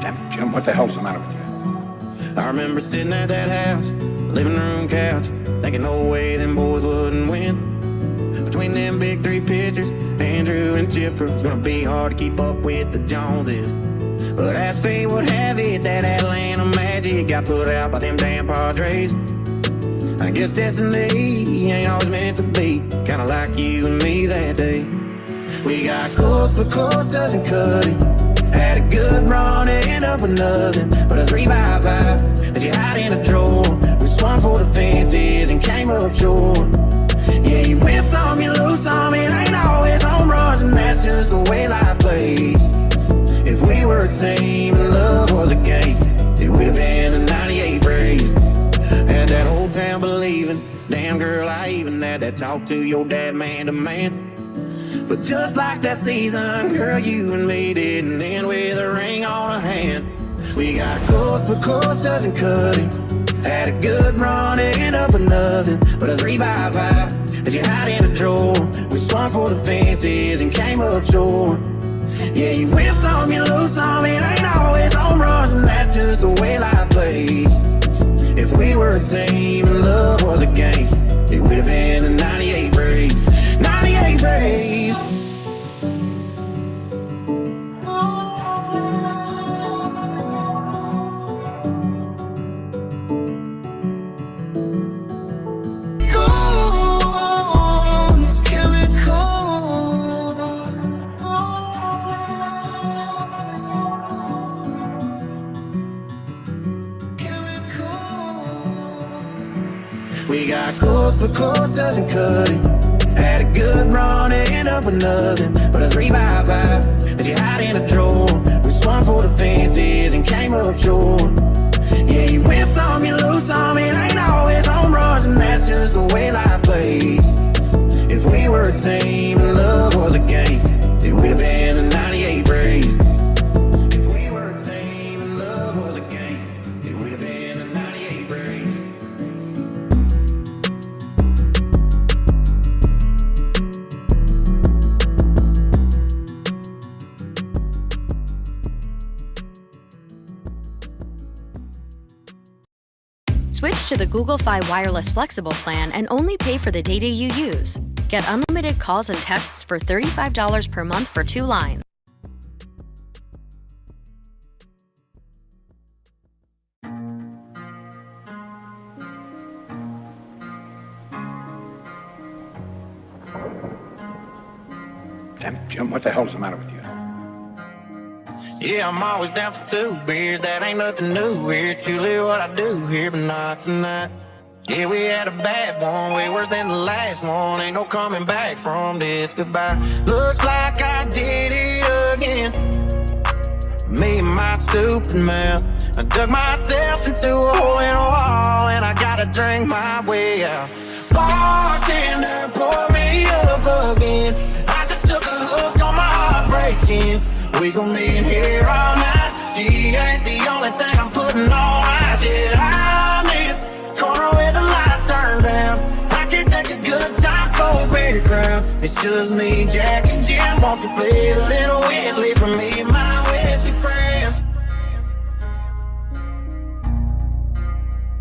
Damn it, Jim, what the hell's the matter with you? I remember sitting at that house, living room couch, thinking no way them boys wouldn't win. Between them big three pitchers, Andrew and Chipper, it's gonna be hard to keep up with the Joneses. But as fate would have it, that Atlanta Magic got put out by them damn Padres. I guess destiny ain't always meant to be, kinda like you and me that day. We got course, but course doesn't cut it. Had a good run, ended up with nothing but a 3x5 that you hide in a drawer. We swung for the fences and came up short. Yeah, you win some, you lose some, it ain't always home runs, and that's just the way life plays. If we were a team and love was a game, it would have been the 98 Braves. Had that whole town believing, damn girl, I even had that talk to your dad man to man. But just like that season, girl, you and me didn't end with a ring on a hand. We got course, but course doesn't cut it. Had a good run, ended up with nothing but a 3x5 that you hide in a drawer. We swung for the fences and came up short. Yeah, you win some, you lose some, it ain't always home runs, and that's just the way life plays. If we were a team and love was a game, it would have been the 98 Braves. 98 Braves. We got course, but course doesn't cut it. Had a good run, ended up with nothing but a 3x5 that you hide in a drawer. We swung for the fences and came up short. Yeah, you win some, you lose some, it ain't always home runs, and that's just the way life plays. If we were a team and love was a game, it would have been the 98 Braves. If we were a team and love was a game, it would have been the 98 Braves. Switch to the Google Fi Wireless Flexible plan and only pay for the data you use. Get unlimited calls and texts for $35 per month for 2 lines. Damn it, Jim, what the hell's the matter with you? Yeah, I'm always down for 2 beers, that ain't nothing new. It's usually what I do here, but not tonight. Yeah, we had a bad one, way worse than the last one. Ain't no coming back from this goodbye. Looks like I did it again. Me and my stupid mouth. I dug myself into a hole in a wall, and I gotta drink my way out. Bartender, pour me up again. I just took a hook on my heart breaking. We gon' be in here all night. She ain't the only thing I'm putting on ice. Yeah, I need a corner with the lights turned down. I can take a good time for a pretty crowd. It's just me, Jack, and Jim. Won't you play a little Whitley for me and my whiskey friends?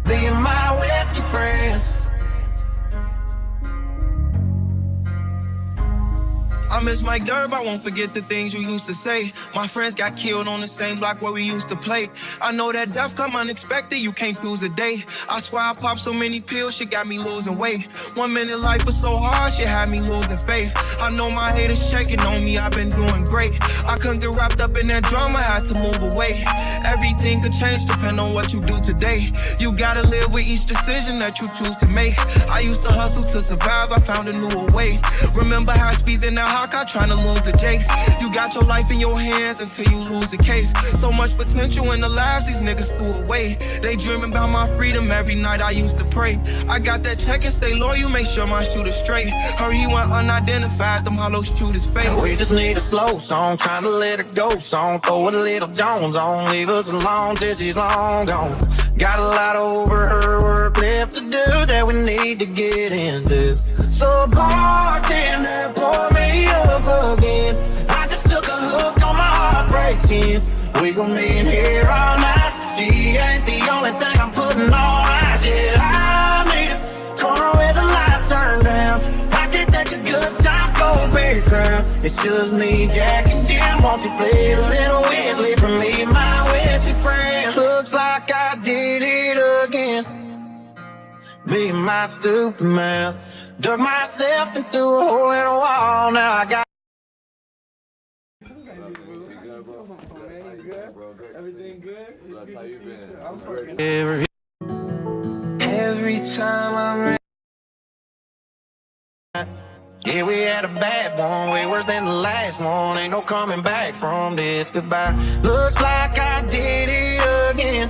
Me and my whiskey friends. I miss Mike Durb, I won't forget the things you used to say. My friends got killed on the same block where we used to play. I know that death come unexpected, you can't choose a day. I swear I popped so many pills, shit got me losing weight. 1 minute life was so hard, shit had me losing faith. I know my haters shaking on me, I've been doing great. I couldn't get wrapped up in that drama, had to move away. Everything could change depending on what you do today. You gotta live with each decision that you choose to make. I used to hustle to survive, I found a newer way. Remember high speeds in that hawk, trying to lose the jakes. You got your life in your hands until you lose a case. So much potential in the lives these niggas threw away. They dreaming about my freedom every night I used to pray. I got that check and stay loyal, make sure my shooter's straight. Heard he went unidentified, them hollows chewed his face. We just need a slow song, trying to let it go song. Throw a little Jones on, leave us alone till she's long gone. Got a lot over her work left to do that we need to get into. So bartender, pour me up again. I just took a hook on my heart breaking. We gon' be in here all night. She ain't the only thing I'm putting on ice. Yeah, I made it. Corner with the lights turned down. I can take a good time, go baby crown. It's just me, Jack, and Jim. Won't you play a little weirdly for me, my whiskey friend? Looks like I did it again. Being my stupid man. Dug myself into a hole in a wall. Now I got. Everything good? That's how you been. I'm fucking. Every time I'm ready. Yeah, we had a bad one, way worse than the last one. Ain't no coming back from this goodbye. Looks like I did it again.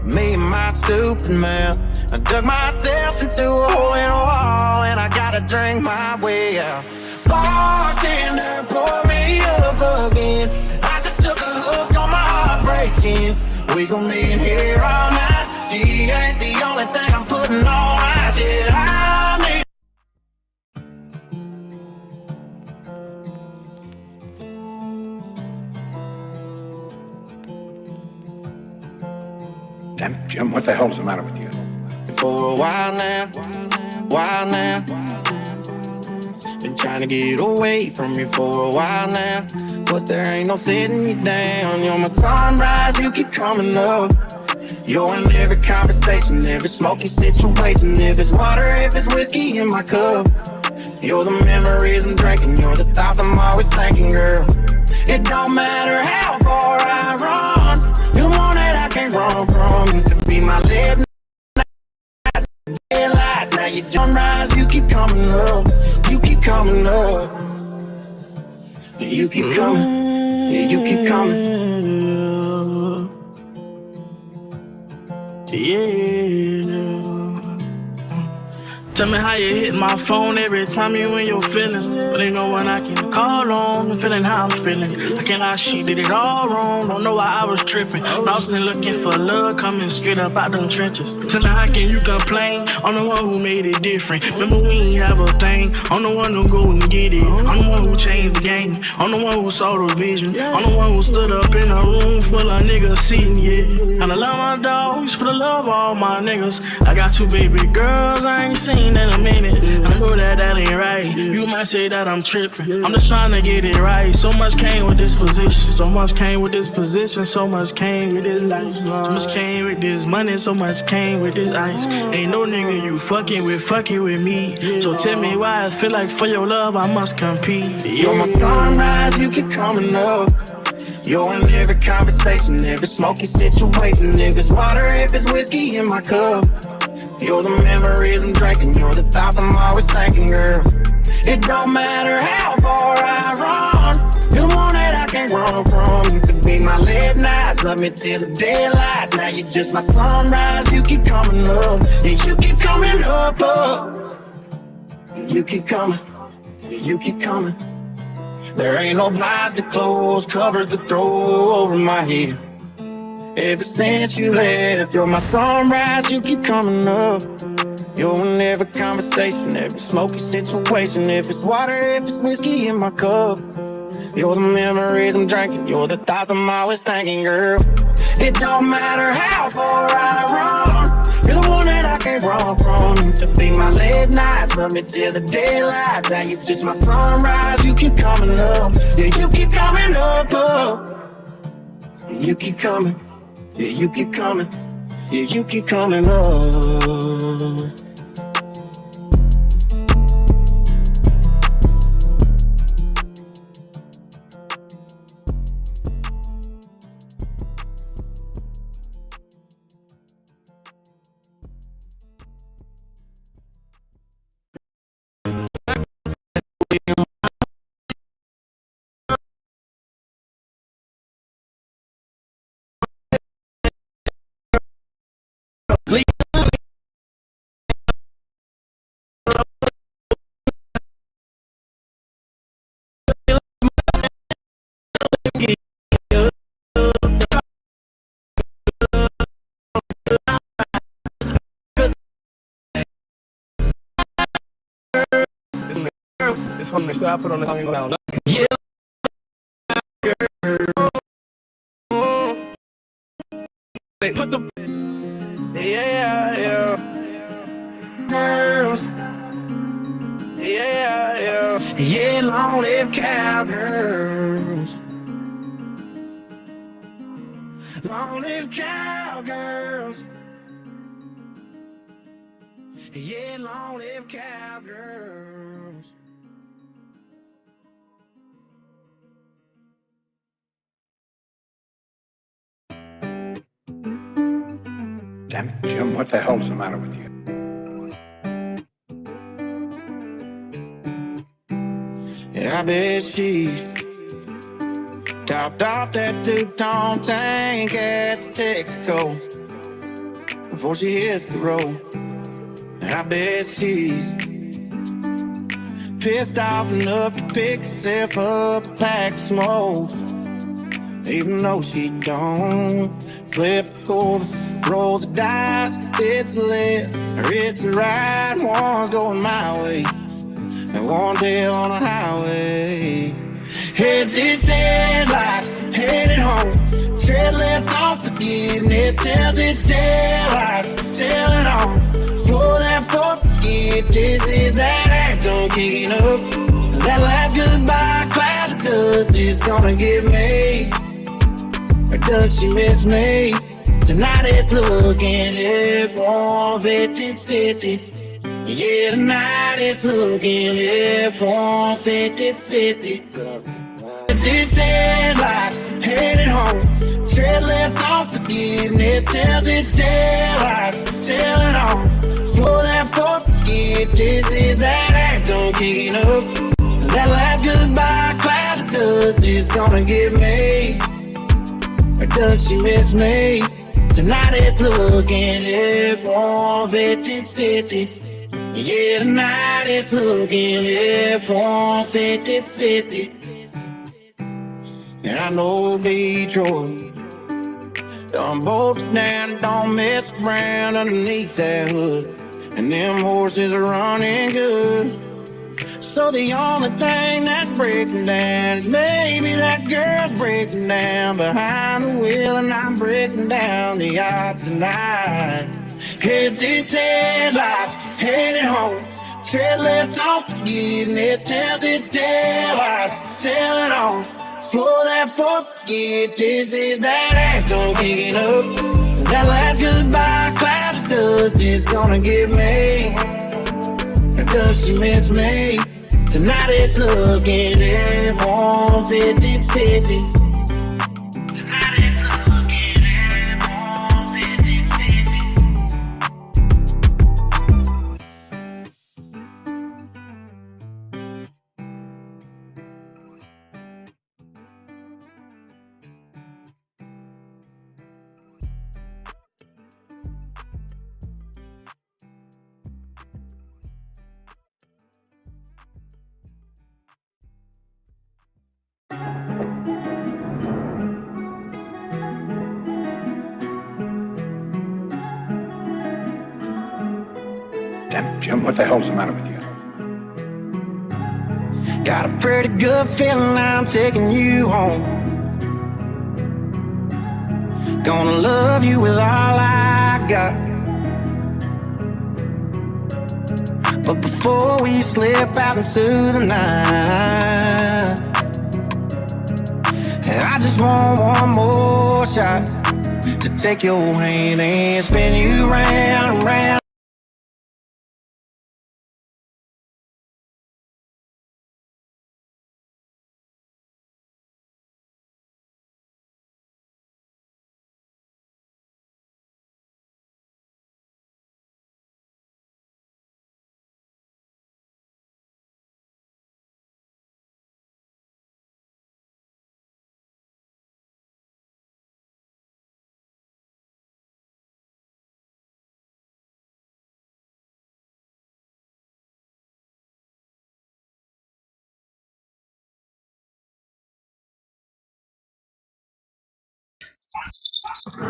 Me and my stupid man. I dug myself into a hole in a wall, and I gotta drink my way out. Bartender, pour me up again. I just took a hook on my heart breaking. We gon' be in here all night. She ain't the only thing I'm putting on ice. Yeah, I need. Damn it, Jim, what the hell's the matter with you? For a while now. Been trying to get away from you for a while now, but there ain't no sitting you down. You're my sunrise, you keep coming up. You're in every conversation, every smoky situation. If it's water, if it's whiskey in my cup. You're the memories I'm drinking, you're the thoughts I'm always thinking, girl. It don't matter how far I run, you're the one that I can't run from. Used to be my late nights, daylights. Now you sunrise, you keep coming up. You keep coming up. You keep coming. Yeah, you keep coming. Yeah. Tell me how you hit my phone every time you in your feelings. But ain't no one I can call on. I'm feeling how I'm feeling. I can't lie, she did it all wrong. Don't know why I was tripping. Lost and looking for love, coming straight up out them trenches. Tell me how can you complain? I'm the one who made it different. Remember we ain't have a thing. I'm the one who go and get it. I'm the one who changed the game. I'm the one who saw the vision. I'm the one who stood up in a room full of niggas sitting, yeah. And I love my dogs for the love of all my niggas. I got 2 baby girls I ain't seen in a minute. I know that ain't right. You might say that I'm tripping. I'm just trying to get it right. So much came with this position. So much came with this position. So much came with this life. So much came with this money. So much came with this ice. Ain't no nigga you fucking with me. So tell me why I feel like for your love I must compete. You're my sunrise, you keep coming up. You're in every conversation, every smoky situation. If it's water, if it's whiskey in my cup. You're the memories I'm drinking, you're the thoughts I'm always thinking, girl. It don't matter how far I run, you're the one that I can't run from. Used to be my late nights, love me till the daylights. Now you're just my sunrise, you keep coming up. Yeah, you keep coming up. You keep coming, you keep coming. There ain't no blinds to close, covers to throw over my head. Ever since you left, you're my sunrise, you keep coming up. You're in every conversation, every smoky situation. If it's water, if it's whiskey in my cup. You're the memories I'm drinking, you're the thoughts I'm always thinking, girl. It don't matter how far I run, you're the one that I can't run from. Used to be my late nights, love me till the daylights. Now you're just my sunrise, you keep coming up. Yeah, you keep coming up. You keep coming. Yeah, you keep coming. Yeah, you keep coming up. It's from the shit I put on the song now. say, put the yeah, girls, yeah, long live cowgirls, long live cowgirls, yeah, long live cowgirls. Damn it, Jim, what the hell's the matter with you? Yeah, I bet she topped off that two-tone tank at the Texaco before she hits the road. And I bet she's pissed off enough to pick herself up a pack of smokes, even though she don't flip a quarter, roll the dice. It's a left or it's a right. One's going my way and one tail on the highway. Heads its headlights, headed home. Tread left off forgiveness, tells its headlights, tailing on. Floor that forget, this is that act on kicking up. That last goodbye cloud of dust is gonna give me. Or does she miss me? Tonight it's looking if 150-50. Yeah, tonight it's looking if 150-50. It's headlights, headed home. Tread left off forgiveness, tells its headlights, tailing on. Floor that forget, this is that act on kicking up. That last goodbye cloud of dust is gonna give me. Or does she miss me? Tonight it's looking if 150-50. Yeah, tonight it's looking if 150-50. And I know Detroit done bolted down and don't mess around underneath that hood. And them horses are running good. So the only thing that's breaking down is maybe that girl's breaking down behind the wheel, and I'm breaking down the odds tonight. Heads its headlights, headed home. Tread left off forgiveness, tells its headlights, tailing on. Floor that forget, this is that act on kicking up. That last goodbye cloud of dust is gonna give me. Or does she miss me? Tonight it's looking at 150-50. Tonight it's looking at 150-50. Damn it, Jim, what the hell's the matter with you? Got a pretty good feeling I'm taking you home. Gonna love you with all I got. But before we slip out into the night, I just want one more shot to take your hand and spin you round and round.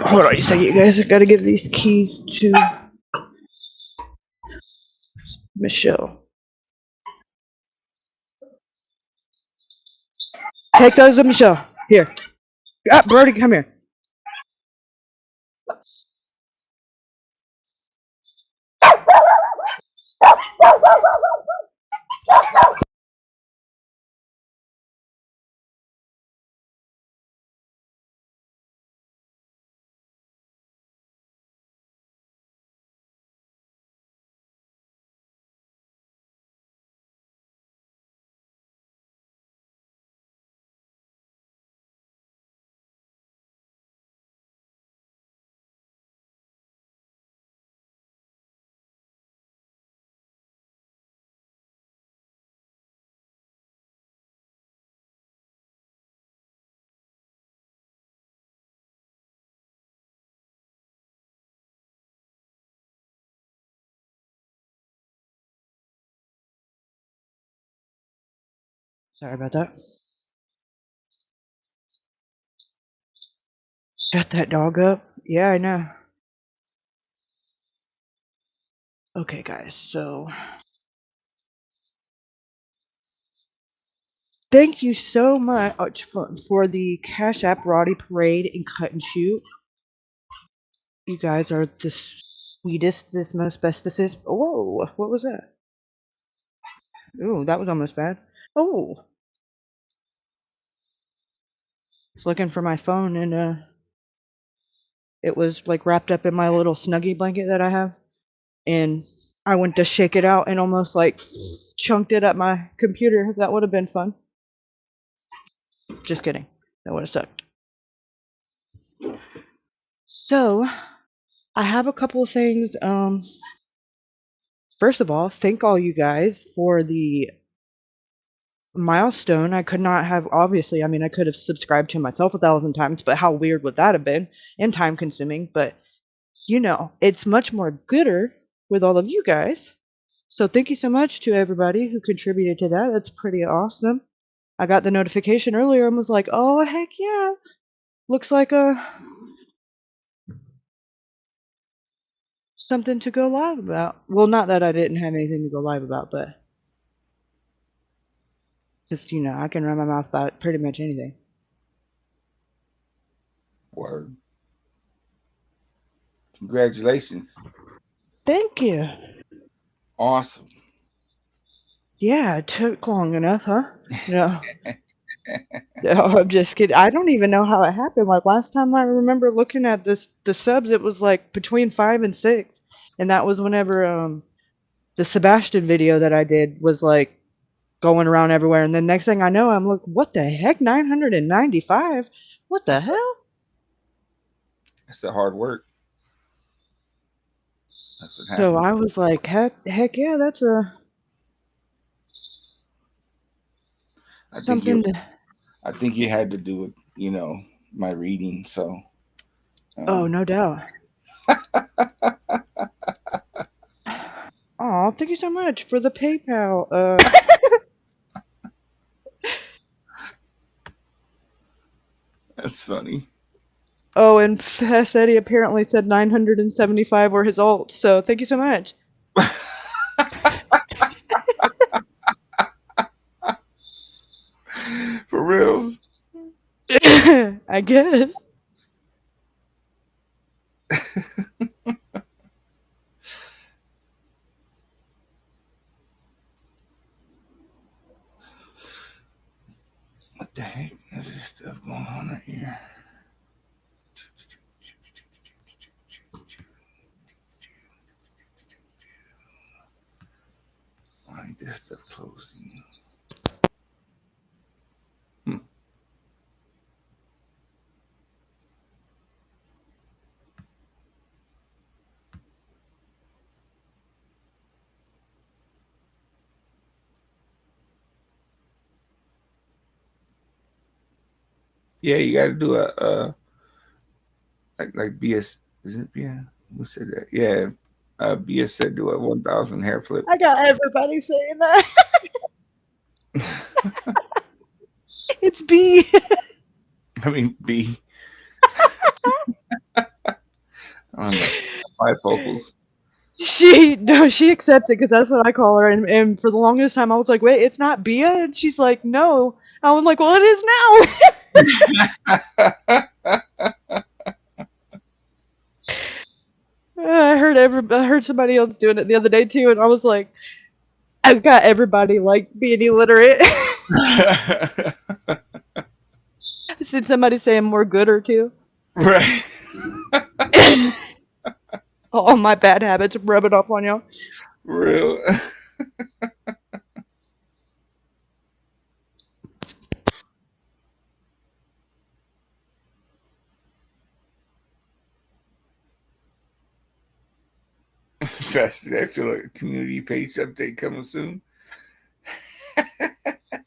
Hold on a second, you guys. I gotta give these keys to Michelle. Take those to Michelle. Here. Ah, Brody, come here. Sorry about that. Shut that dog up. Yeah, I know. Okay, guys, so thank you so much for the Cash App Roddy Parade and Cut and Shoot. You guys are the sweetest, this most bestest. Whoa, what was that? Ooh, that was almost bad. Oh, I was looking for my phone and it was like wrapped up in my little snuggie blanket that I have, and I went to shake it out and almost like chunked it at my computer. That would have been fun. Just kidding. That would have sucked. So, I have a couple of things. First of all, thank all you guys for the milestone. I could not have, obviously, I mean, I could have subscribed to myself 1,000 times, but how weird would that have been? And time consuming, but you know, it's much more gooder with all of you guys. So thank you so much to everybody who contributed to that. That's pretty awesome. I got the notification earlier and was like, oh, heck yeah. Looks like something to go live about. Well, not that I didn't have anything to go live about, but just, you know, I can run my mouth about pretty much anything. Word. Congratulations. Thank you. Awesome. Yeah, it took long enough, huh? No. No, I'm just kidding. I don't even know how it happened. Like last time I remember looking at the subs, it was like between 5 and 6, and that was whenever the Sebastian video that I did was like going around everywhere. And then next thing I know, I'm like, what the heck? 995? What the hell? It's the hard work. That's what So happened. I was like, heck yeah, that's something to. I think you had to do it, you know, my reading, so. Oh, no doubt. Oh, thank you so much for the PayPal. That's funny. Oh, and Eddie apparently said 975 were his alts, so thank you so much. For reals? I guess. What the heck is this stuff going on right here? Why ain't this stuff closing? Yeah, you got to do a like BS. Is it BS? Who said that? Yeah, BS said do a 1,000 hair flip. I got everybody saying that. It's B. I mean B. Bifocals. She accepts it because that's what I call her, and for the longest time I was like, wait, it's not Bia, and she's like, no. I was like, well, it is now. I heard somebody else doing it the other day too, and I was like, I've got everybody like being illiterate. I seen somebody saying more good or two. Right. All my bad habits rubbing off on y'all. Real. Fasted. I feel like a community page update coming soon.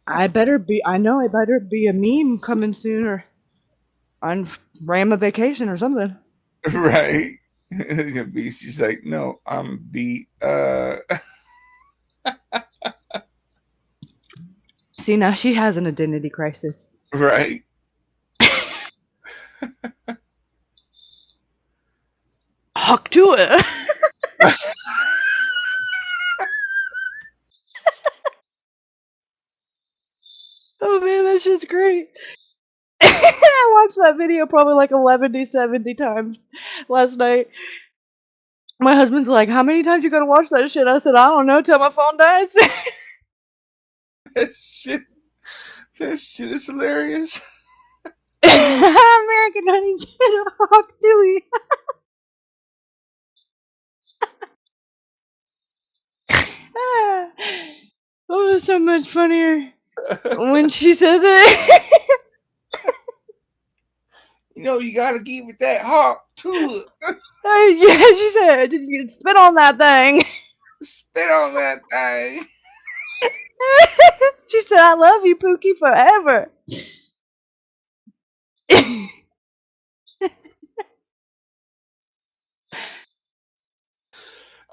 I know it better be a meme coming soon or on Rama vacation or something. Right. She's like, no, I'm beat. See, now she has an identity crisis. Right. Hawk to it. Oh man, that's just great. I watched that video probably like 11 70 times last night. My husband's like, how many times you gonna watch that shit? I said, I don't know, till my phone dies. That shit is hilarious. American Honey said Hawk Dewey. Oh, it's so much funnier when she says it. You know, you gotta give it that hawk to it. Yeah, she said, you spit on that thing. Spit on that thing. She said, I love you, Pookie, forever.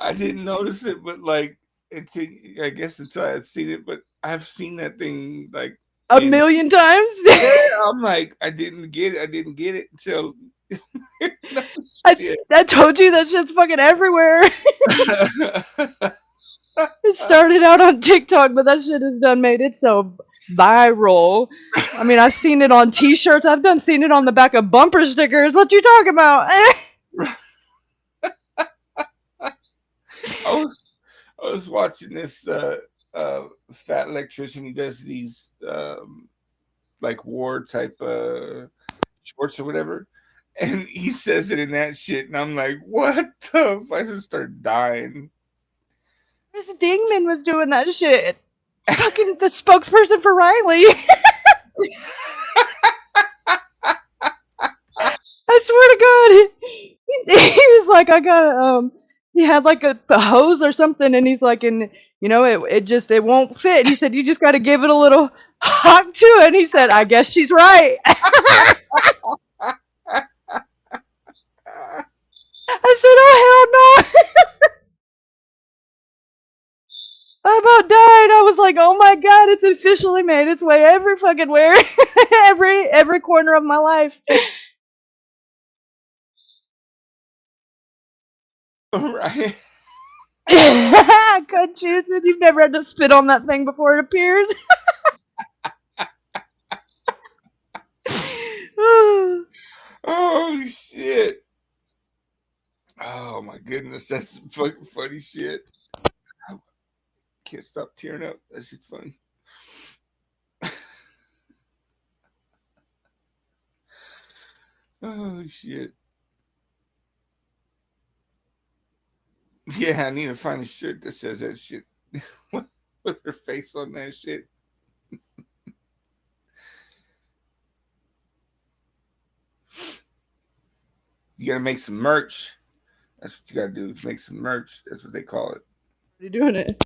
I didn't notice it, but like until I guess until I had seen it, but I've seen that thing like a million times. Yeah, I'm like, I didn't get it until no, I told you that shit's fucking everywhere. It started out on TikTok, but that shit has done made it so viral. I mean, I've seen it on T-shirts. I've seen it on the back of bumper stickers. What you talking about? I was watching this fat electrician. He does these like war type shorts or whatever, and he says it in that shit, and I'm like, what the fuck? I just started dying. This Dingman was doing that shit. Fucking the spokesperson for Riley. I swear to God, he was like, I got he had like a hose or something, and he's like, and you know, it won't fit. He said, you just got to give it a little hawk to it. And he said, I guess she's right. I said, oh hell no. I about died. I was like, oh my God, it's officially made its way every fucking where. every corner of my life. Right. Couldn't you? Said you've never had to spit on that thing before it appears. Oh shit. Oh my goodness, that's some fucking funny shit. I can't stop tearing up. That shit's funny. Oh shit. Yeah, I need to find a shirt that says that shit with her face on that shit. You gotta make some merch. That's what you gotta do, is make some merch. That's what they call it. What are you doing it?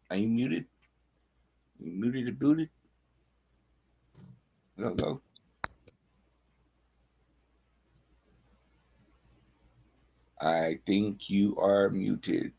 Are you muted? You muted or booted? Hello? I think you are muted.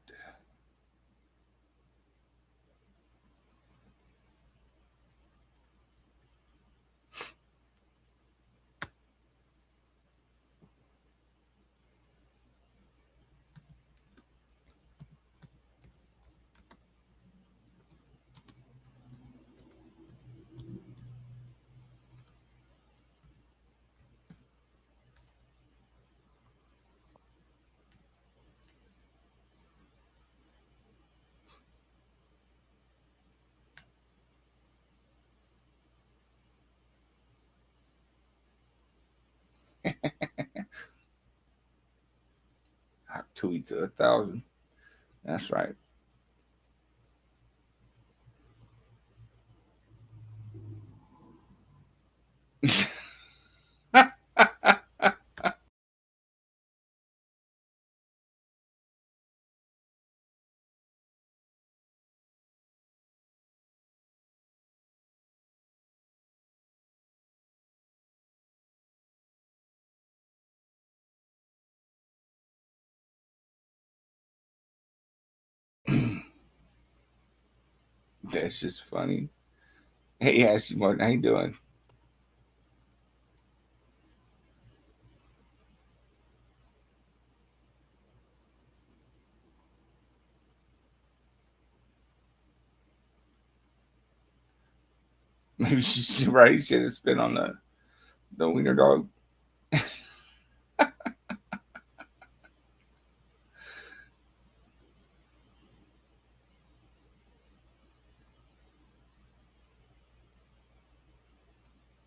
Tui to 1,000. That's right. That's just funny. Hey, Ashley Martin, how you doing? Maybe she's right. She should have spent on the wiener dog.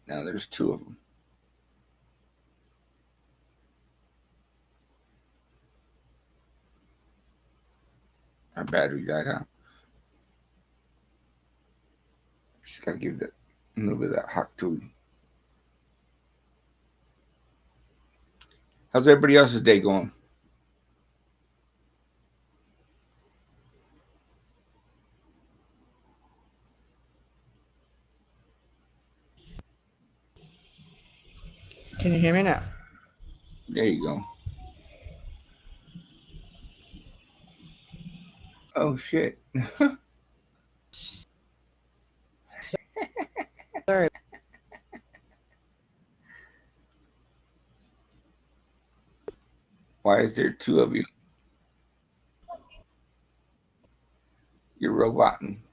Now there's two of them. Our battery died out. Just gotta give that a little bit of that hot tui. How's everybody else's day going? Can you hear me now? There you go. Oh shit. Sorry. Why is there two of you? You're roboting.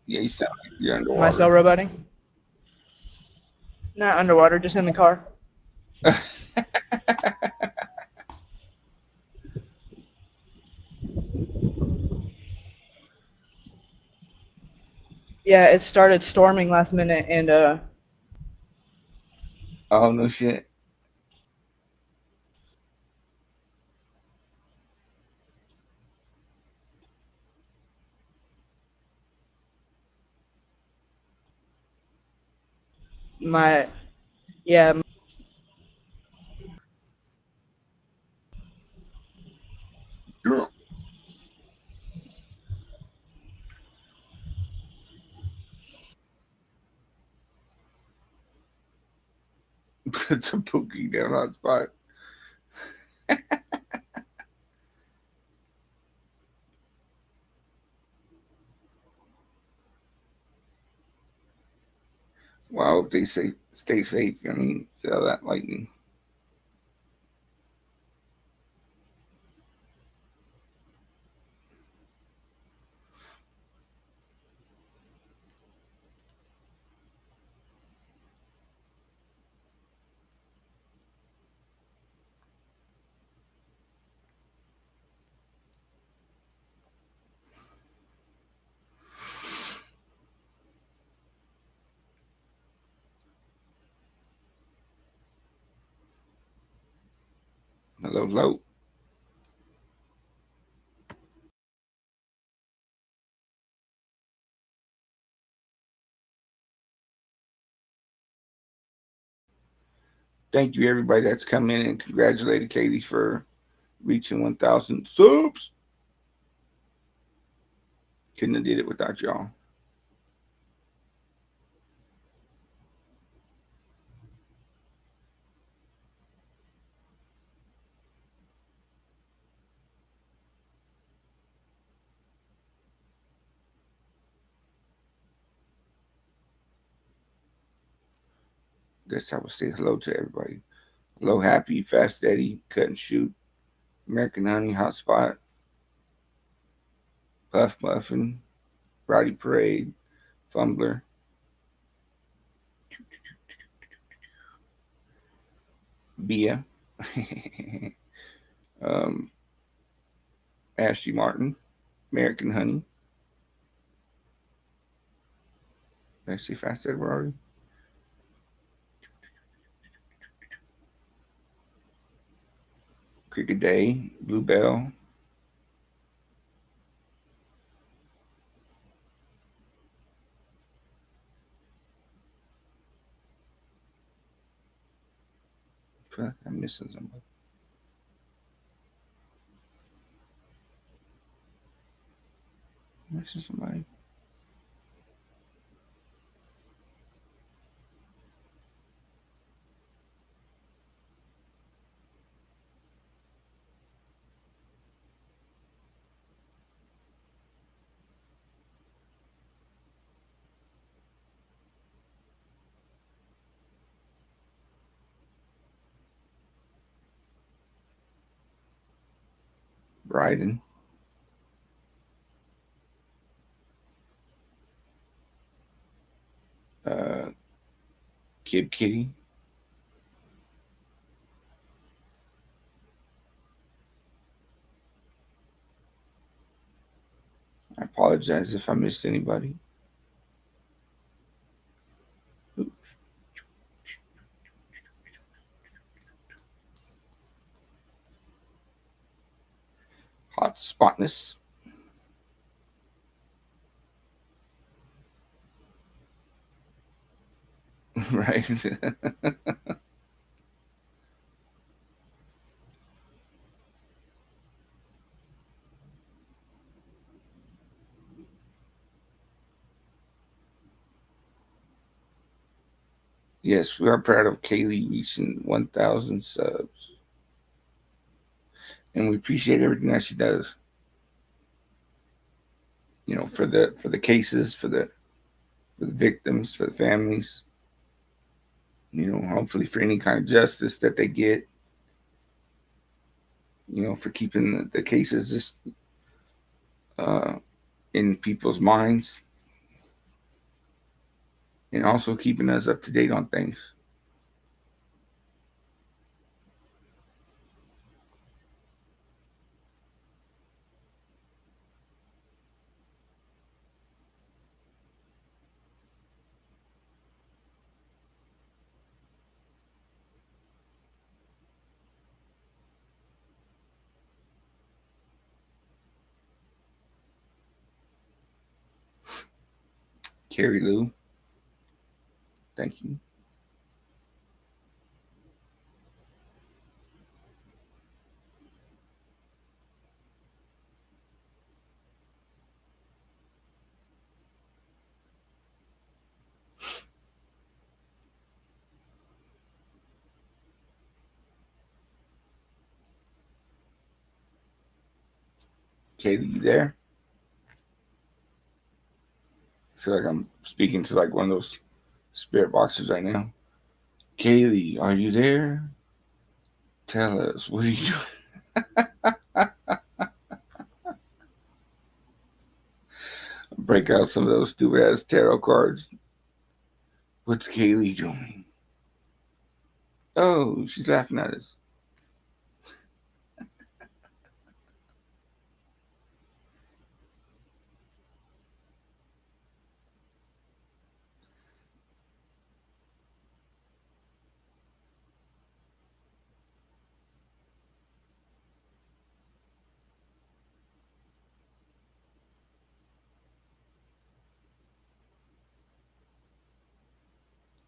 Yeah, you sound like you're Am I still underwater. roboting? Not underwater, just in the car. Yeah, it started storming last minute, and Oh no shit. my yeah, Put the pookie down on spot. Well, I hope they say stay safe. I mean, sell that lightning. Hello, hello. Thank you, everybody that's come in and congratulated Katie for reaching 1,000 subs. Couldn't have did it without y'all. Guess I will say hello to everybody. Hello, Happy, Fast Eddie, Cut and Shoot, American Honey, Hotspot, Puff Muffin, Rowdy Parade, Fumbler, Bia, Ashley Martin, American Honey. Did I say Fast Edward already? Cricket Day, Bluebell. I feel like I'm missing somebody. Missing somebody. Bryden. Kid Kitty. I apologize if I missed anybody. Hot Spotness. Right. Yes, we are proud of Kaylee reaching 1,000 subs. And we appreciate everything that she does. You know, for the cases, for the victims, for the families. You know, hopefully for any kind of justice that they get. You know, for keeping the cases just in people's minds. And also keeping us up to date on things. Carrie Lou, thank you. Kaylee, you there? I feel like I'm speaking to like one of those spirit boxes right now. Kaylee, are you there? Tell us, what are you doing? Break out some of those stupid ass tarot cards. What's Kaylee doing? Oh, she's laughing at us.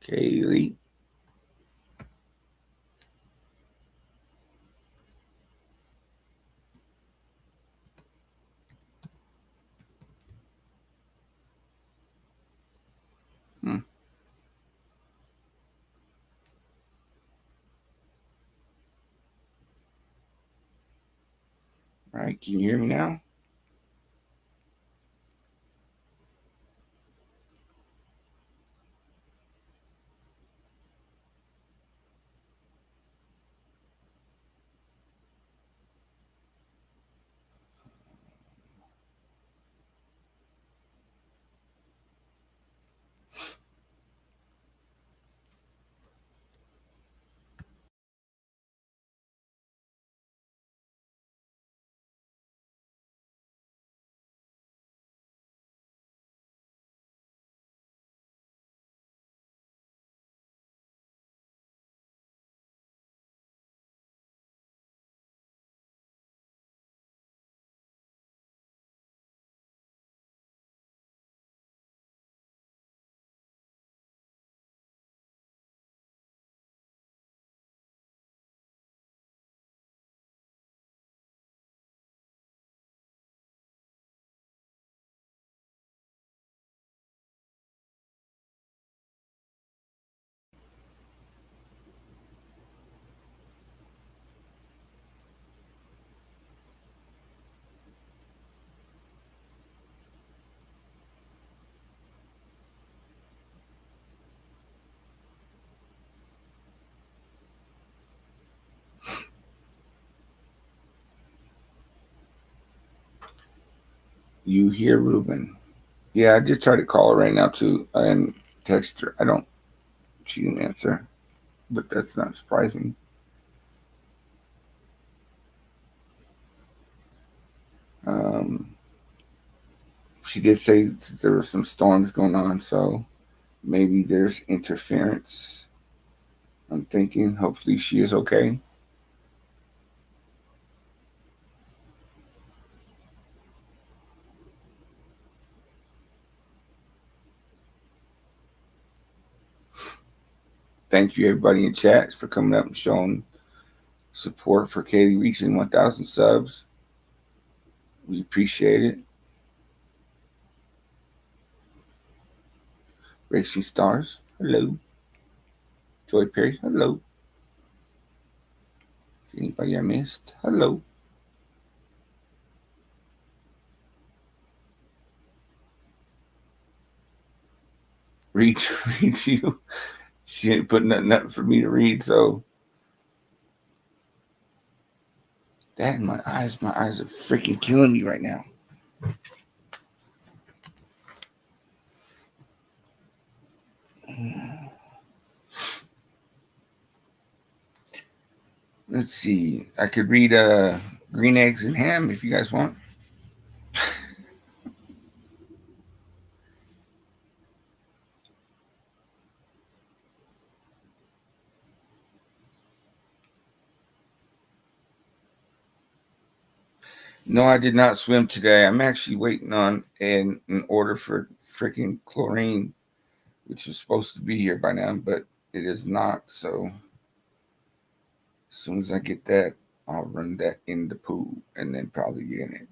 Kaylee. All right, can you hear me now? You hear Ruben? Yeah, I just tried to call her right now too and text her. She didn't answer, but that's not surprising. She did say there were some storms going on, so maybe there's interference. I'm thinking hopefully she is okay. Thank you everybody in chat for coming up and showing support for Katie reaching 1,000 subs. We appreciate it. Racing Stars, hello. Joy Perry, hello. If anybody I missed, hello. Read to you. She ain't putting nothing up for me to read, so that in my eyes are freaking killing me right now. Let's see. I could read Green Eggs and Ham if you guys want. No, I did not swim today. I'm actually waiting on an order for freaking chlorine, which is supposed to be here by now, but it is not. So as soon as I get that, I'll run that in the pool and then probably get in it.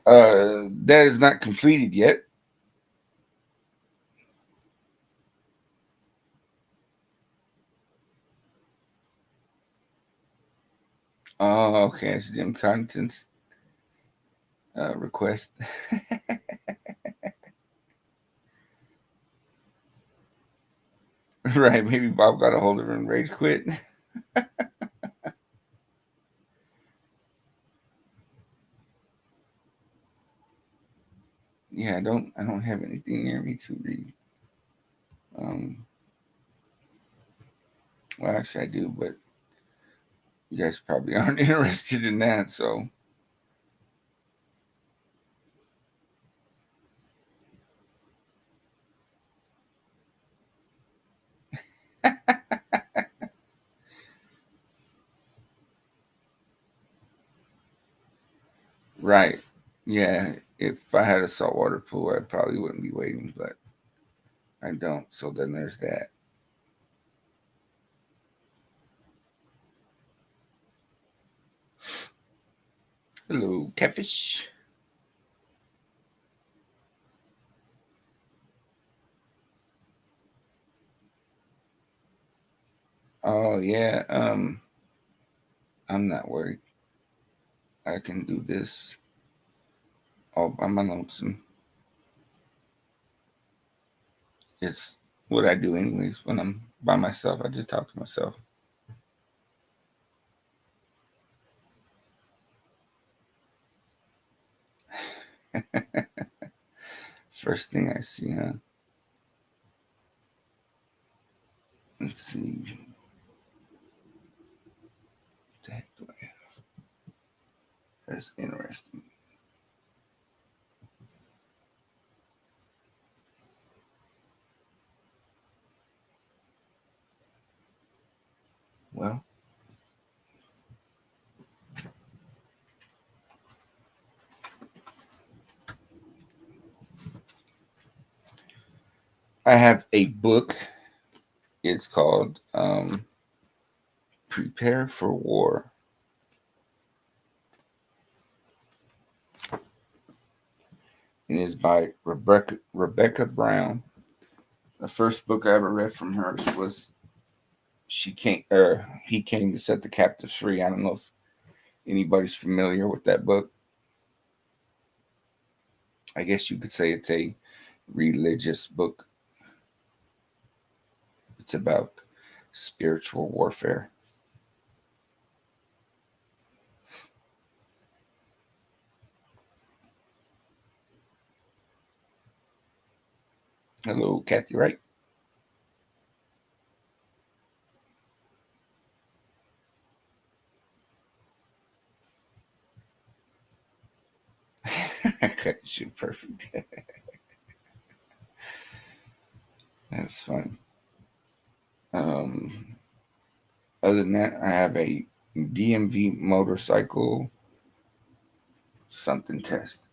That is not completed yet. Oh, okay. It's Jim Content's request. Right. Maybe Bob got a hold of her and rage quit. Yeah, I don't have anything near me to read. Well, actually I do, but you guys probably aren't interested in that, so right. Yeah, if I had a saltwater pool, I probably wouldn't be waiting, but I don't. So then there's that. Hello, Catfish. Oh yeah. I'm not worried. I can do this all by my lonesome. It's what I do anyways when I'm by myself. I just talk to myself. First thing I see, huh? Let's see. What the heck do I have? That's interesting. Well, I have a book. It's called Prepare for War. and is by Rebecca Brown. The first book I ever read from her was He Came to Set the Captives Free. I don't know if anybody's familiar with that book. I guess you could say it's a religious book. It's about spiritual warfare. Hello, Kathy Wright. Cut you perfect. That's funny. Other than that, I have a DMV motorcycle something test.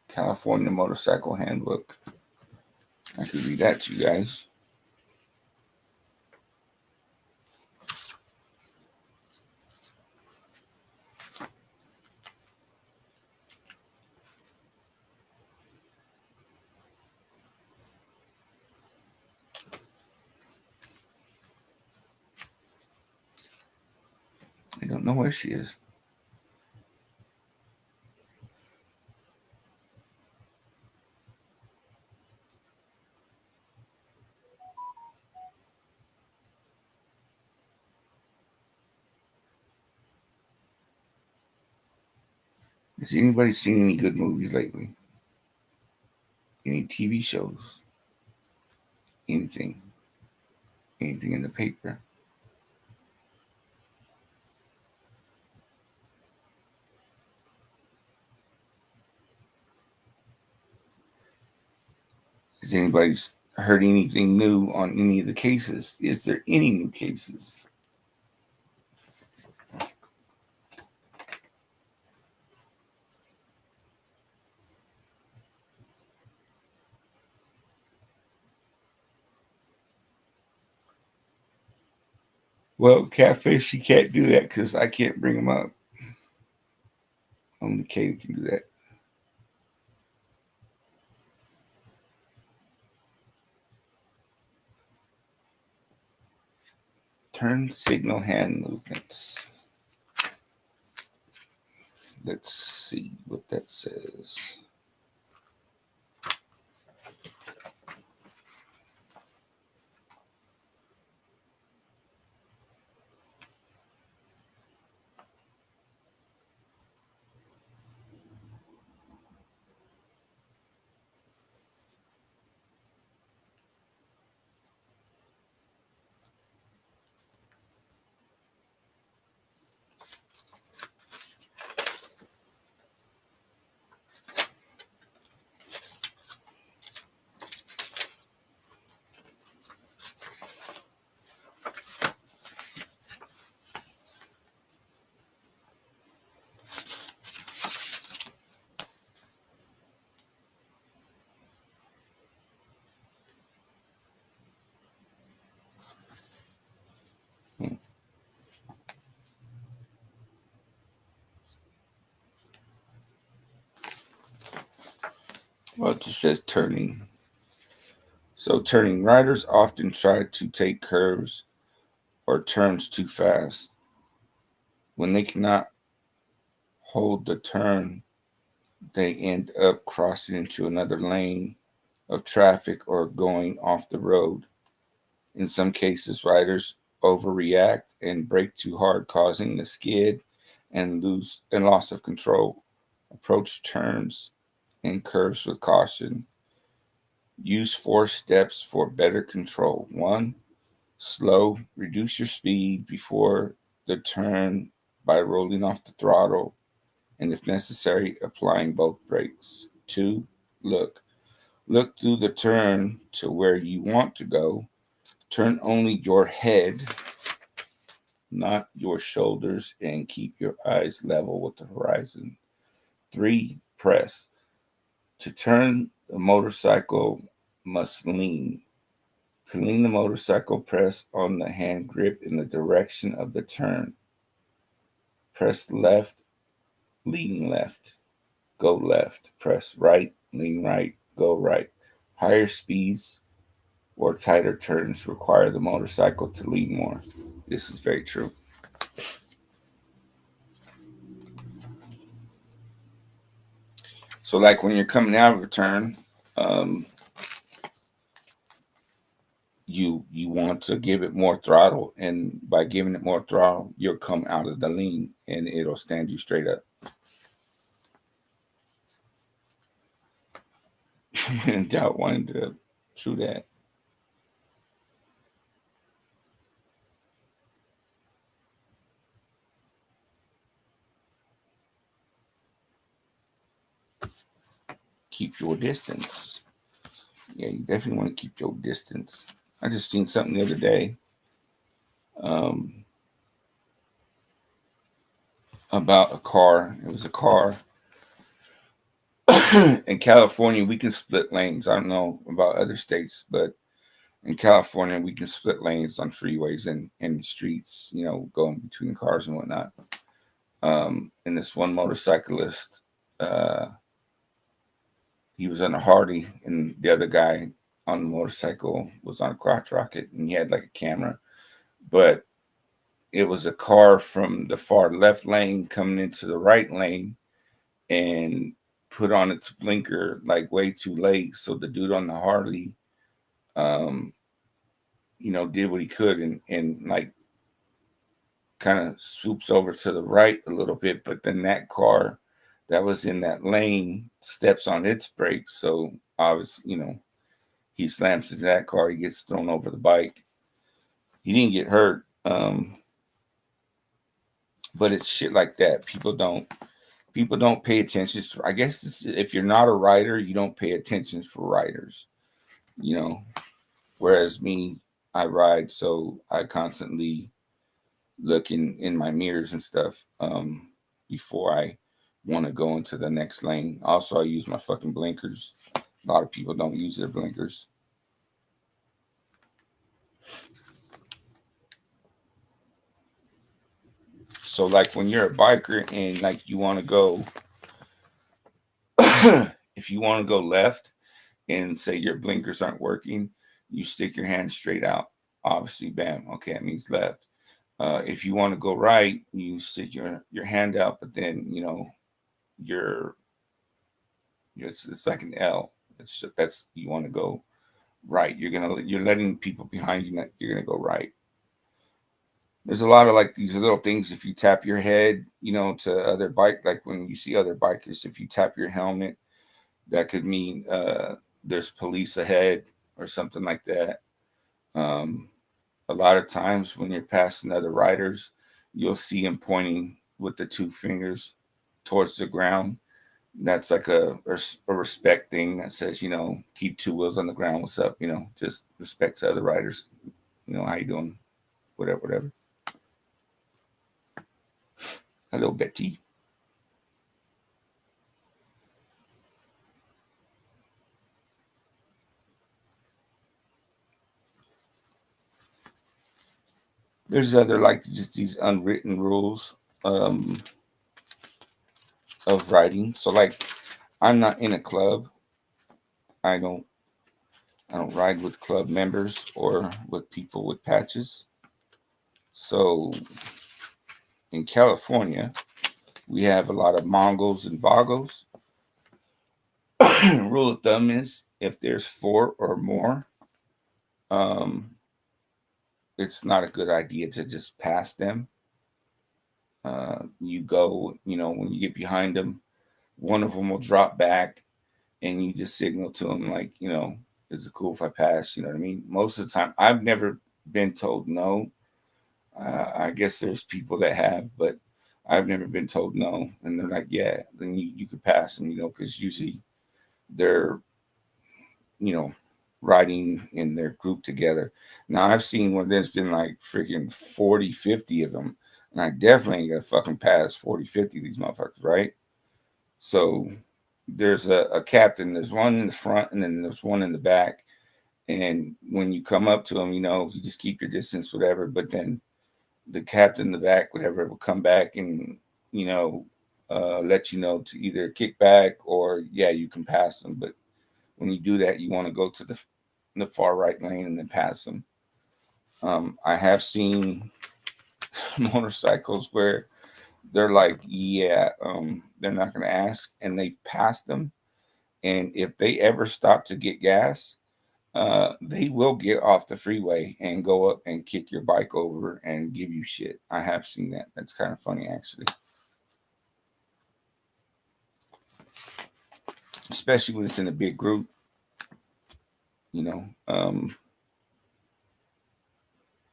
California Motorcycle Handbook. I could read that to you guys. I don't know where she is. Has anybody seen any good movies lately? Any TV shows? Anything? Anything in the paper? Has anybody heard anything new on any of the cases? Is there any new cases? Well, Catfish, she can't do that because I can't bring them up. Only Katie can do that. Turn signal hand movements. Let's see what that says. Well, it just says turning. So turning, riders often try to take curves or turns too fast. When they cannot hold the turn, they end up crossing into another lane of traffic or going off the road. In some cases, riders overreact and brake too hard, causing the skid and loss of control. Approach turns and curves with caution. Use 4 steps for better control. 1. Slow. Reduce your speed before the turn by rolling off the throttle and, if necessary, applying both brakes. 2. Look. Look through the turn to where you want to go. Turn only your head, not your shoulders, and keep your eyes level with the horizon. 3. Press. To turn, the motorcycle must lean. To lean the motorcycle, press on the hand grip in the direction of the turn. Press left, lean left. go left. Press right, lean right, go right. Higher speeds or tighter turns require the motorcycle to lean more. This is very true. So, like when you're coming out of a turn, um, you want to give it more throttle, and by giving it more throttle, you'll come out of the lean, and it'll stand you straight up. In doubt, wind up. True that. Keep your distance. Yeah, you definitely want to keep your distance. I just seen something the other day about a car. It was a car in California. We can split lanes. I don't know about other states, but in California, we can split lanes on freeways and in streets, you know, going between the cars and whatnot. And this one motorcyclist, he was on a Harley, and the other guy on the motorcycle was on a crotch rocket, and he had like a camera. But it was a car from the far left lane coming into the right lane and put on its blinker like way too late. So the dude on the Harley, you know, did what he could and like kind of swoops over to the right a little bit, but then that car that was in that lane steps on its brakes. So obviously, you know, he slams into that car, he gets thrown over the bike. He didn't get hurt. But it's shit like that. People don't pay attention. I guess if you're not a rider, you don't pay attention for riders, you know. Whereas me, I ride, so I constantly look in my mirrors and stuff before I want to go into the next lane. Also, I use my fucking blinkers. A lot of people don't use their blinkers. So, like when you're a biker and like you want to go, if you want to go left and say your blinkers aren't working, you stick your hand straight out. Obviously, bam. Okay, that means left. If you want to go right, you stick your hand out, but then you know it's like an L. That's you want to go right. You're letting people behind you that you're gonna go right. There's a lot of like these little things. If you tap your head, you know, to other bike, like when you see other bikers, if you tap your helmet, that could mean there's police ahead or something like that. A lot of times when you're passing other riders, you'll see them pointing with the two fingers towards the ground. That's like a respect thing that says, you know, keep two wheels on the ground. What's up? You know, just respect to other riders. You know, how you doing? Whatever. Hello, Betty. There's other like just these unwritten rules of riding. So like I'm not in a club. I don't ride with club members or with people with patches. So in California, we have a lot of Mongols and Vagos. Rule of thumb is if there's 4 or more, it's not a good idea to just pass them. You go, you know, when you get behind them, one of them will drop back and you just signal to them like, you know, is it cool if I pass? You know what I mean? Most of the time, I've never been told no. I guess there's people that have, but I've never been told no. And they're like, yeah, then you could pass them, you know, because usually they're, you know, riding in their group together. Now, I've seen when there's been like freaking 40, 50 of them, and I definitely ain't gonna fucking pass 40, 50 of these motherfuckers, right? So there's a captain, there's one in the front, and then there's one in the back. And when you come up to them, you know, you just keep your distance, whatever. But then the captain in the back, whatever, will come back and, you know, let you know to either kick back or yeah, you can pass them. But when you do that, you want to go to the far right lane and then pass them. I have seen motorcycles where they're like, yeah, they're not going to ask, and they've passed them. And if they ever stop to get gas, they will get off the freeway and go up and kick your bike over and give you shit. I have seen that. That's kind of funny, actually. Especially when it's in a big group, you know.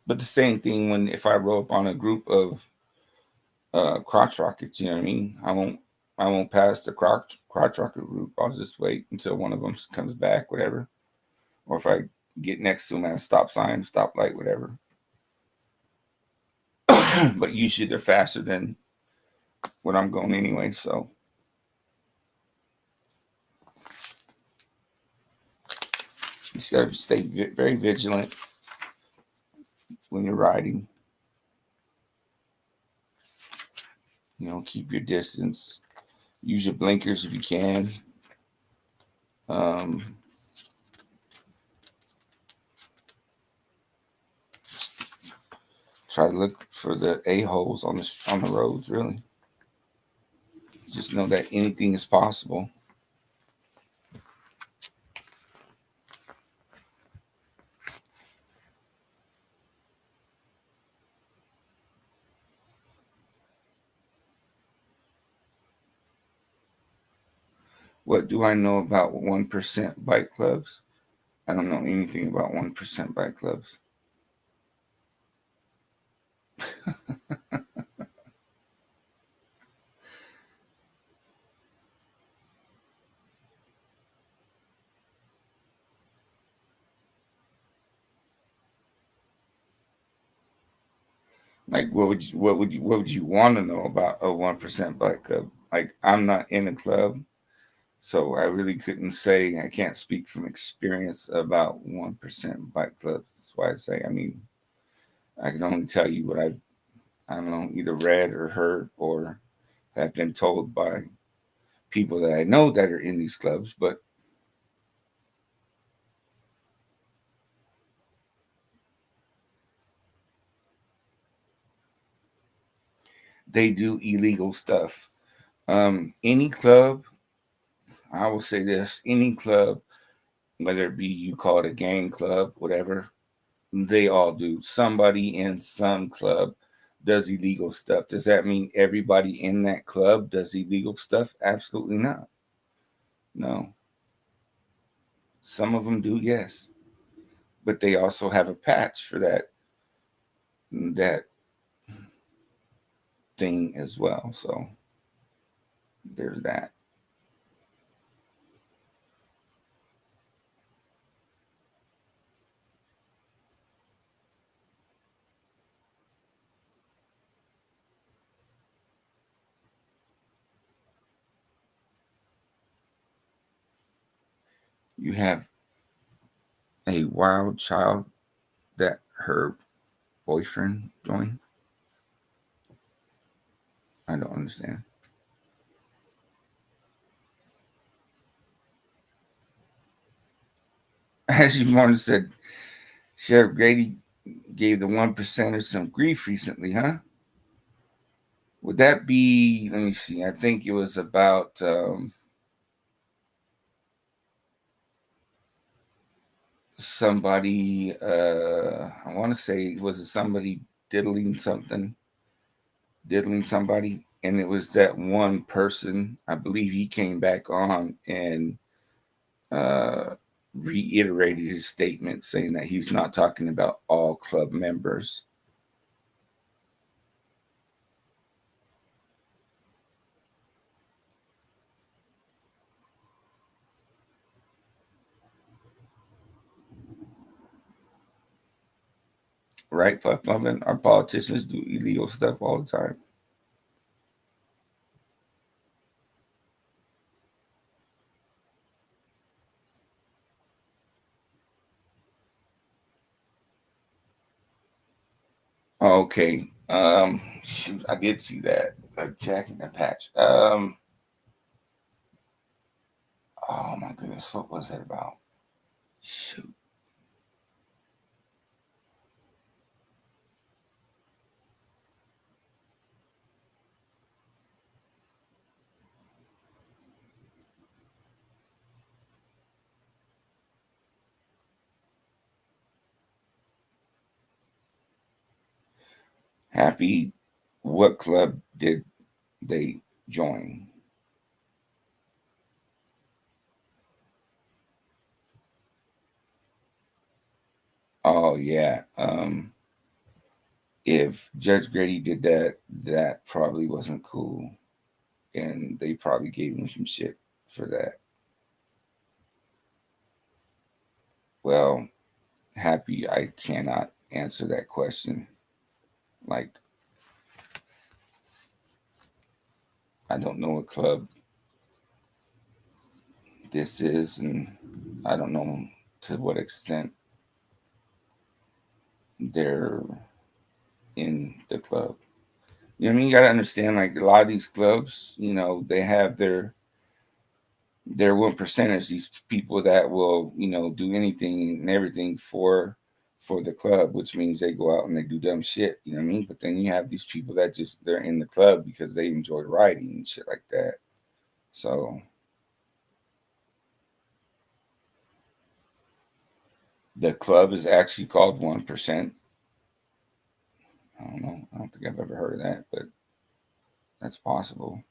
But the same thing when if I roll up on a group of crotch rockets, you know what I mean? I won't pass the crotch rocket group. I'll just wait until one of them comes back, whatever. Or if I get next to them at a stop sign, stoplight, whatever. But usually they're faster than what I'm going anyway, so. You just got to stay very vigilant when you're riding. You know, keep your distance. Use your blinkers if you can. Try to look for the a-holes on the roads, really. Just know that anything is possible. What do I know about 1% bike clubs? I don't know anything about 1% bike clubs. Like, what would you want to know about a 1% bike club? Like, I'm not in a club, so I really couldn't say. I can't speak from experience about 1% bike clubs. That's why I say, I mean, I can only tell you what I don't know, either read or heard or have been told by people that I know that are in these clubs. But they do illegal stuff. Any club, I will say this, any club, whether it be you call it a gang club, whatever, they all do. Somebody in some club does illegal stuff. Does that mean everybody in that club does illegal stuff? Absolutely not. No. Some of them do, yes. But they also have a patch for that thing as well. So there's that. You have a wild child that her boyfriend joined. I don't understand. As you Martin said, Sheriff Grady gave the 1%ers some grief recently, huh? Would that be, let me see, I think it was about somebody, I want to say, was it somebody diddling somebody? And it was that one person, I believe he came back on and reiterated his statement saying that he's not talking about all club members. Right, Puff Muffin? Our politicians do illegal stuff all the time. Okay. Shoot, I did see that. A jack and a patch. Oh my goodness, what was that about? Shoot. Happy, what club did they join? Oh yeah. If Judge Grady did that, that probably wasn't cool. And they probably gave him some shit for that. Well, Happy, I cannot answer that question. Like, I don't know what club this is, and I don't know to what extent they're in the club. You know what I mean? You got to understand, like, a lot of these clubs, you know, they have their 1%ers, these people that will, you know, do anything and everything for the club, which means they go out and they do dumb shit. You know what I mean? But then you have these people that just they're in the club because they enjoy riding and shit like that. So the club is actually called 1%. I don't know. I don't think I've ever heard of that, but that's possible.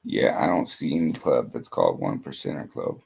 Yeah, I don't see any club that's called 1%er club.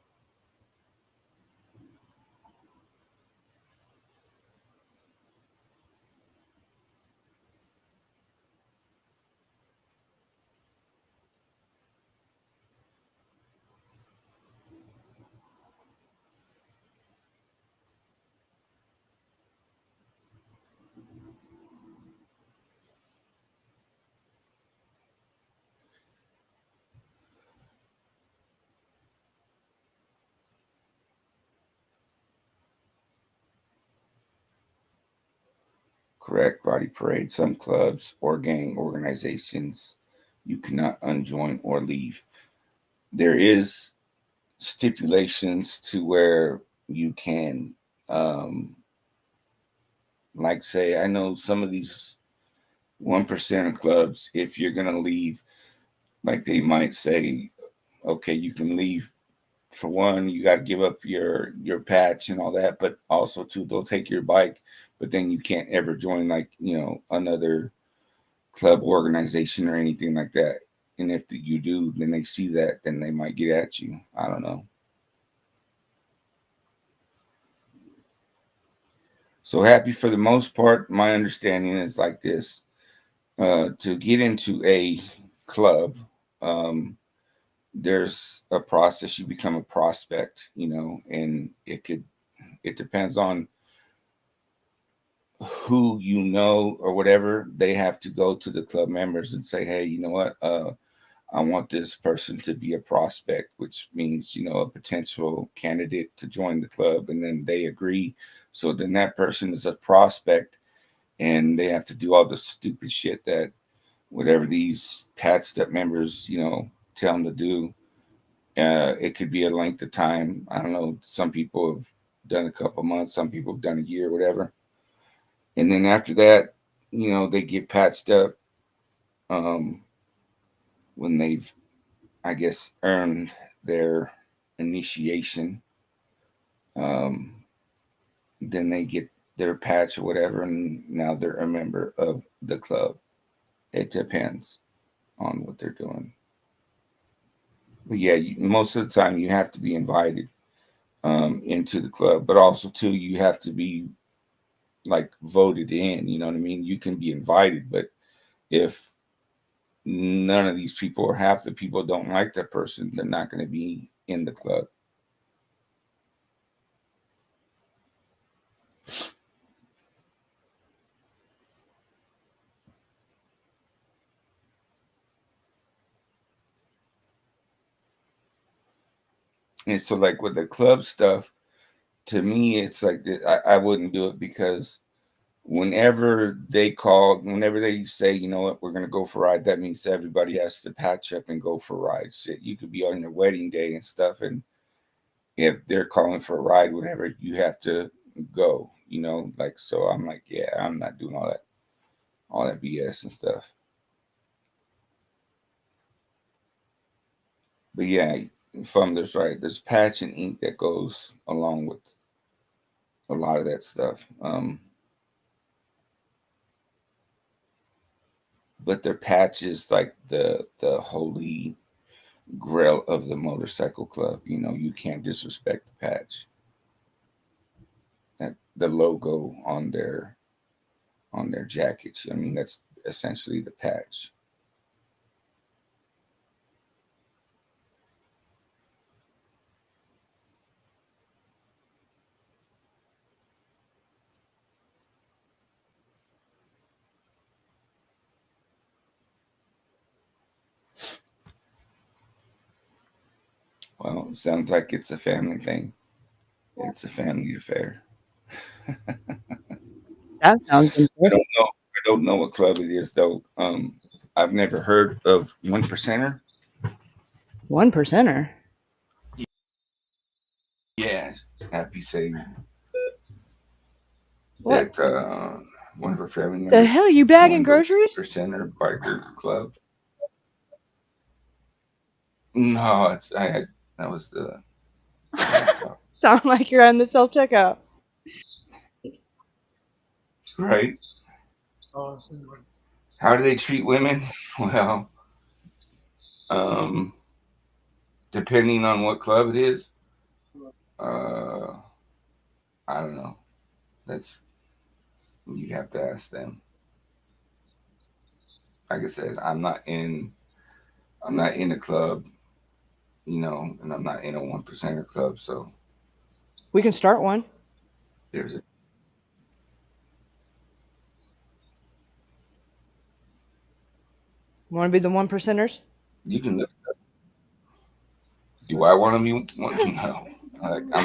Correct, Body Parade. Some clubs or gang organizations you cannot unjoin or leave. There is stipulations to where you can, um, like say, I know some of these 1% clubs, if you're gonna leave, like they might say, okay, you can leave. For one, you got to give up your patch and all that, but also too, they'll take your bike, but then you can't ever join, like, you know, another club organization or anything like that. And if you do, then they see that, then they might get at you. I don't know. So Happy, for the most part, my understanding is like this: to get into a club, um, there's a process. You become a prospect, you know, and it depends on who you know or whatever. They have to go to the club members and say, hey, you know what? I want this person to be a prospect, which means, a potential candidate to join the club, and then they agree. So then that person is a prospect, and they have to do all the stupid shit that whatever these patched up members, tell them to do. It could be a length of time. I don't know. Some people have done a couple months. Some people have done a year, whatever. And then after that, they get patched up when they've, I guess, earned their initiation. Then they get their patch or whatever, and now they're a member of the club. It depends on what they're doing. But yeah, most of the time you have to be invited into the club, but also too, you have to be like voted in. You know what I mean? You can be invited, but if none of these people or half the people don't like that person, they're not going to be in the club. And so, like with the club stuff, to me, it's like I wouldn't do it, because whenever they say, you know what, we're going to go for a ride, that means everybody has to patch up and go for rides. Shit, you could be on your wedding day and stuff, and if they're calling for a ride, whatever, you have to go, like, so I'm like, yeah, I'm not doing all that BS and stuff. But yeah, there's right, there's patch and ink that goes along with a lot of that stuff. But their patch is like the holy grail of the motorcycle club. You can't disrespect the patch. The logo on their jackets. I mean, that's essentially the patch. Well, it sounds like it's a family thing. It's a family affair. That sounds I interesting. don't know what club it is though. I've never heard of One Percenter. 1%er. Yeah, happy saying What that one of her family the members hell? You bagging joined the groceries? Percenter Biker Club. No, that was the laptop. Sound like you're on the self checkout. Right. How do they treat women? Well, depending on what club it is, I don't know. You'd have to ask them. Like I said, I'm not in a club, and I'm not in a 1%er club, so We can start one. there's a Want to be the 1%ers? you can look it up. Do I want to be one? No. Like, I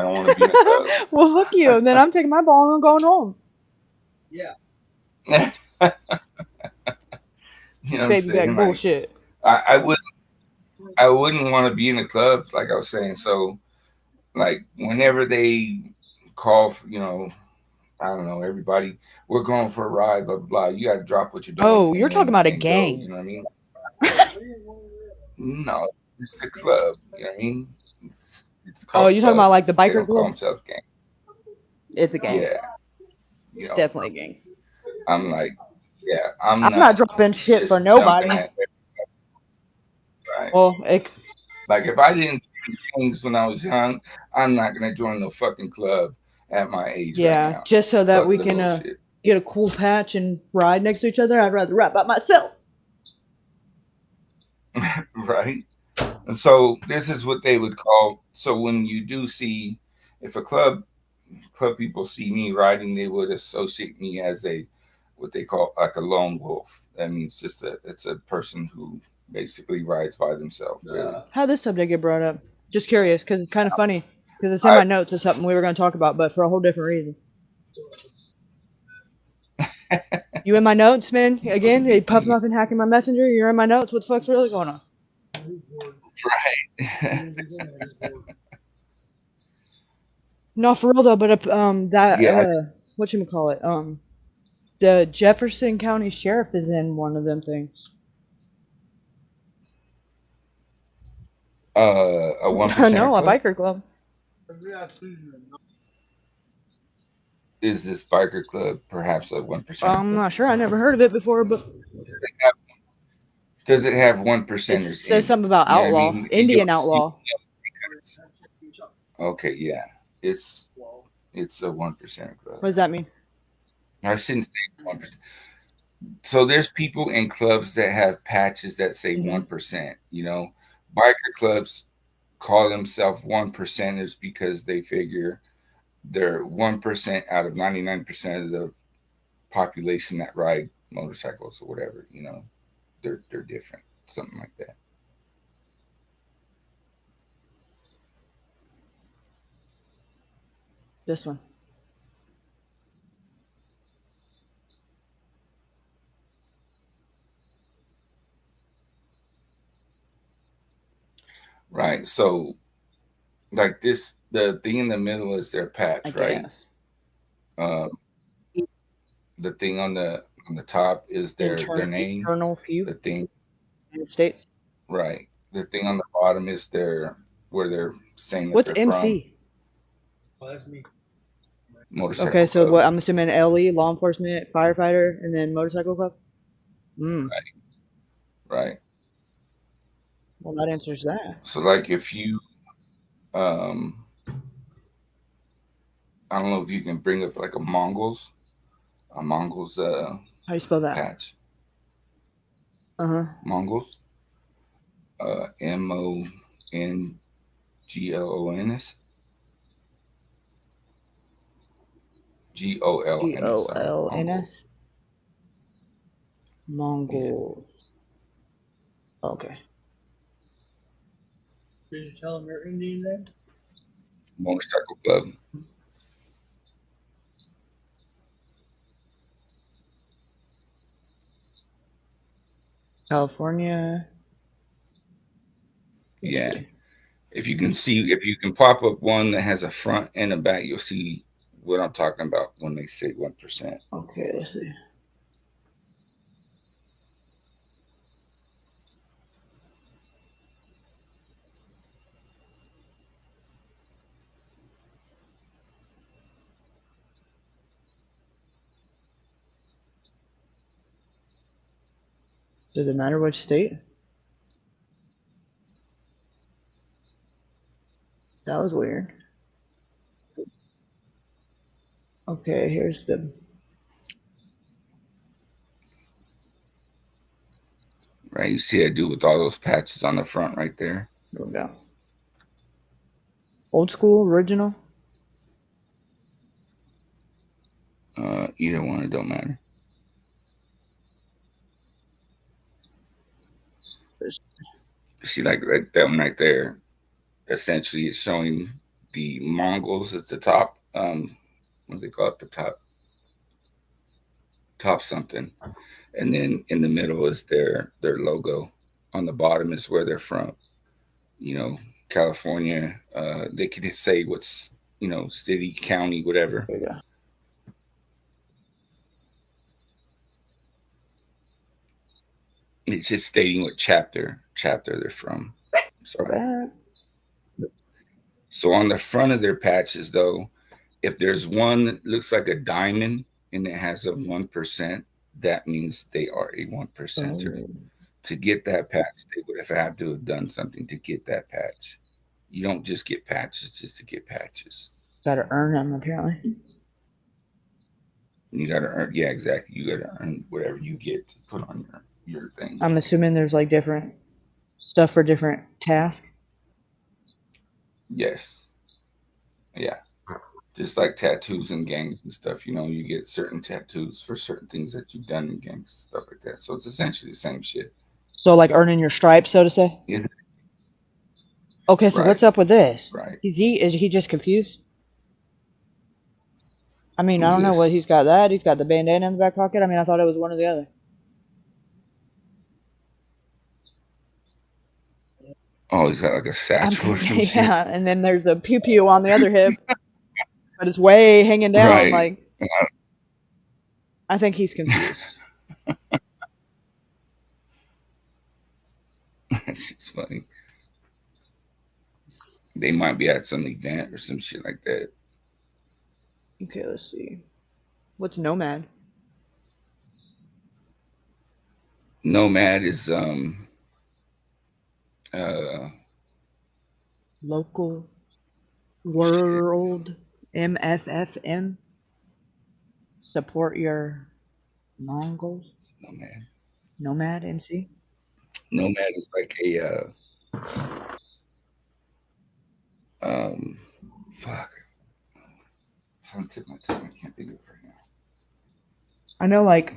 don't want to be in a club. Well, fuck you. Then I'm taking my ball and I'm going home. You know what I'm Baby back saying? Like, bullshit. I wouldn't want to be in a club, like I was saying. So, like, whenever they call, I don't know, everybody, we're going for a ride, blah, blah, blah. You got to drop what you're doing. Oh, you're talking about a and gang. Go, you know what I mean? No, it's a club. You know what I mean? It's Oh, you're talking about like the They biker don't call club? themselves gang. It's a gang. Yeah. It's definitely a gang. I'm like, yeah, I'm not dropping shit just for nobody. jumping at it. Right. Well, Like, if I didn't do things when I was young, I'm not gonna join no fucking club at my age. yeah, right now. just so that Fuck we the can bullshit. get a cool patch and ride next to each other. I'd rather ride by myself. Right. And so this is what they would call. So when you do see, if a club people see me riding, they would associate me as what they call like a lone wolf. That means it's a person who basically rides by themselves. Really. How'd this subject get brought up? Just curious, because it's kind of funny. Because it's in my notes of something we were going to talk about, but for a whole different reason. You in my notes, man? Again, you Puff Muffin hacking my messenger. You're in my notes. What the fuck's really going on? Right. No, for real though. But that Yeah. whatchamacallit, the Jefferson County Sheriff is in one of them things. A 1% No, a club? biker club. Is this biker club perhaps a 1% I'm club? not sure. I never heard of it before, but Does it have one it percenters in says it? something about You know what I outlaw, mean? Indian outlaw. Because, okay, yeah, it's a 1% club. What does that mean? I shouldn't say 1%. So there's people in clubs that have patches that say Mhm. 1%. You know, biker clubs call themselves 1%ers because they figure they're 1% out of 99% of the population that ride motorcycles or whatever. You know, they're different, something like that. This one. Right. So, like this, the thing in the middle is their I patch, right? guess. Um, the thing on the top is their name. Internal feud. The thing, United States. right? The thing on the bottom is where they're saying that What's they're from. MC? Motorcycle Okay, so club. what? I'm assuming LE, law enforcement, firefighter, and then motorcycle club. Right. Well, that answers that. So, like, if you, I don't know if you can bring up like a Mongols How do you spell that? patch. Mongols. MONGLONS. GOLNS. GOLNS. Mongols. Okay. Did you tell them you're Indian then? Motorcycle club. California. Let's Yeah. see. If you can pop up one that has a front and a back, you'll see what I'm talking about when they say 1%. Okay, let's see. Does it matter which state? That was weird. Okay, here's the. Right, you see that dude with all those patches on the front right there. Here we go. Old school, original. Either one, it don't matter. See, like that one right there. Essentially, it's showing the Mongols at the top. What do they call it? The top something, and then in the middle is their logo. On the bottom is where they're from. You know, California. They could say what's city, county, whatever. There you go. It's just stating what chapter they're from. Sorry. So on the front of their patches, though, if there's one that looks like a diamond and it has a 1%, that means they are a 1%er. To get that patch, they would have had to have done something to get that patch. You don't just get patches just to get patches. Gotta earn them, apparently. You gotta earn, yeah, exactly. You gotta earn whatever you get to put on your thing. I'm assuming there's like different stuff for different tasks. Yes. Yeah. Just like tattoos and gangs and stuff, you get certain tattoos for certain things that you've done in gangs, stuff like that. So it's essentially the same shit. So like earning your stripes, so to say. Is it Okay, so right? what's up with this? Right. Is he just confused? I mean, I Who's don't know this? what he's got. That he's got the bandana in the back pocket. I mean, I thought it was one or the other. Oh, he's got like a satchel or some shit. Yeah, and then there's a pew pew on the other hip, but it's way hanging down. Right. Like, I think he's confused. That's just funny. They might be at some event or some shit like that. Okay, let's see. What's Nomad? Nomad is Local World MFFM. Support your Mongols. Nomad MC. Nomad is like a fuck. It's on the tip of my tongue. I can't think of it right now. I know, like,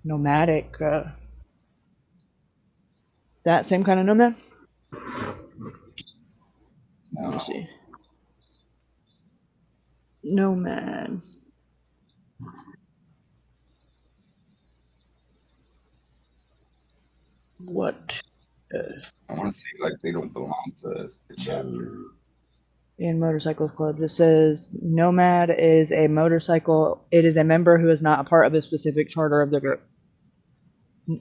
nomadic. That same kind of nomad. Let me see. Nomad. What? I want to say like they don't belong to the chapter. In motorcycle clubs, it says Nomad is a motorcycle. It is a member who is not a part of a specific charter of the group.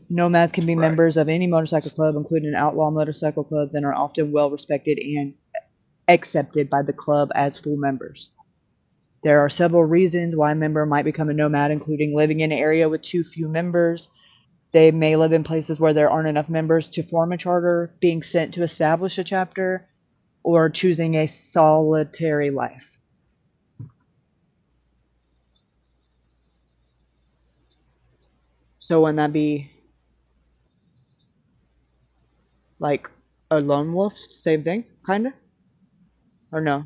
Nomads can be Right. members of any motorcycle club, including outlaw motorcycle clubs, and are often well respected and accepted by the club as full members. There are several reasons why a member might become a nomad, including living in an area with too few members. They may live in places where there aren't enough members to form a charter, being sent to establish a chapter, or choosing a solitary life. So wouldn't that be like a lone wolf? Same thing, kinda? Or no?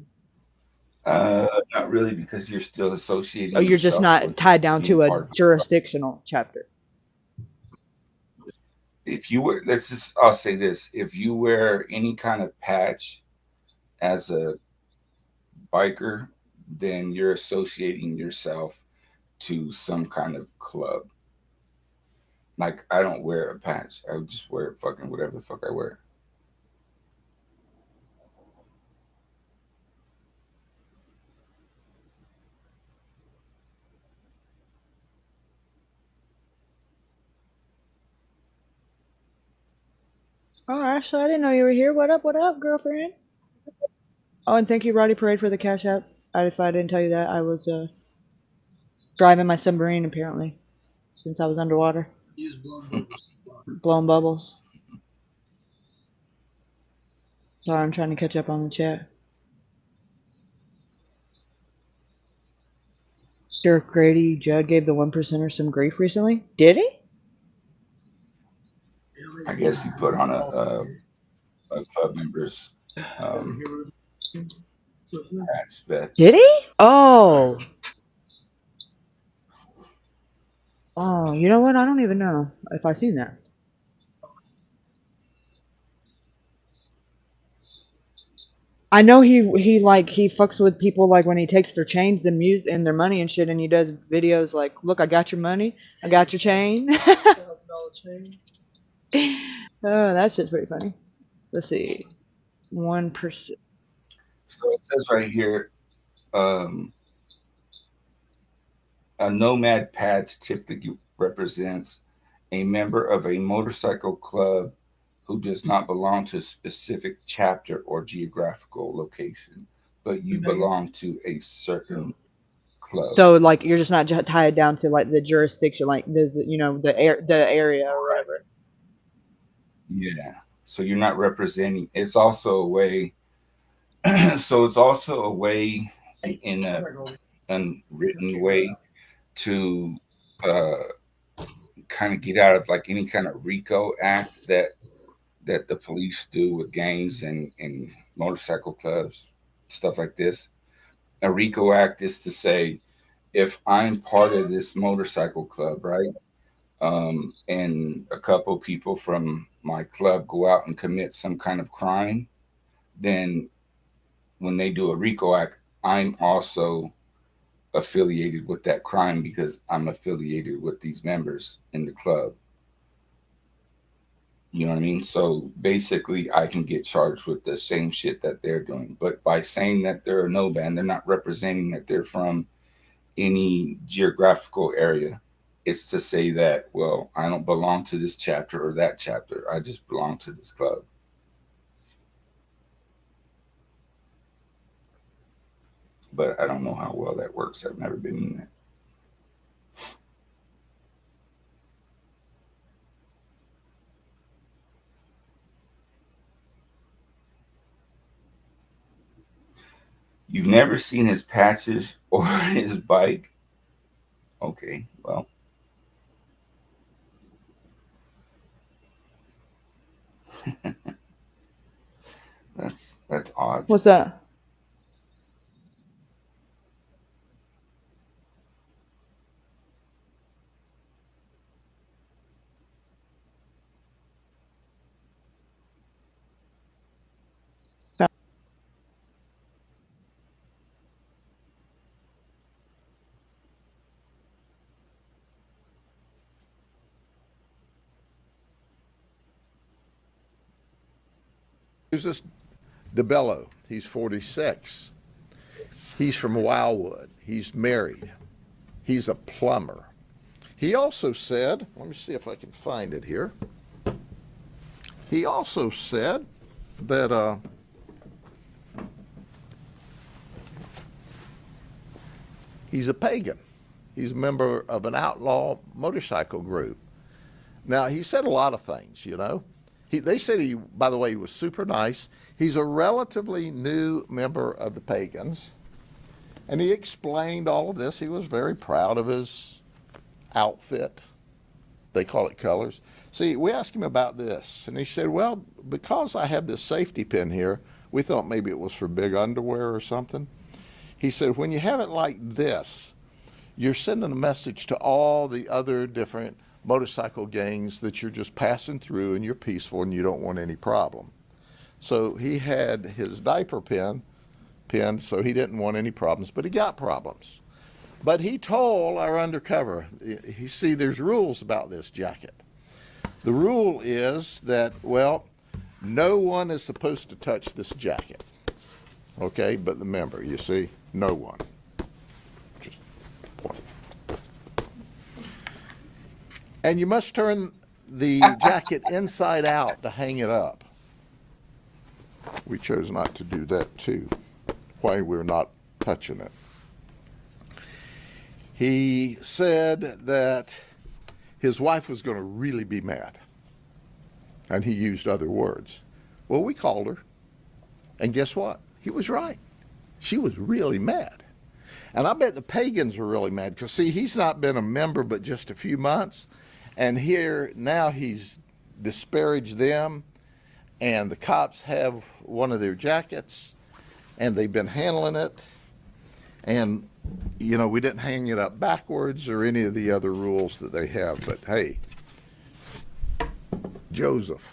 Not really, because you're still associating. Oh, you're just yourself not with tied down being to part a of the club. jurisdictional chapter. If you were, I'll say this: if you wear any kind of patch as a biker, then you're associating yourself to some kind of club. Like, I don't wear a patch. I would just wear fucking whatever the fuck I wear. Oh, Ashley, I didn't know you were here. What up, girlfriend? Oh, and thank you, Roddy Parade, for the cash app. If I didn't tell you that, I was driving my submarine, apparently, since I was underwater. Blowing bubbles. Sorry, I'm trying to catch up on the chat. Sir Grady Judd gave the 1%er some grief recently. Did he? I guess he put on a club member's patch vest. Did he? Oh. Oh, you know what? I don't even know if I've seen that. I know he fucks with people, like when he takes their chains and and their money and shit, and he does videos like, "Look, I got your money, I got your chain." Oh, that shit's pretty funny. Let's see, 1%. So it says right here, a nomad patch typically represents a member of a motorcycle club who does not belong to a specific chapter or geographical location, but you belong to a certain club. So like you're just not tied down to like the jurisdiction, like the the area or whatever. Yeah. So you're not representing. It's also a way. So it's also a way, in a unwritten way, to kind of get out of like any kind of RICO act that the police do with gangs and motorcycle clubs, stuff like this. A RICO act is to say if I'm part of this motorcycle club, right? And a couple people from my club go out and commit some kind of crime, then when they do a RICO act, I'm also affiliated with that crime because I'm affiliated with these members in the club. You know what I mean? So basically, I can get charged with the same shit that they're doing. But by saying that they're a no band, they're not representing that they're from any geographical area. It's to say that, well, I don't belong to this chapter or that chapter. I just belong to this club. But I don't know how well that works. I've never been in that. You've never seen his patches or his bike? Okay, well. That's odd. What's that? Who's this DeBello? He's 46. He's from Wildwood. He's married. He's a plumber. He also said, let me see if I can find it here. He also said that he's a pagan. He's a member of an outlaw motorcycle group. Now, he said a lot of things, you know. They said he, by the way, he was super nice. He's a relatively new member of the Pagans. And he explained all of this. He was very proud of his outfit. They call it colors. See, we asked him about this. And he said, well, because I have this safety pin here, we thought maybe it was for big underwear or something. He said, when you have it like this, you're sending a message to all the other different motorcycle gangs that you're just passing through and you're peaceful and you don't want any problem. So he had his diaper pin so he didn't want any problems, but he got problems. But he told our undercover, you see, there's rules about this jacket. The rule is that, well, no one is supposed to touch this jacket, okay, but the member, you see, no one. Just one. And you must turn the jacket inside out to hang it up. We chose not to do that too, why we're not touching it. He said that his wife was going to really be mad. And he used other words. Well, we called her. And guess what? He was right. She was really mad. And I bet the Pagans were really mad because, see, he's not been a member but just a few months. And here now he's disparaged them, and the cops have one of their jackets, and they've been handling it. And, you know, we didn't hang it up backwards or any of the other rules that they have. But, hey, Joseph,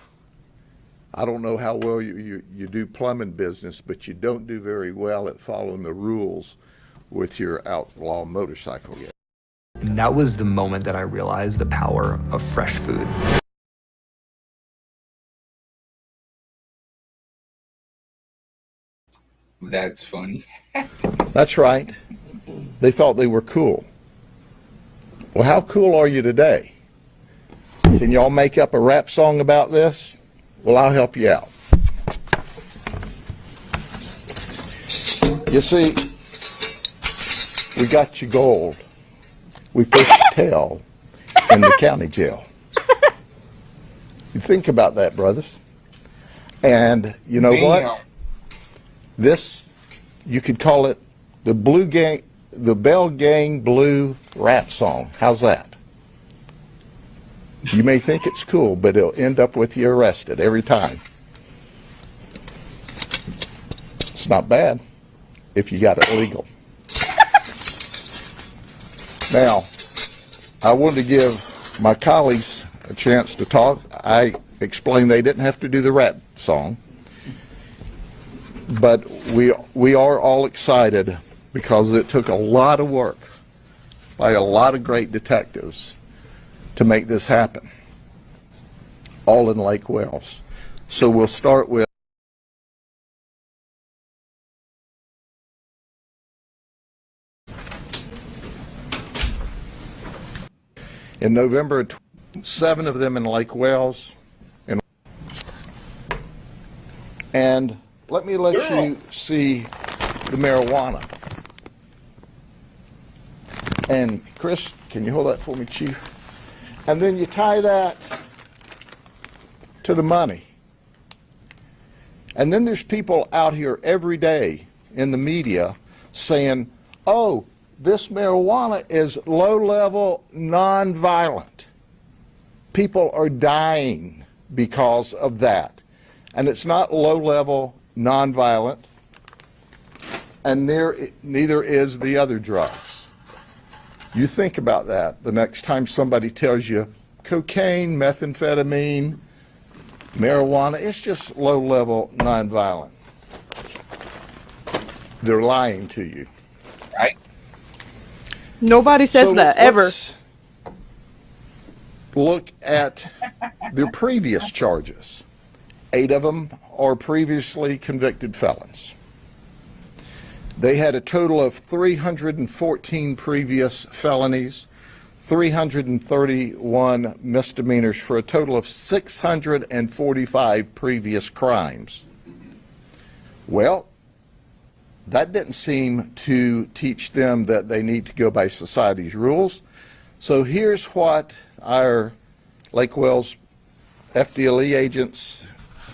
I don't know how well you do plumbing business, but you don't do very well at following the rules with your outlaw motorcycle gang. And that was the moment that I realized the power of fresh food. That's funny. That's right. They thought they were cool. Well, how cool are you today? Can y'all make up a rap song about this? Well, I'll help you out. You see, we got you gold. We put your tail in the county jail. You think about that, brothers. And you know what? This, you could call it the Bell Gang Blue rap song. How's that? You may think it's cool, but it'll end up with you arrested every time. It's not bad if you got it legal. Now, I wanted to give my colleagues a chance to talk. I explained they didn't have to do the rap song, but we are all excited because it took a lot of work by a lot of great detectives to make this happen, all in Lake Wales. So we'll start with in November, 7 of them in Lake Wales. And let me let you see the marijuana. And Chris, can you hold that for me, Chief? And then you tie that to the money. And then there's people out here every day in the media saying, oh, this marijuana is low-level, non-violent. People are dying because of that. And it's not low-level, non-violent, and neither is the other drugs. You think about that the next time somebody tells you cocaine, methamphetamine, marijuana, it's just low-level, non-violent. They're lying to you. Right? Nobody says that, ever. Let's look at their previous charges. 8 of them are previously convicted felons. They had a total of 314 previous felonies, 331 misdemeanors, for a total of 645 previous crimes. Well, that didn't seem to teach them that they need to go by society's rules. So here's what our Lake Wales FDLE agents,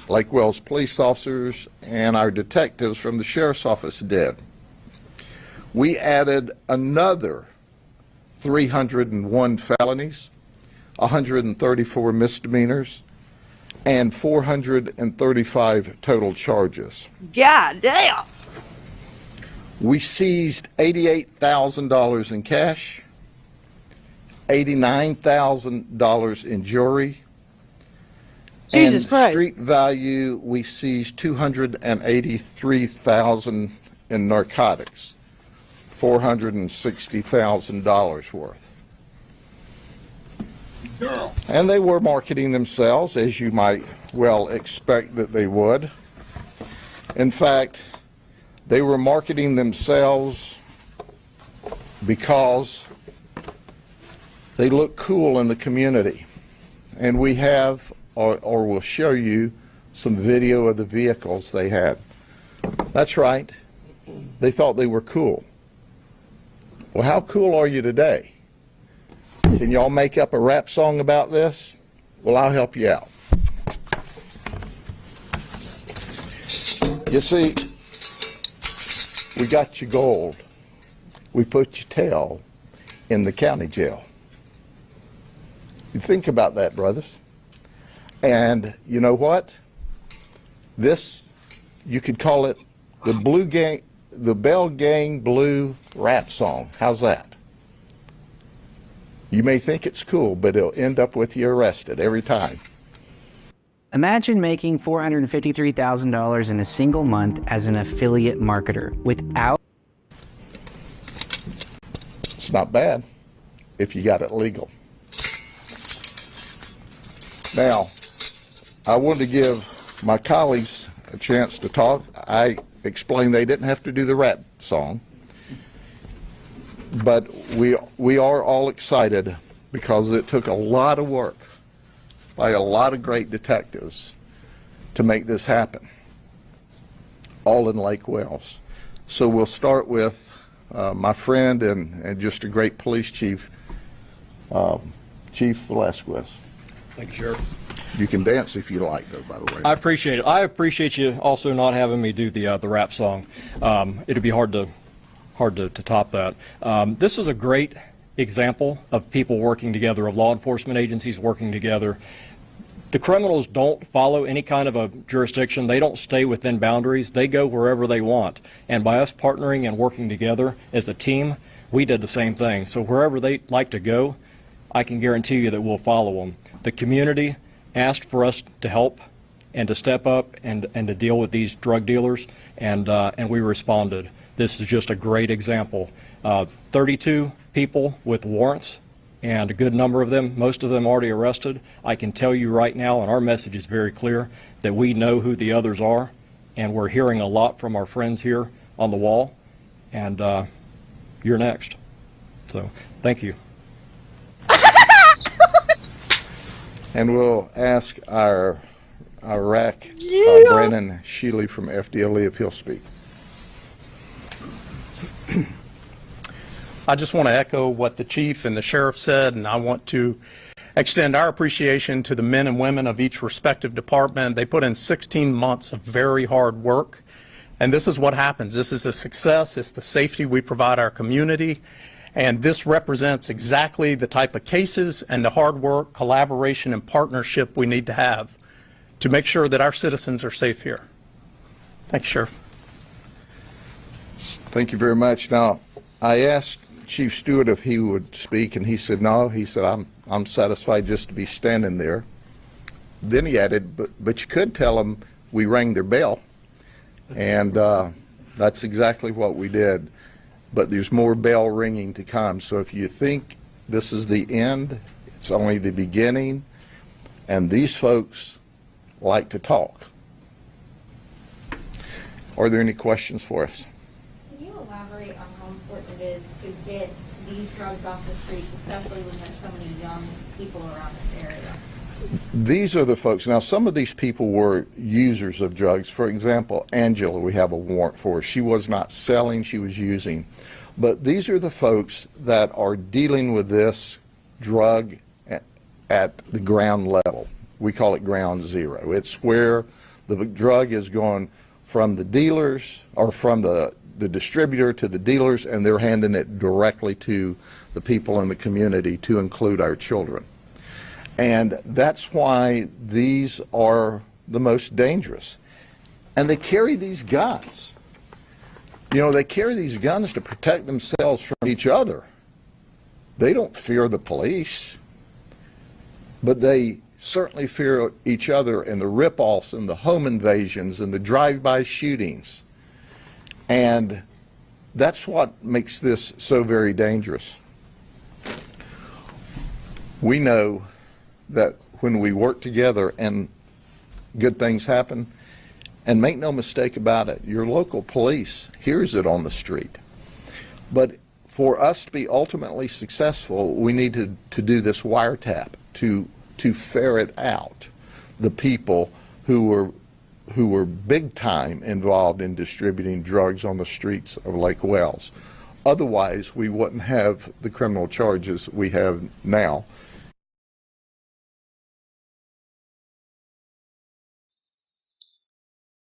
Lake Wales police officers, and our detectives from the sheriff's office did. We added another 301 felonies, 134 misdemeanors, and 435 total charges. God damn! We seized $88,000 in cash, $89,000 in jewelry, Jesus and Christ. street value, we seized $283,000 in narcotics, $460,000 worth. Girl. And they were marketing themselves, as you might well expect that they would. In fact, they were marketing themselves because they look cool in the community. And we have, or we'll show you, some video of the vehicles they had. That's right. They thought they were cool. Well, how cool are you today? Can y'all make up a rap song about this? Well, I'll help you out. You see, we got you gold. We put your tail in the county jail. You think about that, brothers. And you know what? This, you could call it the Bell Gang Blue rap song. How's that? You may think it's cool, but it'll end up with you arrested every time. Imagine making $453,000 in a single month as an affiliate marketer without... It's not bad if you got it legal. Now, I wanted to give my colleagues a chance to talk. I explained they didn't have to do the rap song, but we are all excited because it took a lot of work by a lot of great detectives to make this happen, all in Lake Wales. So we'll start with my friend and just a great police chief, Chief Velasquez. Thank you, Sheriff. You can dance if you like, though, by the way. I appreciate it. I appreciate you also not having me do the rap song. It'd be hard to top that. This is a great example of people working together, of law enforcement agencies working together. The criminals don't follow any kind of a jurisdiction. They don't stay within boundaries. They go wherever they want. And by us partnering and working together as a team, we did the same thing. So wherever they like to go, I can guarantee you that we'll follow them. The community asked for us to help and to step up and to deal with these drug dealers, and we responded. This is just a great example. 32 people with warrants, and a good number of them, most of them already arrested. I can tell you right now, and our message is very clear, that we know who the others are, and we're hearing a lot from our friends here on the wall, and you're next. So, thank you. And we'll ask our RAC, Brandon Shealy from FDLE, if he'll speak. I just want to echo what the chief and the sheriff said, and I want to extend our appreciation to the men and women of each respective department. They put in 16 months of very hard work, and this is what happens. This is a success. It's the safety we provide our community, and this represents exactly the type of cases and the hard work, collaboration, and partnership we need to have to make sure that our citizens are safe here. Thank you, Sheriff. Thank you very much. Now, I asked Chief Stewart if he would speak, and he said no. He said, I'm satisfied just to be standing there. Then he added, but you could tell them we rang their bell, and that's exactly what we did. But there's more bell ringing to come. So if you think this is the end, it's only the beginning, and these folks like to talk. Are there any questions for us? Can you elaborate on how important it is to get these drugs off the streets, especially when there's so many young people around this area? These are the folks. Now, some of these people were users of drugs. For example, Angela, we have a warrant for her. She was not selling, she was using. But these are the folks that are dealing with this drug at the ground level. We call it ground zero. It's where the drug is going from the dealers, or from the distributor to the dealers, and they're handing it directly to the people in the community, to include our children. And that's why these are the most dangerous. And they carry these guns. You know, they carry these guns to protect themselves from each other. They don't fear the police, but they certainly fear each other, and the rip-offs and the home invasions and the drive-by shootings. And that's what makes this so very dangerous. We know that when we work together and good things happen, and make no mistake about it, your local police hears it on the street. But for us to be ultimately successful, we need to do this wiretap, to ferret out the people who were big time involved in distributing drugs on the streets of Lake Wales. Otherwise, we wouldn't have the criminal charges we have now.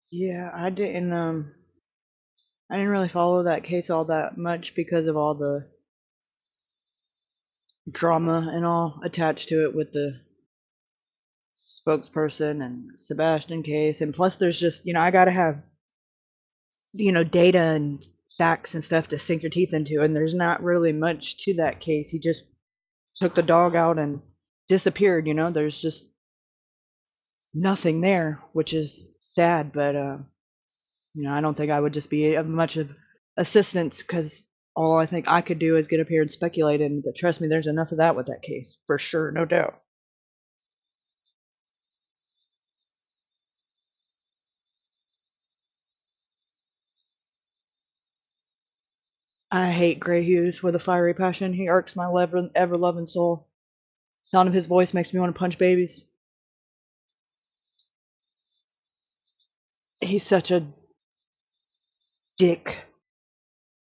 Yeah, I didn't really follow that case all that much because of all the drama and all attached to it with the spokesperson and Sebastian case. And plus there's just, I gotta have, data and facts and stuff to sink your teeth into, and there's not really much to that case. He just took the dog out and disappeared, there's just nothing there, which is sad, but I don't think I would just be of much of assistance, because all I think I could do is get up here and speculate, and trust me, there's enough of that with that case, for sure, no doubt. I hate Gray Hughes with a fiery passion. He irks my ever-loving soul. Sound of his voice makes me want to punch babies. He's such a dick.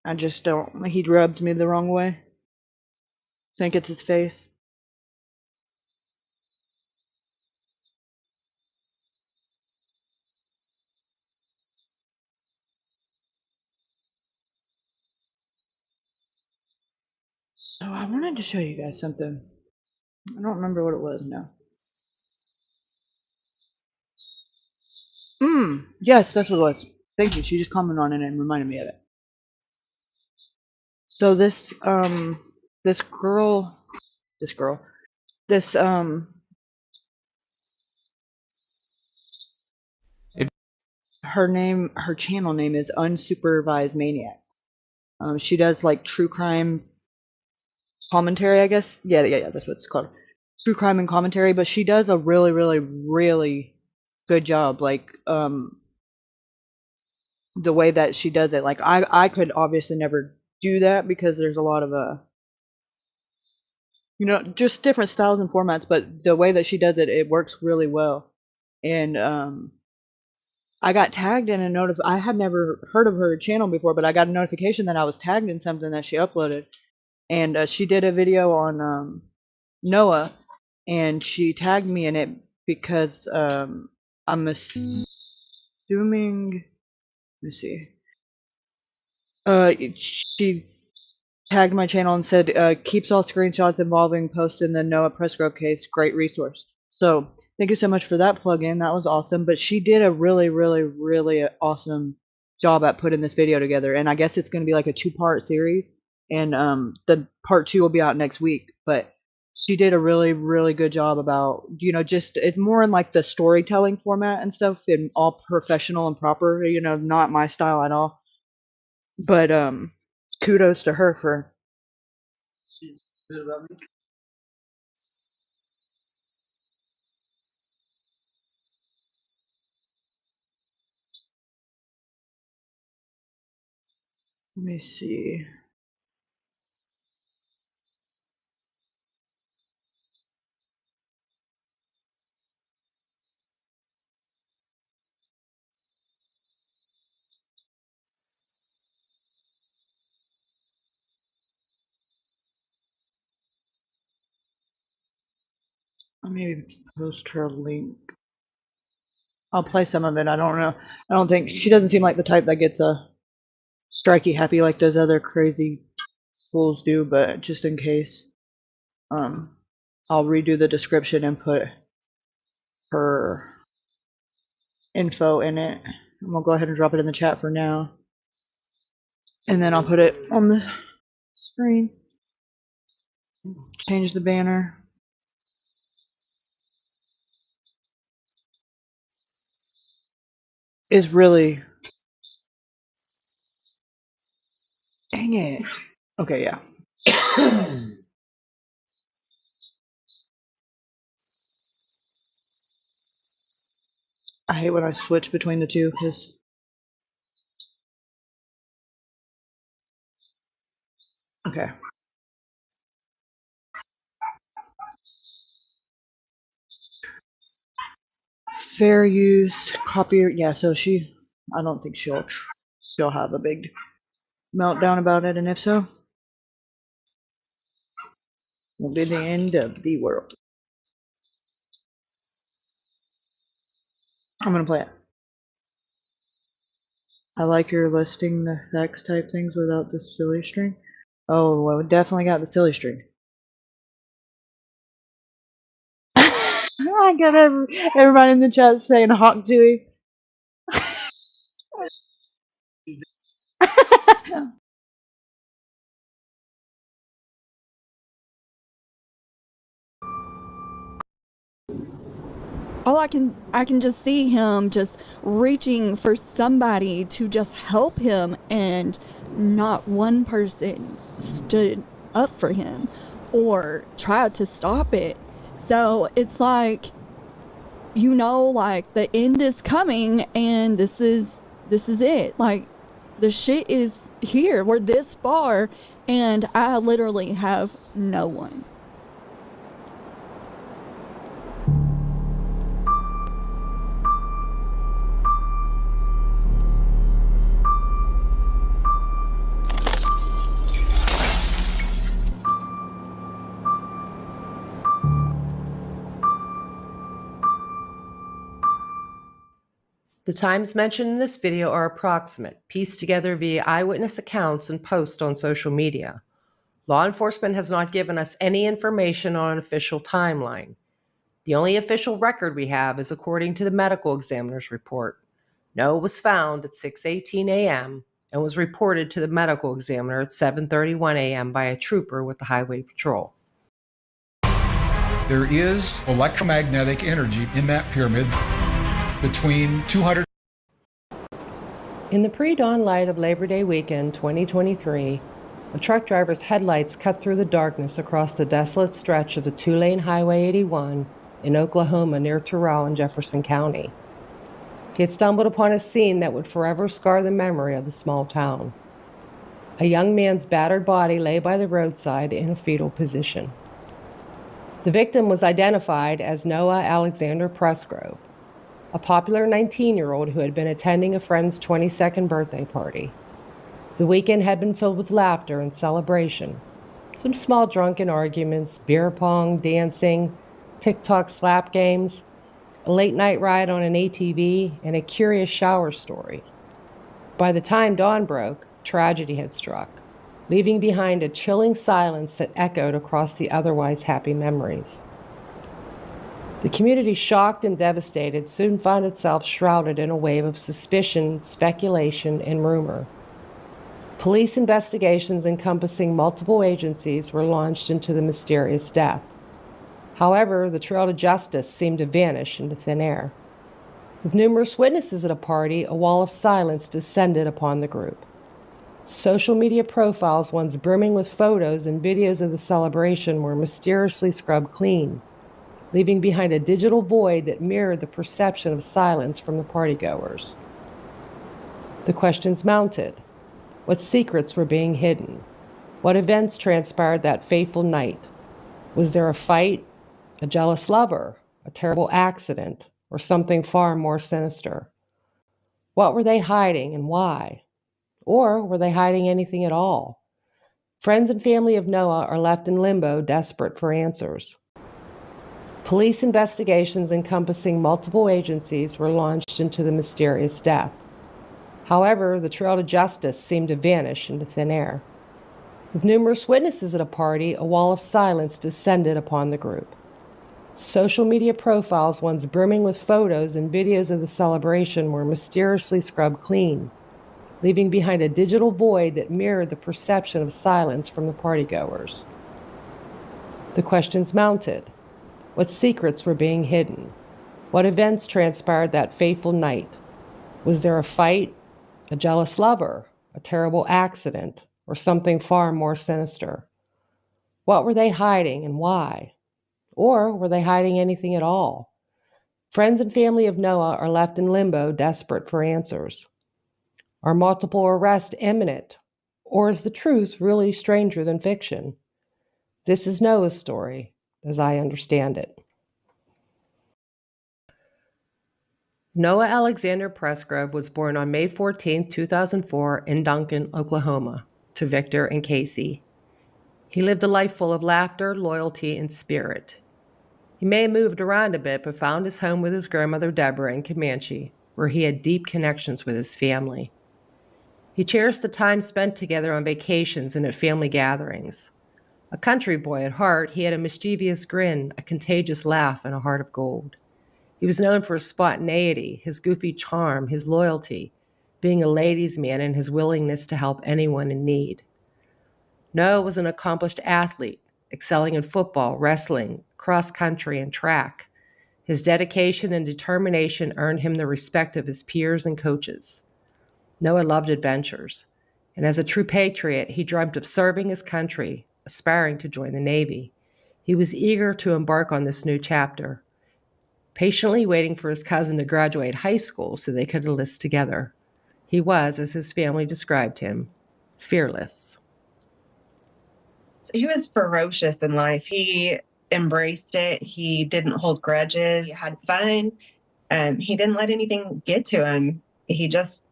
I just don't. He rubs me the wrong way. Think it's his face. So I wanted to show you guys something. I don't remember what it was now. Yes, that's what it was. Thank you. She just commented on it and reminded me of it. So this girl, this her channel name is Unsupervised Maniacs. She does like true crime commentary, I guess. Yeah, that's what it's called. True crime and commentary, but she does a really, really, really good job. Like, the way that she does it. Like, I could obviously never do that because there's a lot of just different styles and formats, but the way that she does it, it works really well. And I got tagged in a I had never heard of her channel before, but I got a notification that I was tagged in something that she uploaded. And she did a video on Noah, and she tagged me in it because I'm assuming. Let me see. She tagged my channel and said, keeps all screenshots involving post in the Noah Presgrove case. Great resource. So thank you so much for that plug-in. That was awesome. But she did a really, really, really awesome job at putting this video together. And I guess it's going to be like a 2-part series. And the part 2 will be out next week. But she did a really, really good job about, just it's more in like the storytelling format and stuff, and all professional and proper, not my style at all. But kudos to her for. She's good about me. Let me see. Let me post her link. I'll play some of it. I don't know. I don't think she doesn't seem like the type that gets a strikey happy like those other crazy fools do. But just in case, I'll redo the description and put her info in it. I'm gonna go ahead and drop it in the chat for now, and then I'll put it on the screen. Change the banner. Is really. Dang it. Okay, yeah. I hate when I switch between the two because. Okay. Fair use, copy. Yeah, so I don't think she'll have a big meltdown about it, and if so, will be the end of the world. I'm gonna play it. I like your listing the effects type things without the silly string. Oh, well, definitely got the silly string. I got everybody in the chat saying Hawk Dewey. All I can just see him just reaching for somebody to just help him, and not one person stood up for him or tried to stop it. So it's like, like the end is coming, and this is it. Like, the shit is here. We're this far, and I literally have no one. The times mentioned in this video are approximate, pieced together via eyewitness accounts and posts on social media. Law enforcement has not given us any information on an official timeline. The only official record we have is according to the medical examiner's report. Noah was found at 6:18 a.m. and was reported to the medical examiner at 7:31 a.m. by a trooper with the Highway Patrol. There is electromagnetic energy in that pyramid between 200. In the pre-dawn light of Labor Day weekend 2023, a truck driver's headlights cut through the darkness across the desolate stretch of the two-lane Highway 81 in Oklahoma near Terrell in Jefferson County. He had stumbled upon a scene that would forever scar the memory of the small town. A young man's battered body lay by the roadside in a fetal position. The victim was identified as Noah Alexander Presgrove, a popular 19-year-old who had been attending a friend's 22nd birthday party. The weekend had been filled with laughter and celebration. Some small drunken arguments, beer pong, dancing, TikTok slap games, a late-night ride on an ATV, and a curious shower story. By the time dawn broke, tragedy had struck, leaving behind a chilling silence that echoed across the otherwise happy memories. The community, shocked and devastated, soon found itself shrouded in a wave of suspicion, speculation, and rumor. Police investigations encompassing multiple agencies were launched into the mysterious death. However, the trail to justice seemed to vanish into thin air. With numerous witnesses at a party, a wall of silence descended upon the group. Social media profiles, once brimming with photos and videos of the celebration, were mysteriously scrubbed clean, leaving behind a digital void that mirrored the perception of silence from the partygoers. The questions mounted. What secrets were being hidden? What events transpired that fateful night? Was there a fight, a jealous lover, a terrible accident, or something far more sinister? What were they hiding and why? Or were they hiding anything at all? Friends and family of Noah are left in limbo, desperate for answers. Police investigations encompassing multiple agencies were launched into the mysterious death. However, the trail to justice seemed to vanish into thin air. With numerous witnesses at a party, a wall of silence descended upon the group. Social media profiles, once brimming with photos and videos of the celebration, were mysteriously scrubbed clean, leaving behind a digital void that mirrored the perception of silence from the partygoers. The questions mounted. What secrets were being hidden? What events transpired that fateful night? Was there a fight, a jealous lover, a terrible accident, or something far more sinister? What were they hiding and why? Or were they hiding anything at all? Friends and family of Noah are left in limbo, desperate for answers. Are multiple arrests imminent? Or is the truth really stranger than fiction? This is Noah's story, as I understand it. Noah Alexander Presgrove was born on May 14, 2004 in Duncan, Oklahoma, to Victor and Casey. He lived a life full of laughter, loyalty, and spirit. He may have moved around a bit, but found his home with his grandmother Deborah in Comanche, where he had deep connections with his family. He cherished the time spent together on vacations and at family gatherings. A country boy at heart, he had a mischievous grin, a contagious laugh, and a heart of gold. He was known for his spontaneity, his goofy charm, his loyalty, being a ladies' man, and his willingness to help anyone in need. Noah was an accomplished athlete, excelling in football, wrestling, cross country, and track. His dedication and determination earned him the respect of his peers and coaches. Noah loved adventures, and as a true patriot, he dreamt of serving his country, aspiring to join the Navy. He was eager to embark on this new chapter, patiently waiting for his cousin to graduate high school so they could enlist together. He was, as his family described him, fearless. He was ferocious in life. He embraced it. He didn't hold grudges. He had fun. He didn't let anything get to him. He just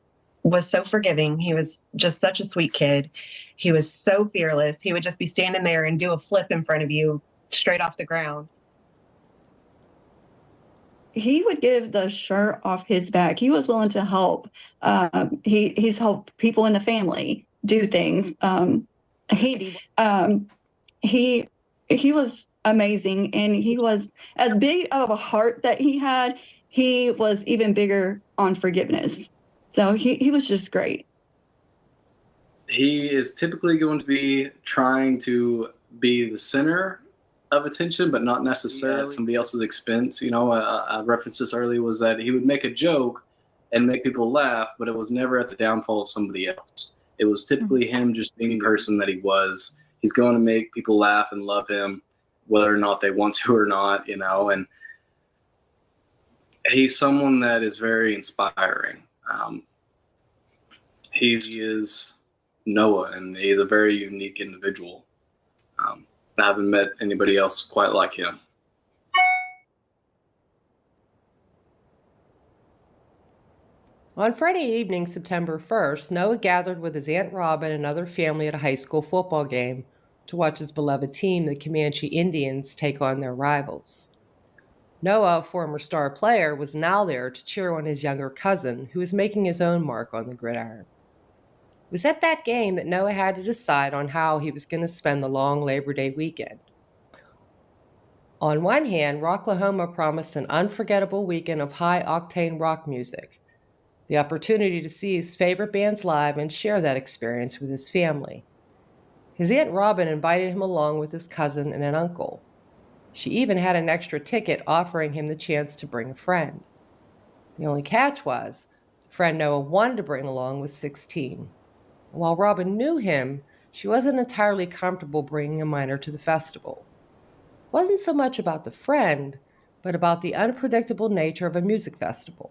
was so forgiving. He was just such a sweet kid. He was so fearless. He would just be standing there and do a flip in front of you straight off the ground. He would give the shirt off his back. He was willing to help. He's helped people in the family do things. He was amazing, and he was as big of a heart that he had. He was even bigger on forgiveness. So he was just great. he is typically going to be trying to be the center of attention, but not necessarily at somebody else's expense. You know, I referenced this earlier, was that he would make a joke and make people laugh, but it was never at the downfall of somebody else. It was typically him just being the person that he was. He's going to make people laugh and love him, whether or not they want to or not, you know, and he's someone that is very inspiring. He is Noah, and he's a very unique individual. I haven't met anybody else quite like him. On Friday evening, September 1st, Noah gathered with his Aunt Robin and other family at a high school football game to watch his beloved team, the Comanche Indians, take on their rivals. Noah, a former star player, was now there to cheer on his younger cousin, who was making his own mark on the gridiron. It was at that game that Noah had to decide on how he was going to spend the long Labor Day weekend. On one hand, Rocklahoma promised an unforgettable weekend of high-octane rock music, the opportunity to see his favorite bands live and share that experience with his family. His Aunt Robin invited him along with his cousin and an uncle. She even had an extra ticket offering him the chance to bring a friend. The only catch was, the friend Noah wanted to bring along was 16. While Robin knew him, she wasn't entirely comfortable bringing a minor to the festival. It wasn't so much about the friend, but about the unpredictable nature of a music festival,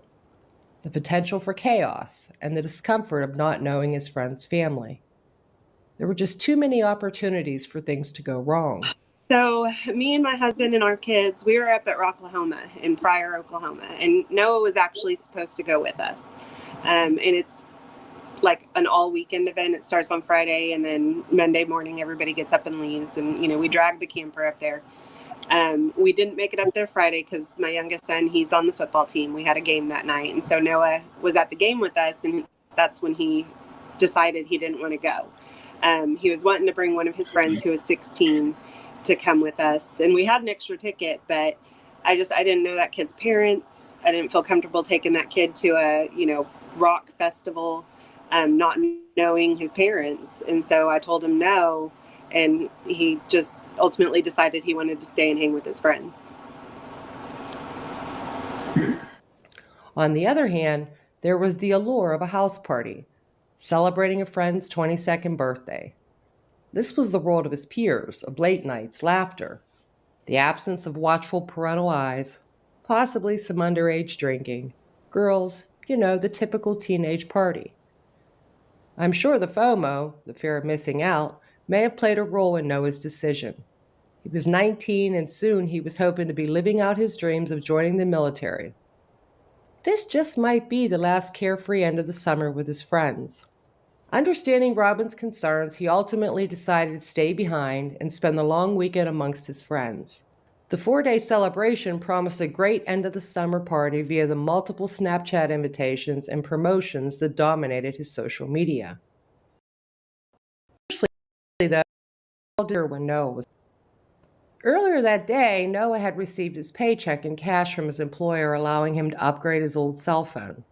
the potential for chaos, and the discomfort of not knowing his friend's family. There were just too many opportunities for things to go wrong. So me and my husband and our kids, we were up at Rocklahoma in Pryor, Oklahoma, and Noah was actually supposed to go with us. And it's like an all weekend event. It starts on Friday, and then Monday morning everybody gets up and leaves, and you know, we dragged the camper up there. We didn't make it up there Friday because my youngest son, he's on the football team. We had a game that night, and so Noah was at the game with us, and that's when he decided he didn't want to go. He was wanting to bring one of his friends who was 16 to come with us, and we had an extra ticket, but I didn't know that kid's parents. I didn't feel comfortable taking that kid to a, you know, rock festival, not knowing his parents. And so I told him no, and he just ultimately decided he wanted to stay and hang with his friends. On the other hand, there was the allure of a house party, celebrating a friend's 22nd birthday. This was the world of his peers, of late nights, laughter, the absence of watchful parental eyes, possibly some underage drinking, girls, you know, the typical teenage party. I'm sure the FOMO, the fear of missing out, may have played a role in Noah's decision. He was 19, and soon he was hoping to be living out his dreams of joining the military. This just might be the last carefree end of the summer with his friends. Understanding Robin's concerns, he ultimately decided to stay behind and spend the long weekend amongst his friends. The 4-day celebration promised a great end of the summer party via the multiple Snapchat invitations and promotions that dominated his social media. When Noah was Earlier that day, Noah had received his paycheck in cash from his employer, allowing him to upgrade his old cell phone.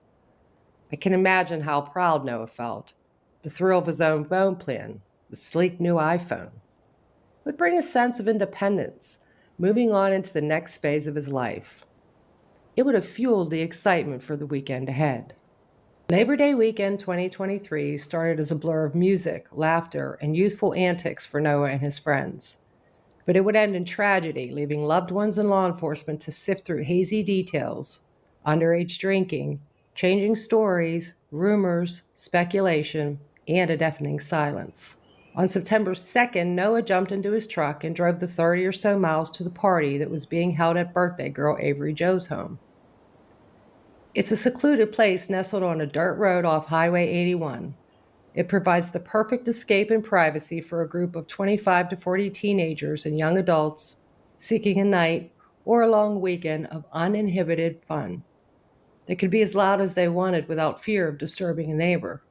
I can imagine how proud Noah felt. The thrill of his own phone plan, the sleek new iPhone, would bring a sense of independence, moving on into the next phase of his life. It would have fueled the excitement for the weekend ahead. Labor Day weekend 2023 started as a blur of music, laughter, and youthful antics for Noah and his friends. But it would end in tragedy, leaving loved ones and law enforcement to sift through hazy details, underage drinking, changing stories, rumors, speculation, and a deafening silence. On September 2nd, Noah jumped into his truck and drove the 30 or so miles to the party that was being held at birthday girl Avery Joe's home. It's a secluded place nestled on a dirt road off Highway 81. It provides the perfect escape and privacy for a group of 25 to 40 teenagers and young adults seeking a night or a long weekend of uninhibited fun. They could be as loud as they wanted without fear of disturbing a neighbor.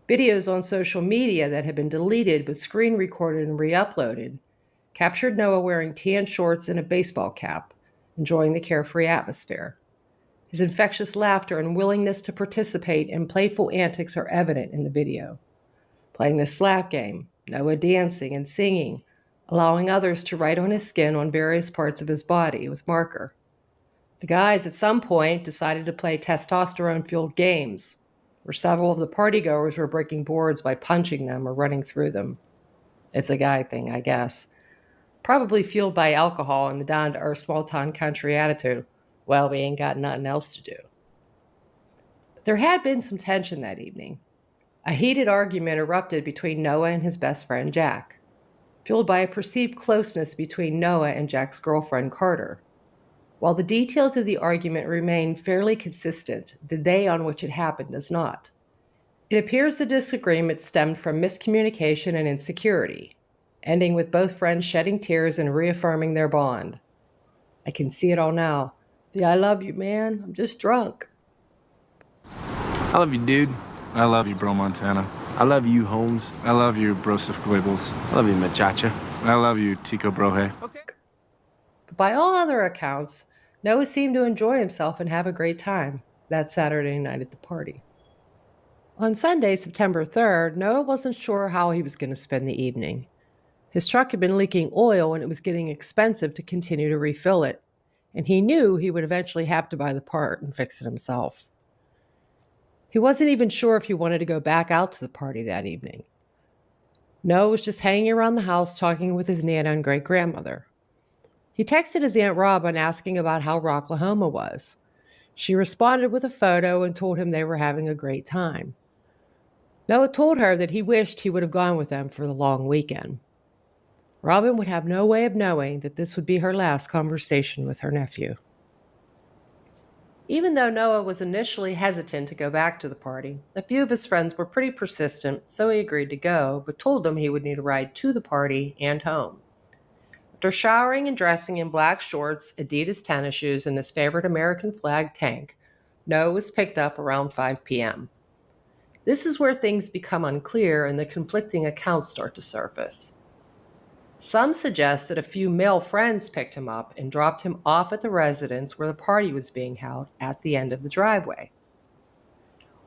Videos on social media that had been deleted but screen recorded and re-uploaded captured Noah wearing tan shorts and a baseball cap, enjoying the carefree atmosphere. His infectious laughter and willingness to participate in playful antics are evident in the video. playing the slap game, Noah dancing and singing, allowing others to write on his skin on various parts of his body with marker. The guys at some point decided to play testosterone-fueled games, where several of the partygoers were breaking boards by punching them or running through them. It's a guy thing, I guess. Probably fueled by alcohol and the down-to-earth small-town country attitude. Well, we ain't got nothing else to do. But there had been some tension that evening. A heated argument erupted between Noah and his best friend Jack, fueled by a perceived closeness between Noah and Jack's girlfriend Carter. While the details of the argument remain fairly consistent, the day on which it happened does not. It appears the disagreement stemmed from miscommunication and insecurity, ending with both friends shedding tears and reaffirming their bond. I can see it all now. The I love you, man. I'm just drunk. I love you, dude. I love you, Bro Montana. I love you, Holmes. I love you, Broseph Quibbles. I love you, Machacha. I love you, Tico Broje. But by all other accounts, Noah seemed to enjoy himself and have a great time that Saturday night at the party. On Sunday, September 3rd, Noah wasn't sure how he was going to spend the evening. His truck had been leaking oil and it was getting expensive to continue to refill it, and he knew he would eventually have to buy the part and fix it himself. He wasn't even sure if he wanted to go back out to the party that evening. Noah was just hanging around the house talking with his Nana and great-grandmother. He texted his Aunt Robin asking about how Rocklahoma was. She responded with a photo and told him they were having a great time. Noah told her that he wished he would have gone with them for the long weekend. Robin would have no way of knowing that this would be her last conversation with her nephew. Even though Noah was initially hesitant to go back to the party, a few of his friends were pretty persistent, so he agreed to go, but told them he would need a ride to the party and home. After showering and dressing in black shorts, Adidas tennis shoes, and his favorite American flag tank, Noah was picked up around 5 p.m. This is where things become unclear and the conflicting accounts start to surface. Some suggest that a few male friends picked him up and dropped him off at the residence where the party was being held at the end of the driveway.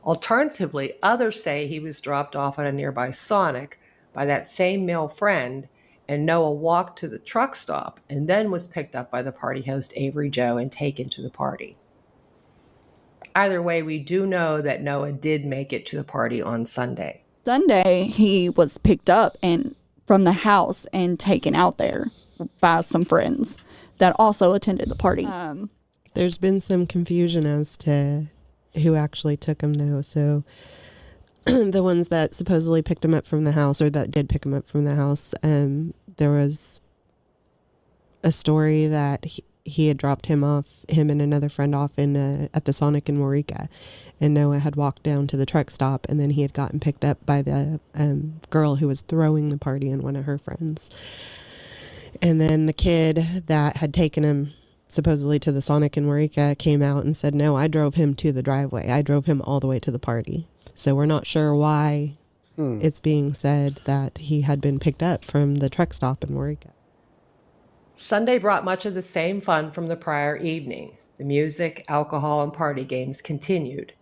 Alternatively, others say he was dropped off at a nearby Sonic by that same male friend, and Noah walked to the truck stop and then was picked up by the party host Avery Joe and taken to the party. Either way, we do know that Noah did make it to the party on Sunday. Sunday, he was picked up and from the house and taken out there by some friends that also attended the party. There's been some confusion as to who actually took him, though. So the ones that supposedly picked him up from the house, or that did pick him up from the house, there was a story that he had dropped him and another friend off at the Sonic in Waurika, and Noah had walked down to the truck stop, and then he had gotten picked up by the girl who was throwing the party and one of her friends. And then the kid that had taken him supposedly to the Sonic in Waurika came out and said, no, I drove him to the driveway. I drove him all the way to the party. So we're not sure why it's being said that he had been picked up from the truck stop in Waurika. Sunday brought much of the same fun from the prior evening. The music, alcohol, and party games continued.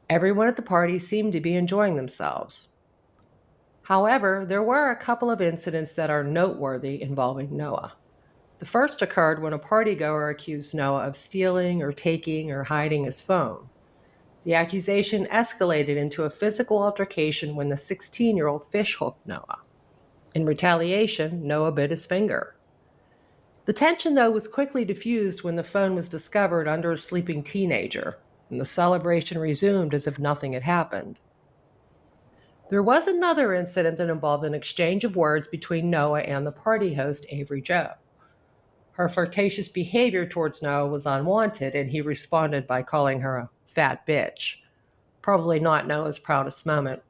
Everyone at the party seemed to be enjoying themselves. However, there were a couple of incidents that are noteworthy involving Noah. The first occurred when a partygoer accused Noah of stealing or taking or hiding his phone. The accusation escalated into a physical altercation when the 16-year-old fish-hooked Noah. In retaliation, Noah bit his finger. The tension, though, was quickly diffused when the phone was discovered under a sleeping teenager, and the celebration resumed as if nothing had happened. There was another incident that involved an exchange of words between Noah and the party host, Avery Joe. Her flirtatious behavior towards Noah was unwanted, and he responded by calling her a fat bitch. Probably not Noah's proudest moment.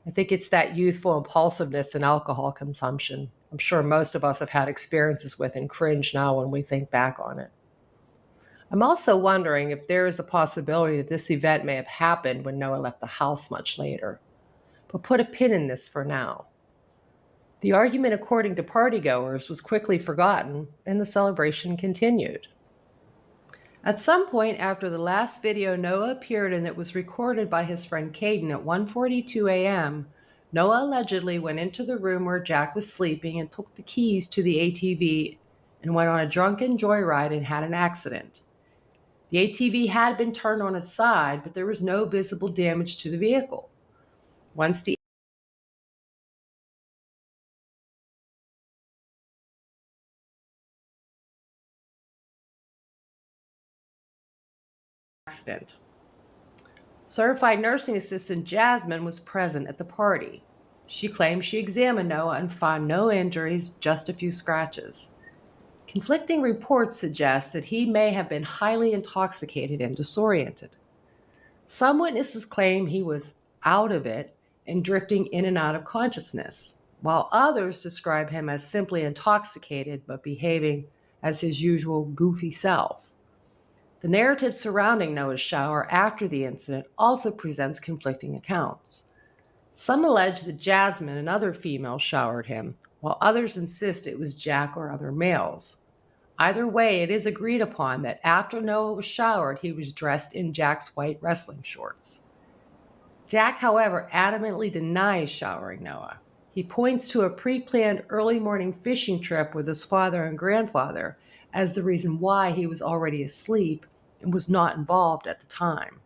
I think it's that youthful impulsiveness and alcohol consumption I'm sure most of us have had experiences with and cringe now when we think back on it. I'm also wondering if there is a possibility that this event may have happened when Noah left the house much later. But put a pin in this for now. The argument, according to partygoers, was quickly forgotten, and the celebration continued. At some point after the last video Noah appeared in that was recorded by his friend Caden at 1:42 a.m., Noah allegedly went into the room where Jack was sleeping and took the keys to the ATV and went on a drunken joyride and had an accident. The ATV had been turned on its side, but there was no visible damage to the vehicle. Once the accident. Certified nursing assistant Jasmine was present at the party. She claimed she examined Noah and found no injuries, just a few scratches. Conflicting reports suggest that he may have been highly intoxicated and disoriented. Some witnesses claim he was out of it and drifting in and out of consciousness, while others describe him as simply intoxicated but behaving as his usual goofy self. The narrative surrounding Noah's shower after the incident also presents conflicting accounts. Some allege that Jasmine and other females showered him, while others insist it was Jack or other males. Either way, it is agreed upon that after Noah was showered, he was dressed in Jack's white wrestling shorts. Jack, however, adamantly denies showering Noah. He points to a pre-planned early morning fishing trip with his father and grandfather as the reason why he was already asleep and was not involved at the time.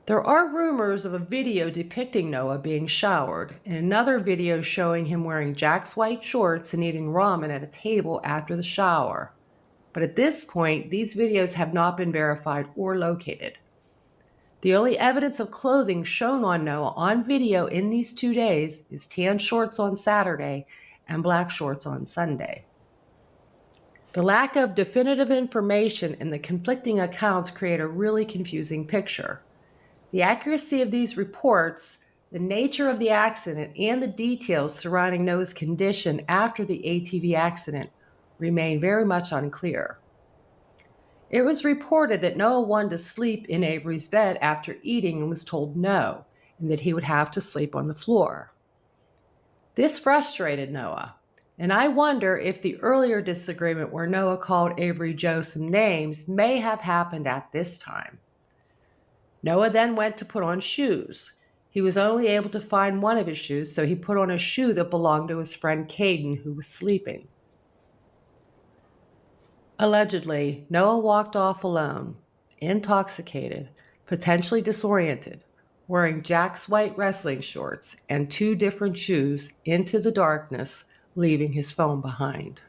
There are rumors of a video depicting Noah being showered and another video showing him wearing Jack's white shorts and eating ramen at a table after the shower. But at this point, these videos have not been verified or located. The only evidence of clothing shown on Noah on video in these 2 days is tan shorts on Saturday and black shorts on Sunday. The lack of definitive information and the conflicting accounts create a really confusing picture. The accuracy of these reports, the nature of the accident, and the details surrounding Noah's condition after the ATV accident remain very much unclear. It was reported that Noah wanted to sleep in Avery's bed after eating and was told no, and that he would have to sleep on the floor. This frustrated Noah, and I wonder if the earlier disagreement where Noah called Avery Joe some names may have happened at this time. Noah then went to put on shoes. He was only able to find one of his shoes, so he put on a shoe that belonged to his friend Caden, who was sleeping. Allegedly, Noah walked off alone, intoxicated, potentially disoriented, wearing Jack's white wrestling shorts and 2 different shoes into the darkness, leaving his phone behind.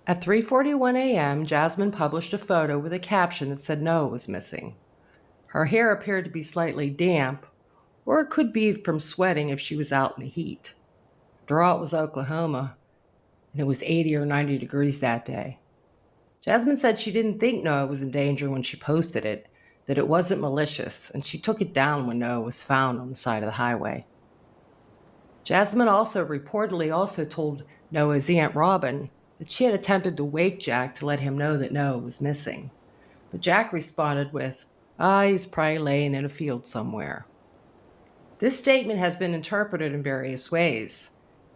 At 3:41 a.m., Jasmine published a photo with a caption that said Noah was missing. Her hair appeared to be slightly damp, or it could be from sweating if she was out in the heat. After all, it was Oklahoma, and it was 80 or 90 degrees that day. Jasmine said she didn't think Noah was in danger when she posted it, that it wasn't malicious, and she took it down when Noah was found on the side of the highway. Jasmine reportedly told Noah's Aunt Robin that she had attempted to wake Jack to let him know that Noah was missing. But Jack responded with, he's probably laying in a field somewhere. This statement has been interpreted in various ways.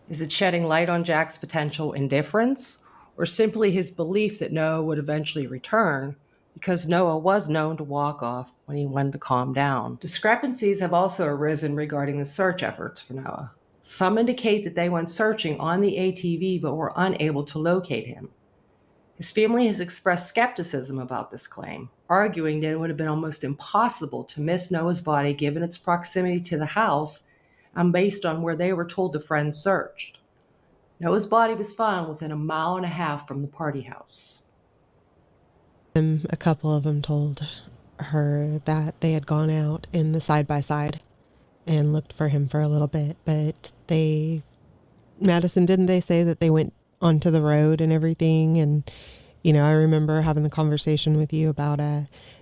Is it shedding light on Jack's potential indifference, or simply his belief that Noah would eventually return, because Noah was known to walk off when he wanted to calm down? Discrepancies have also arisen regarding the search efforts for Noah. Some indicate that they went searching on the ATV but were unable to locate him. His family has expressed skepticism about this claim, arguing that it would have been almost impossible to miss Noah's body given its proximity to the house and based on where they were told the friends searched. Noah's body was found within 1.5 miles from the party house. A couple of them told her that they had gone out in the side-by-side and looked for him for a little bit, but Madison, didn't they say that they went onto the road and everything? And, I remember having the conversation with you about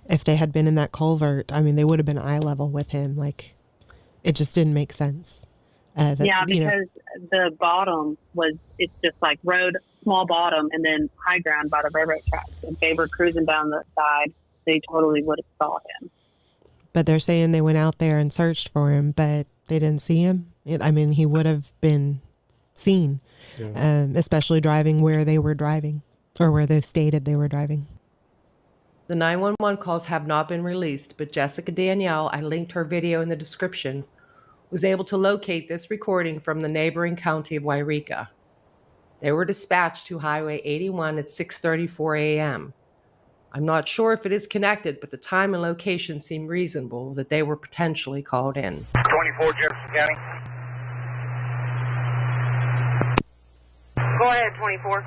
if they had been in that culvert, they would have been eye level with him. Like, it just didn't make sense. Because the bottom it's just like road, small bottom, and then high ground by the railroad tracks. If they were cruising down the side, they totally would have saw him. But they're saying they went out there and searched for him, but they didn't see him. He would have been seen, especially driving where they were driving, or where they stated they were driving. The 911 calls have not been released, but Jessica Danielle, I linked her video in the description, was able to locate this recording from the neighboring county of Wairika. They were dispatched to Highway 81 at 6:34 a.m. I'm not sure if it is connected, but the time and location seem reasonable that they were potentially called in. 24 Jefferson County. Go ahead, 24.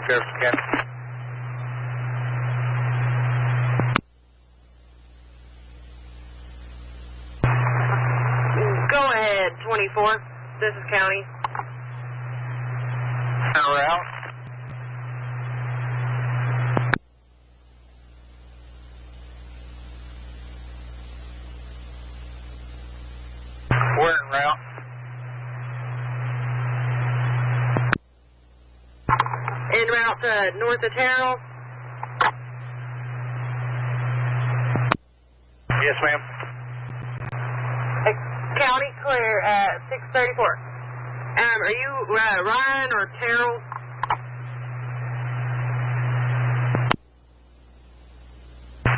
Jefferson County. Go ahead, 24. This is county. En route. We're en route. En route to north of Terrell. Yes, ma'am. County clear at 6:34. Are you Ryan or Terrell?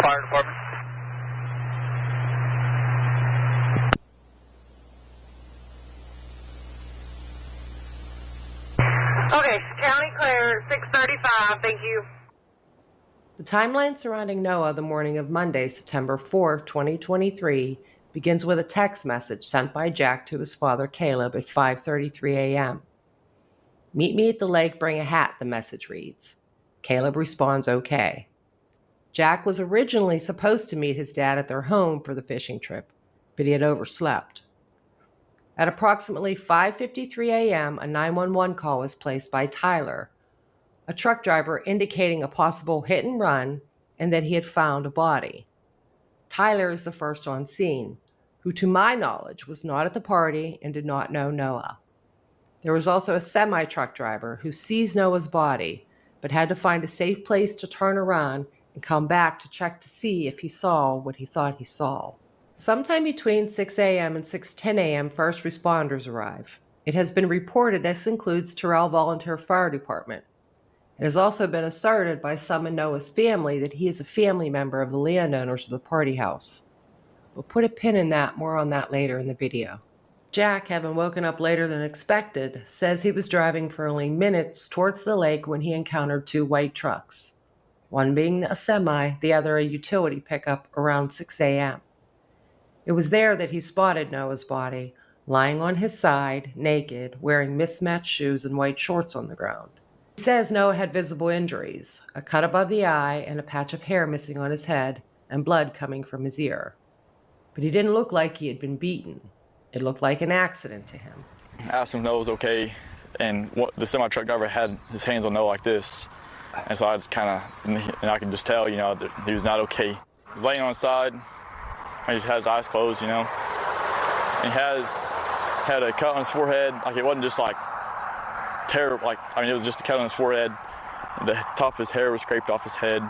Fire department. Okay, county clear, 6:35, thank you. The timeline surrounding Noah the morning of Monday, September 4, 2023, begins with a text message sent by Jack to his father Caleb at 5:33 a.m. Meet me at the lake, bring a hat, the message reads. Caleb responds okay. Jack was originally supposed to meet his dad at their home for the fishing trip, but he had overslept. At approximately 5:53 a.m., a 911 call was placed by Tyler, a truck driver, indicating a possible hit and run and that he had found a body. Tyler is the first on scene, who to my knowledge was not at the party and did not know Noah. There was also a semi-truck driver who sees Noah's body, but had to find a safe place to turn around and come back to check to see if he saw what he thought he saw. Sometime between 6 a.m. and 6:10 a.m., first responders arrive. It has been reported this includes Terrell Volunteer Fire Department. It has also been asserted by some in Noah's family that he is a family member of the landowners of the party house. We'll put a pin in that, more on that later in the video. Jack, having woken up later than expected, says he was driving for only minutes towards the lake when he encountered two white trucks, one being a semi, the other a utility pickup, around 6 a.m. It was there that he spotted Noah's body, lying on his side, naked, wearing mismatched shoes and white shorts on the ground. He says Noah had visible injuries, a cut above the eye and a patch of hair missing on his head, and blood coming from his ear. But he didn't look like he had been beaten. It looked like an accident to him. I asked him if Noah was okay, and the semi-truck driver had his hands on Noah like this, and so I just and I could just tell, that he was not okay. He was laying on his side, and he just had his eyes closed, and he had a cut on his forehead. Like, it wasn't just like terrible, it was just a cut on his forehead. The top of his hair was scraped off his head,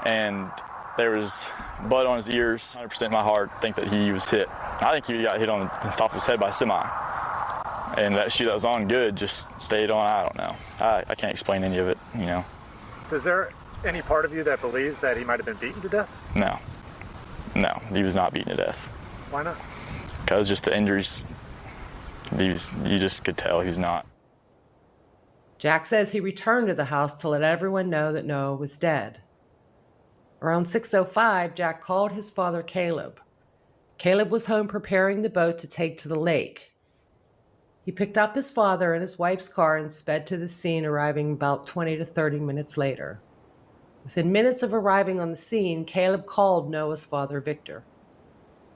and there was blood on his ears. 100% in my heart think that he was hit. I think he got hit on the top of his head by a semi. And that shoe that was on good just stayed on. I don't know. I can't explain any of it, Is there any part of you that believes that he might have been beaten to death? No, he was not beaten to death. Why not? Because just the injuries, you just could tell he's not. Jack says he returned to the house to let everyone know that Noah was dead. Around 6:05, Jack called his father Caleb. Caleb was home preparing the boat to take to the lake. He picked up his father in his wife's car and sped to the scene, arriving about 20 to 30 minutes later. Within minutes of arriving on the scene, Caleb called Noah's father, Victor.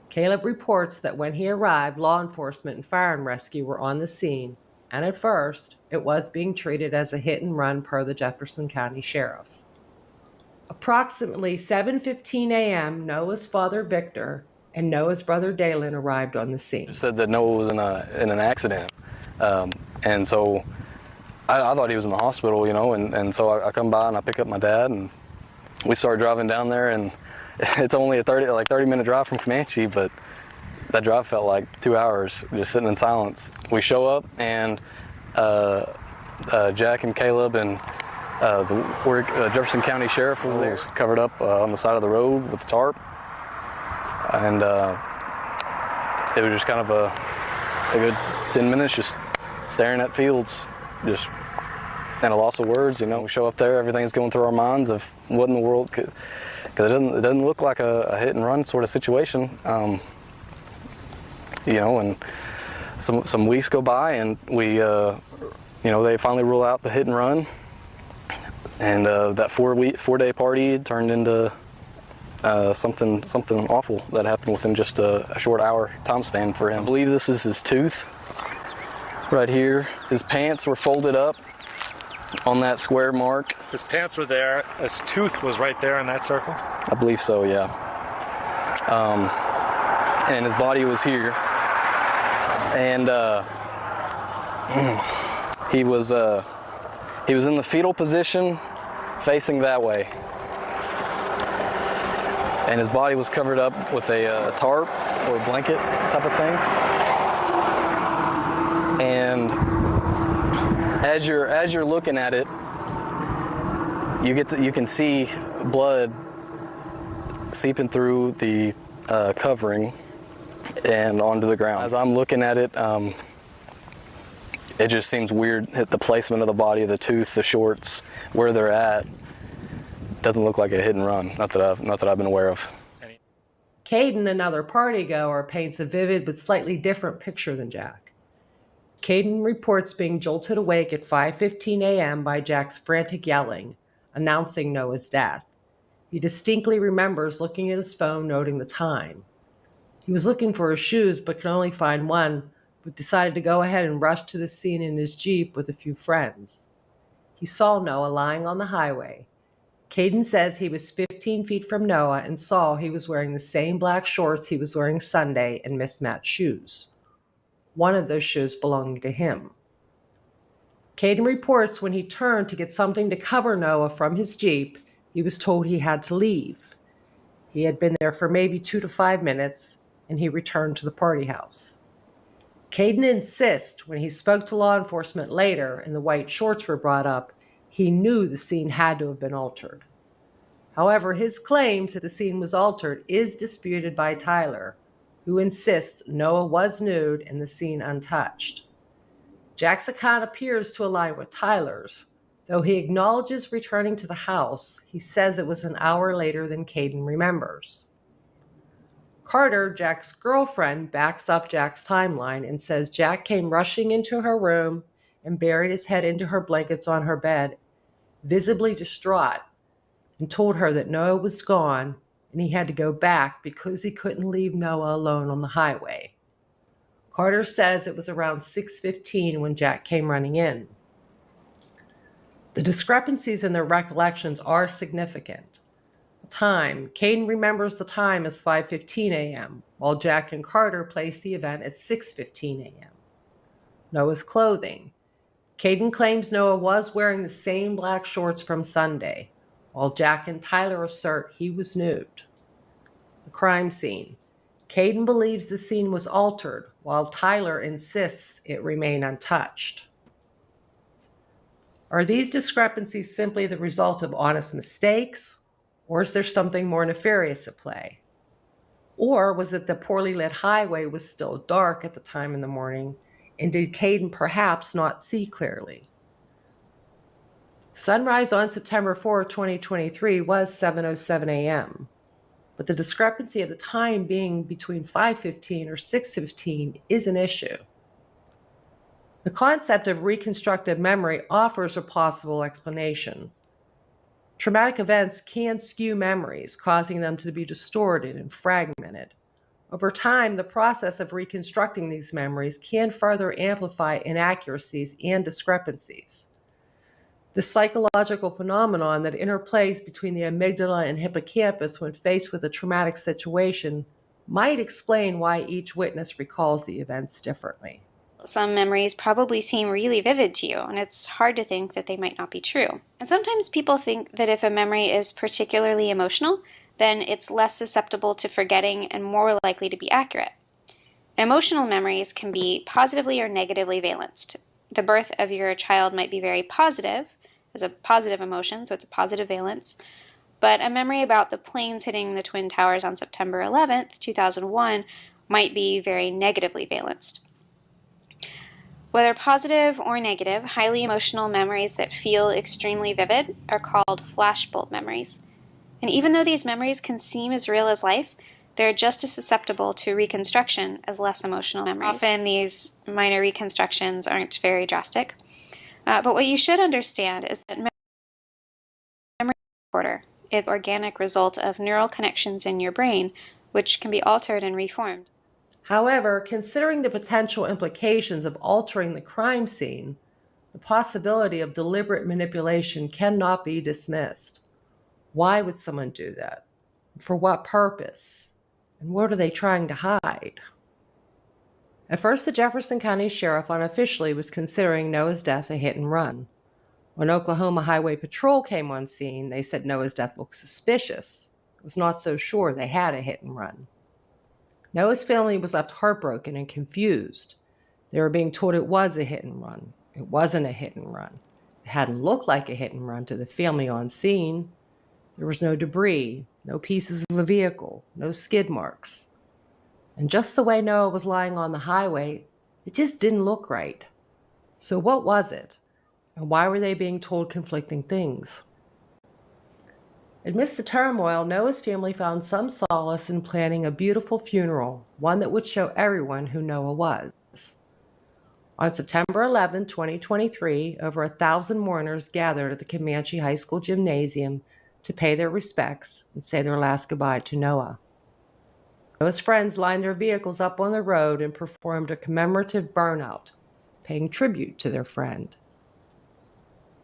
Caleb reports that when he arrived, law enforcement and fire and rescue were on the scene, and at first, it was being treated as a hit and run per the Jefferson County Sheriff. Approximately 7:15 a.m., Noah's father, Victor, and Noah's brother, Dalen, arrived on the scene. Said that Noah was in an accident, and so I thought he was in the hospital, and so I come by and I pick up my dad, and we start driving down there, and it's only a 30-minute drive from Comanche, but that drive felt like 2 hours just sitting in silence. We show up, and Jack and Caleb and the Jefferson County Sheriff was covered up on the side of the road with the tarp, and it was just kind of a good 10 minutes just staring at fields, just and a loss of words. We show up there, everything's going through our minds of what in the world could, because it doesn't look like a hit and run sort of situation. And some weeks go by, and we they finally rule out the hit and run, and that 4-day party turned into something awful that happened within just a short hour time span for him. I believe this is his tooth right here. His pants were folded up on that square mark. His pants were there. His tooth was right there in that circle? I believe so, yeah. And his body was here. And he was in the fetal position facing that way. And his body was covered up with a tarp or a blanket type of thing. And as you're looking at it, you can see blood seeping through the covering and onto the ground. As I'm looking at it, it just seems weird. The placement of the body, the tooth, the shorts, where they're at, doesn't look like a hit and run. Not that I've been aware of. Caden, another partygoer, paints a vivid but slightly different picture than Jack. Caden reports being jolted awake at 5:15 a.m. by Jack's frantic yelling, announcing Noah's death. He distinctly remembers looking at his phone, noting the time. He was looking for his shoes but could only find one, but decided to go ahead and rush to the scene in his Jeep with a few friends. He saw Noah lying on the highway. Caden says he was 15 feet from Noah and saw he was wearing the same black shorts he was wearing Sunday and mismatched shoes. One of those shoes belonging to him. Caden reports when he turned to get something to cover Noah from his Jeep, he was told he had to leave. He had been there for maybe 2 to 5 minutes, and he returned to the party house. Caden insists when he spoke to law enforcement later and the white shorts were brought up, he knew the scene had to have been altered. However, his claims that the scene was altered is disputed by Tyler, who insists Noah was nude and the scene untouched. Jack's account appears to align with Tyler's. Though he acknowledges returning to the house, he says it was an hour later than Caden remembers. Carter, Jack's girlfriend, backs up Jack's timeline and says Jack came rushing into her room and buried his head into her blankets on her bed, visibly distraught, and told her that Noah was gone and he had to go back because he couldn't leave Noah alone on the highway. Carter says it was around 6:15 when Jack came running in. The discrepancies in their recollections are significant. Time. Caden remembers the time as 5:15 a.m., while Jack and Carter place the event at 6:15 a.m. Noah's clothing. Caden claims Noah was wearing the same black shorts from Sunday, while Jack and Tyler assert he was nude. The crime scene. Caden believes the scene was altered, while Tyler insists it remain untouched. Are these discrepancies simply the result of honest mistakes, or is there something more nefarious at play? Or was it the poorly lit highway was still dark at the time in the morning, and did Caden perhaps not see clearly? Sunrise on September 4, 2023 was 7:07 a.m., but the discrepancy of the time being between 5:15 or 6:15 is an issue. The concept of reconstructive memory offers a possible explanation. Traumatic events can skew memories, causing them to be distorted and fragmented. Over time, the process of reconstructing these memories can further amplify inaccuracies and discrepancies. The psychological phenomenon that interplays between the amygdala and hippocampus when faced with a traumatic situation might explain why each witness recalls the events differently. Some memories probably seem really vivid to you, and it's hard to think that they might not be true. And sometimes people think that if a memory is particularly emotional, then it's less susceptible to forgetting and more likely to be accurate. Emotional memories can be positively or negatively valenced. The birth of your child might be very positive, as a positive emotion, so it's a positive valence, but a memory about the planes hitting the Twin Towers on September 11th, 2001 might be very negatively valenced. Whether positive or negative, highly emotional memories that feel extremely vivid are called flashbulb memories. And even though these memories can seem as real as life, they're just as susceptible to reconstruction as less emotional memories. Often these minor reconstructions aren't very drastic. But what you should understand is that memory disorder is an organic result of neural connections in your brain, which can be altered and reformed. However, considering the potential implications of altering the crime scene, the possibility of deliberate manipulation cannot be dismissed. Why would someone do that? For what purpose? And what are they trying to hide? At first, the Jefferson County Sheriff unofficially was considering Noah's death a hit and run. When Oklahoma Highway Patrol came on scene, they said Noah's death looked suspicious. It was not so sure they had a hit and run. Noah's family was left heartbroken and confused. They were being told it was a hit and run. It wasn't a hit and run. It hadn't looked like a hit and run to the family on scene. There was no debris, no pieces of a vehicle, no skid marks. And just the way Noah was lying on the highway, it just didn't look right. So what was it? And why were they being told conflicting things? Amidst the turmoil, Noah's family found some solace in planning a beautiful funeral, one that would show everyone who Noah was. On September 11, 2023, over 1,000 mourners gathered at the Comanche High School gymnasium to pay their respects and say their last goodbye to Noah. Noah's friends lined their vehicles up on the road and performed a commemorative burnout, paying tribute to their friend.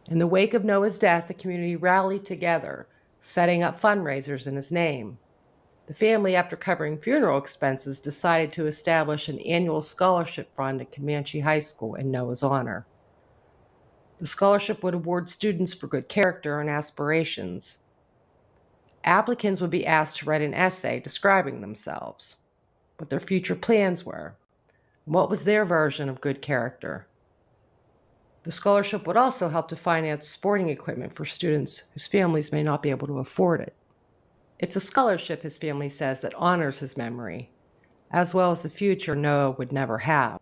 In the wake of Noah's death, the community rallied together, setting up fundraisers in his name. The family, after covering funeral expenses, decided to establish an annual scholarship fund at Comanche High School in Noah's honor. The scholarship would award students for good character and aspirations. Applicants would be asked to write an essay describing themselves, what their future plans were, and what was their version of good character. The scholarship would also help to finance sporting equipment for students whose families may not be able to afford it. It's a scholarship, his family says, that honors his memory, as well as the future Noah would never have.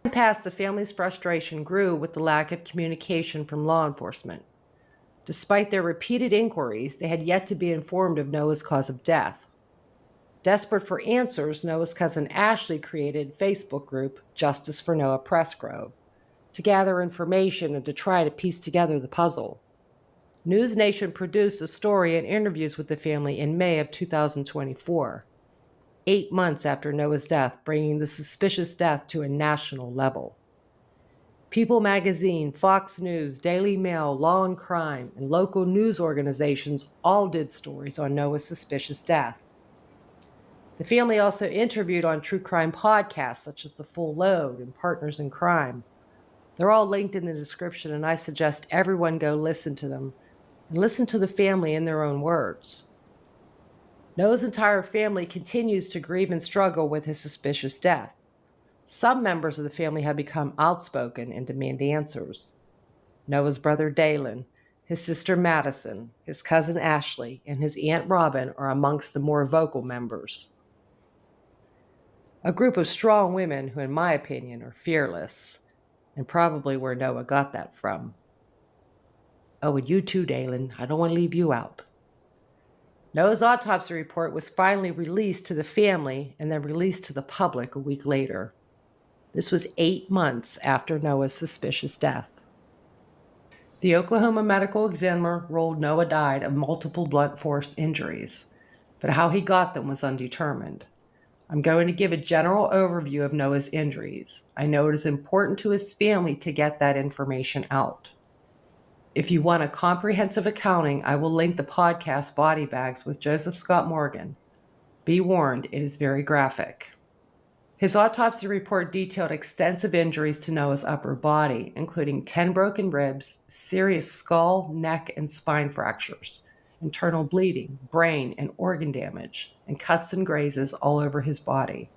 In the past, the family's frustration grew with the lack of communication from law enforcement. Despite their repeated inquiries, they had yet to be informed of Noah's cause of death. Desperate for answers, Noah's cousin Ashley created a Facebook group, Justice for Noah Pressgrove, to gather information and to try to piece together the puzzle. News Nation produced a story and interviews with the family in May of 2024, 8 months after Noah's death, bringing the suspicious death to a national level. People Magazine, Fox News, Daily Mail, Law and Crime, and local news organizations all did stories on Noah's suspicious death. The family also interviewed on true crime podcasts such as The Full Load and Partners in Crime. They're all linked in the description, and I suggest everyone go listen to them and listen to the family in their own words. Noah's entire family continues to grieve and struggle with his suspicious death. Some members of the family have become outspoken and demand answers. Noah's brother Dalen, his sister Madison, his cousin Ashley, and his Aunt Robin are amongst the more vocal members. A group of strong women who, in my opinion, are fearless, and probably where Noah got that from. Oh, and you too, Dalen. I don't want to leave you out. Noah's autopsy report was finally released to the family and then released to the public a week later. This was 8 months after Noah's suspicious death. The Oklahoma medical examiner ruled Noah died of multiple blunt force injuries, but how he got them was undetermined. I'm going to give a general overview of Noah's injuries. I know it is important to his family to get that information out. If you want a comprehensive accounting, I will link the podcast Body Bags with Joseph Scott Morgan. Be warned, it is very graphic. His autopsy report detailed extensive injuries to Noah's upper body, including 10 broken ribs, serious skull, neck, and spine fractures, internal bleeding, brain and organ damage, and cuts and grazes all over his body.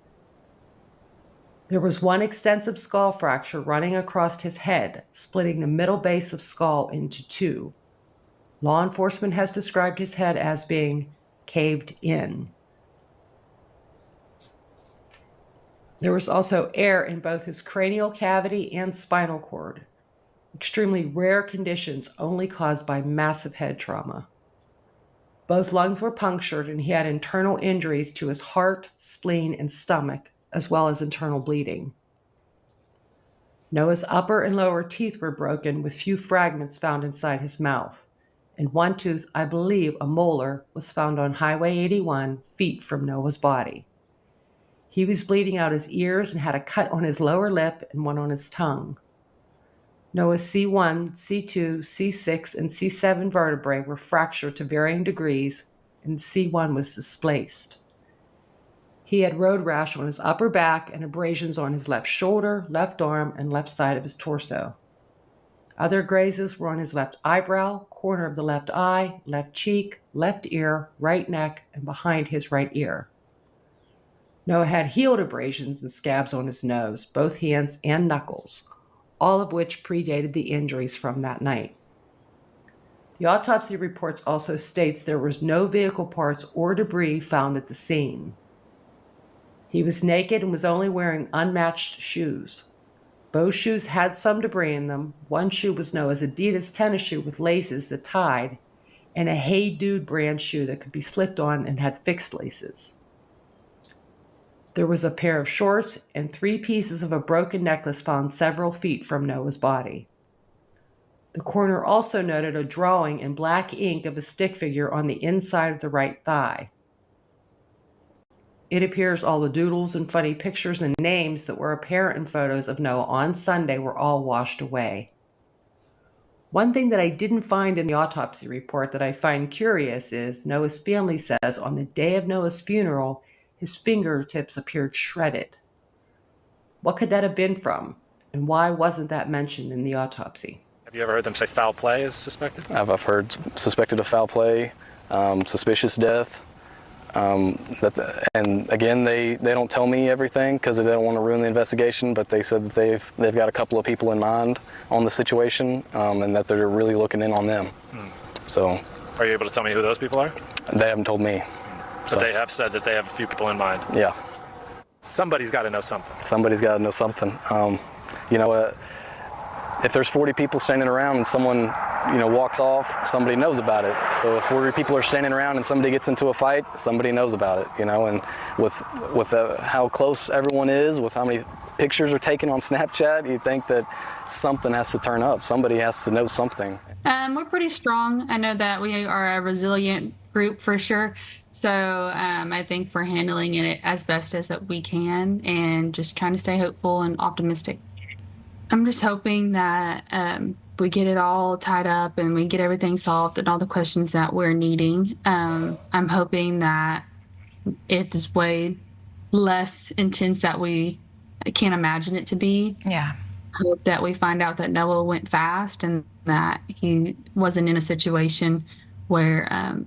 There was one extensive skull fracture running across his head, splitting the middle base of skull into two. Law enforcement has described his head as being caved in. There was also air in both his cranial cavity and spinal cord, extremely rare conditions only caused by massive head trauma. Both lungs were punctured and he had internal injuries to his heart, spleen, and stomach, as well as internal bleeding. Noah's upper and lower teeth were broken with few fragments found inside his mouth, and one tooth, I believe a molar, was found on Highway 81 feet from Noah's body. He was bleeding out his ears and had a cut on his lower lip and one on his tongue. Noah's C1, C2, C6, and C7 vertebrae were fractured to varying degrees, and C1 was displaced. He had road rash on his upper back and abrasions on his left shoulder, left arm, and left side of his torso. Other grazes were on his left eyebrow, corner of the left eye, left cheek, left ear, right neck, and behind his right ear. Noah had healed abrasions and scabs on his nose, both hands and knuckles, all of which predated the injuries from that night. The autopsy reports also states there was no vehicle parts or debris found at the scene. He was naked and was only wearing unmatched shoes. Both shoes had some debris in them. One shoe was Noah's Adidas tennis shoe with laces that tied, and a Hey Dude brand shoe that could be slipped on and had fixed laces. There was a pair of shorts and 3 pieces of a broken necklace found several feet from Noah's body. The coroner also noted a drawing in black ink of a stick figure on the inside of the right thigh. It appears all the doodles and funny pictures and names that were apparent in photos of Noah on Sunday were all washed away. One thing that I didn't find in the autopsy report that I find curious is Noah's family says on the day of Noah's funeral, his fingertips appeared shredded. What could that have been from, and why wasn't that mentioned in the autopsy? Have you ever heard them say foul play is suspected? I've heard suspected of foul play, suspicious death. And again, they don't tell me everything because they don't want to ruin the investigation, but they said that they've got a couple of people in mind on the situation, and that they're really looking in on them. So, are you able to tell me who those people are? They haven't told me. But they have said that they have a few people in mind. Yeah. Somebody's got to know something. Somebody's got to know something. If there's 40 people standing around and someone, walks off, somebody knows about it. So if 40 people are standing around and somebody gets into a fight, somebody knows about it, and with how close everyone is, with how many pictures are taken on Snapchat, you think that something has to turn up. Somebody has to know something. We're pretty strong. I know that we are a resilient group for sure. So I think we're handling it as best as that we can and just trying to stay hopeful and optimistic. I'm just hoping that we get it all tied up and we get everything solved and all the questions that we're needing. I'm hoping that it's way less intense that we can't imagine it to be. Yeah. I hope that we find out that Noah went fast and that he wasn't in a situation where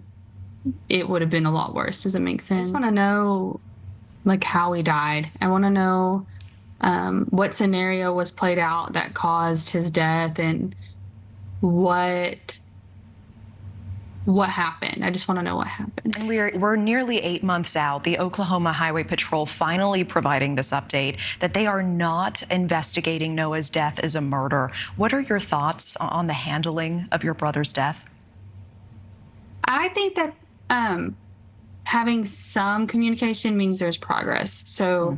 it would have been a lot worse. Does it make sense? I just want to know, how he died. I want to know what scenario was played out that caused his death and what happened. I just want to know what happened. And we're nearly 8 months out. The Oklahoma Highway Patrol finally providing this update that they are not investigating Noah's death as a murder. What are your thoughts on the handling of your brother's death? I think that having some communication means there's progress. So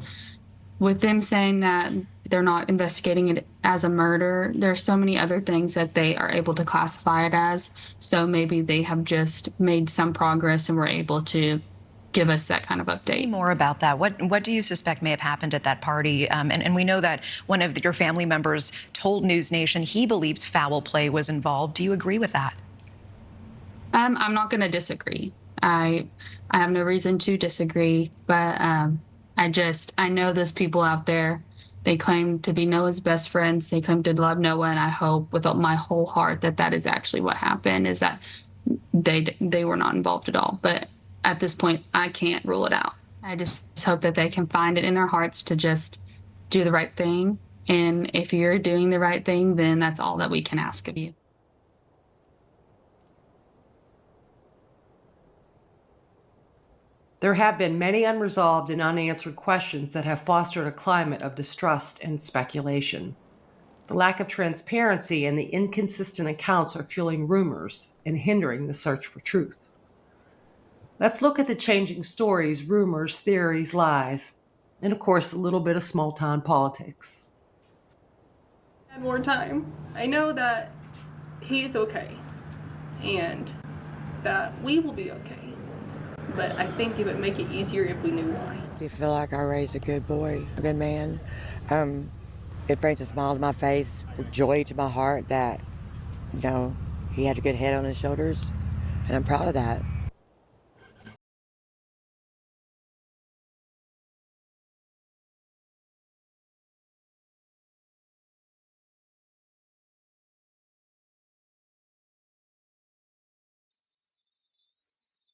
with them saying that they're not investigating it as a murder, there's so many other things that they are able to classify it as. So maybe they have just made some progress and were able to give us that kind of update. More about that. What do you suspect may have happened at that party? And we know that one of your family members told News Nation he believes foul play was involved. Do you agree with that? I'm not going to disagree. I have no reason to disagree, but I know there's people out there. They claim to be Noah's best friends. They claim to love Noah, and I hope with my whole heart that that is actually what happened, is that they were not involved at all. But at this point, I can't rule it out. I just hope that they can find it in their hearts to just do the right thing. And if you're doing the right thing, then that's all that we can ask of you. There have been many unresolved and unanswered questions that have fostered a climate of distrust and speculation. The lack of transparency and the inconsistent accounts are fueling rumors and hindering the search for truth. Let's look at the changing stories, rumors, theories, lies, and of course a little bit of small town politics. Had more time. I know that he's okay and that we will be okay. But I think it would make it easier if we knew why. I feel like I raised a good boy, a good man. It brings a smile to my face, joy to my heart that, you know, he had a good head on his shoulders, and I'm proud of that.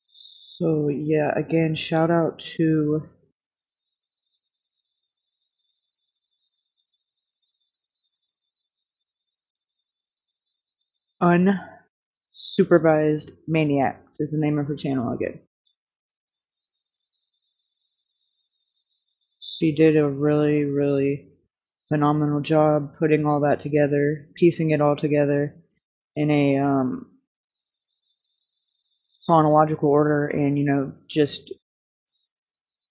So yeah, again, shout out to Unsupervised Maniacs is the name of her channel again. She did a really, really phenomenal job putting all that together, piecing it all together in a chronological order, and you know, just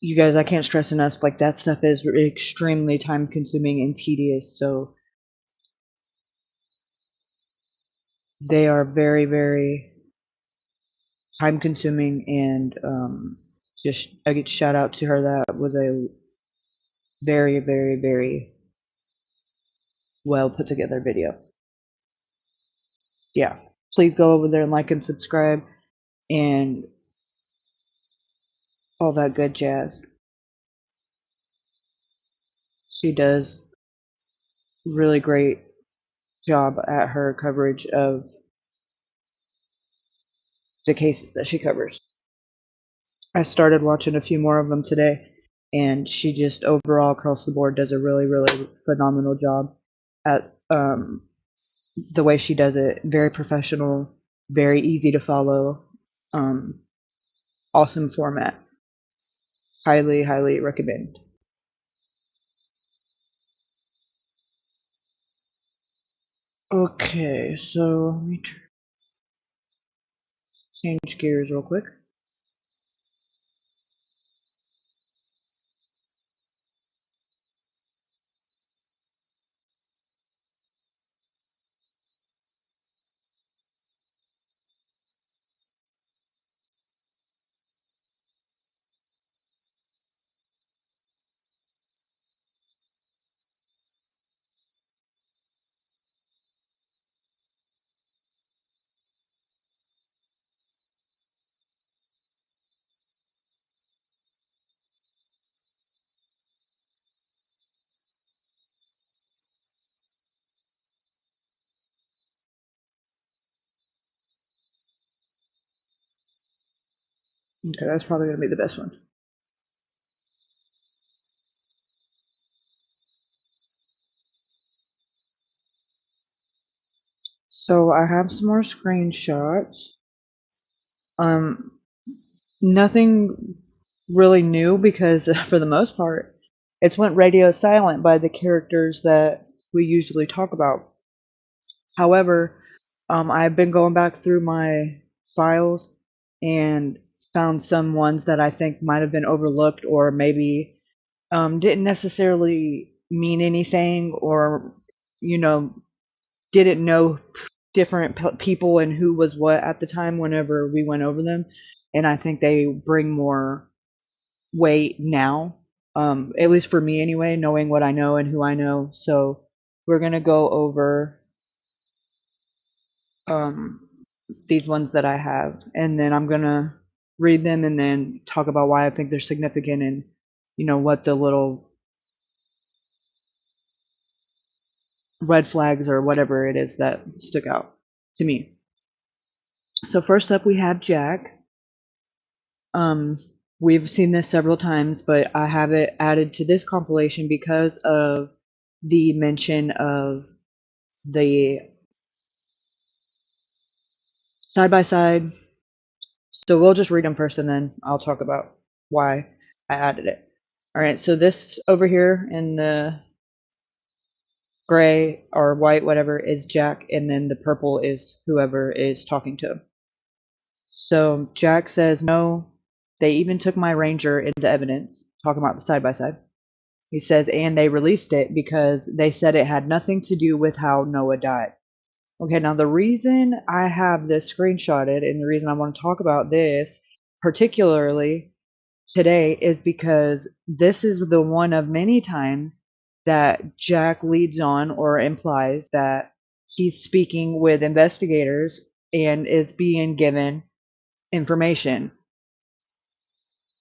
you guys, I can't stress enough, like that stuff is extremely time consuming and tedious, so they are very, very time consuming, and just I get shout out to her. That was a very, very, very well put together video. Yeah, please go over there and like and subscribe and all that good jazz. She does really great job at her coverage of the cases that she covers. I started watching a few more of them today, and she just overall across the board does a really, really phenomenal job at the way she does it. Very professional, very easy to follow, awesome format. Highly, highly recommend. Okay, so let me change gears real quick. Okay, that's probably going to be the best one. So I have some more screenshots. Nothing really new because for the most part, it's went radio silent by the characters that we usually talk about. However, I've been going back through my files and found some ones that I think might have been overlooked or maybe didn't necessarily mean anything, or you know, didn't know different people and who was what at the time whenever we went over them, and I think they bring more weight now, at least for me anyway, knowing what I know and who I know. So we're gonna go over these ones that I have, and then I'm gonna read them and then talk about why I think they're significant and you know what the little red flags or whatever it is that stuck out to me. So first up, we have Jack. We've seen this several times, but I have it added to this compilation because of the mention of the side by side. So we'll just read them first and then I'll talk about why I added it. All right, so this over here in the gray or white, whatever, is Jack, and then the purple is whoever is talking to him. So Jack says, no, they even took my Ranger into evidence, talking about the side by side. He says, and they released it because they said it had nothing to do with how Noah died. Okay, now the reason I have this screenshotted and the reason I want to talk about this particularly today is because this is the one of many times that Jack leads on or implies that he's speaking with investigators and is being given information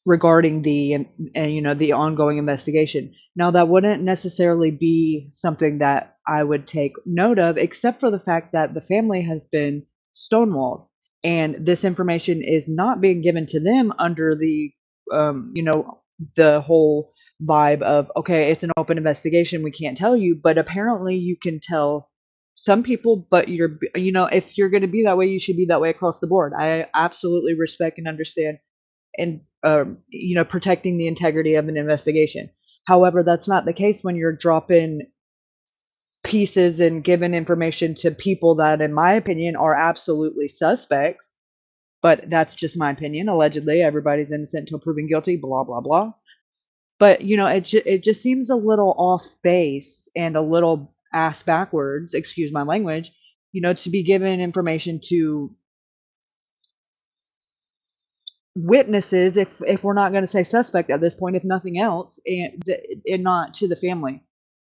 regarding the the ongoing investigation. Now that wouldn't necessarily be something that I would take note of, except for the fact that the family has been stonewalled and this information is not being given to them under the the whole vibe of, okay, it's an open investigation, we can't tell you, but apparently you can tell some people, but if you're going to be that way, you should be that way across the board. I absolutely respect and understand and protecting the integrity of an investigation. However, that's not the case when you're dropping pieces and giving information to people that, in my opinion, are absolutely suspects. But that's just my opinion. Allegedly, everybody's innocent until proven guilty, blah, blah, blah. But, it just seems a little off base and a little ass backwards, excuse my language, to be given information to witnesses, if we're not going to say suspect at this point, if nothing else, and not to the family.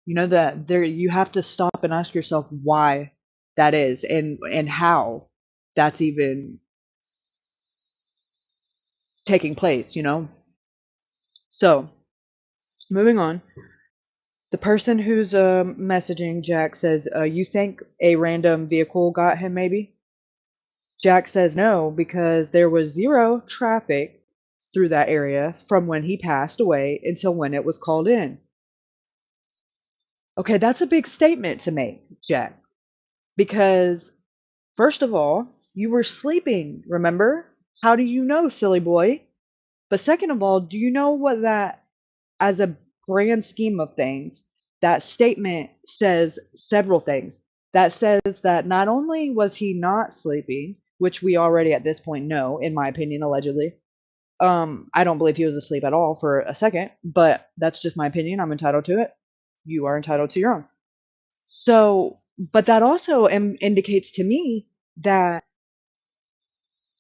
That there, you have to stop and ask yourself why that is and how that's even taking place. So moving on, the person who's messaging Jack says, you think a random vehicle got him? Maybe Jack says no, because there was zero traffic through that area from when he passed away until when it was called in. Okay, that's a big statement to make, Jack, because first of all, you were sleeping, remember? How do you know, silly boy? But second of all, do you know what that, as a grand scheme of things, that statement says several things. That says that not only was he not sleeping, which we already at this point know, in my opinion, allegedly. I don't believe he was asleep at all for a second, but that's just my opinion. I'm entitled to it. You are entitled to your own. So, but that also indicates to me that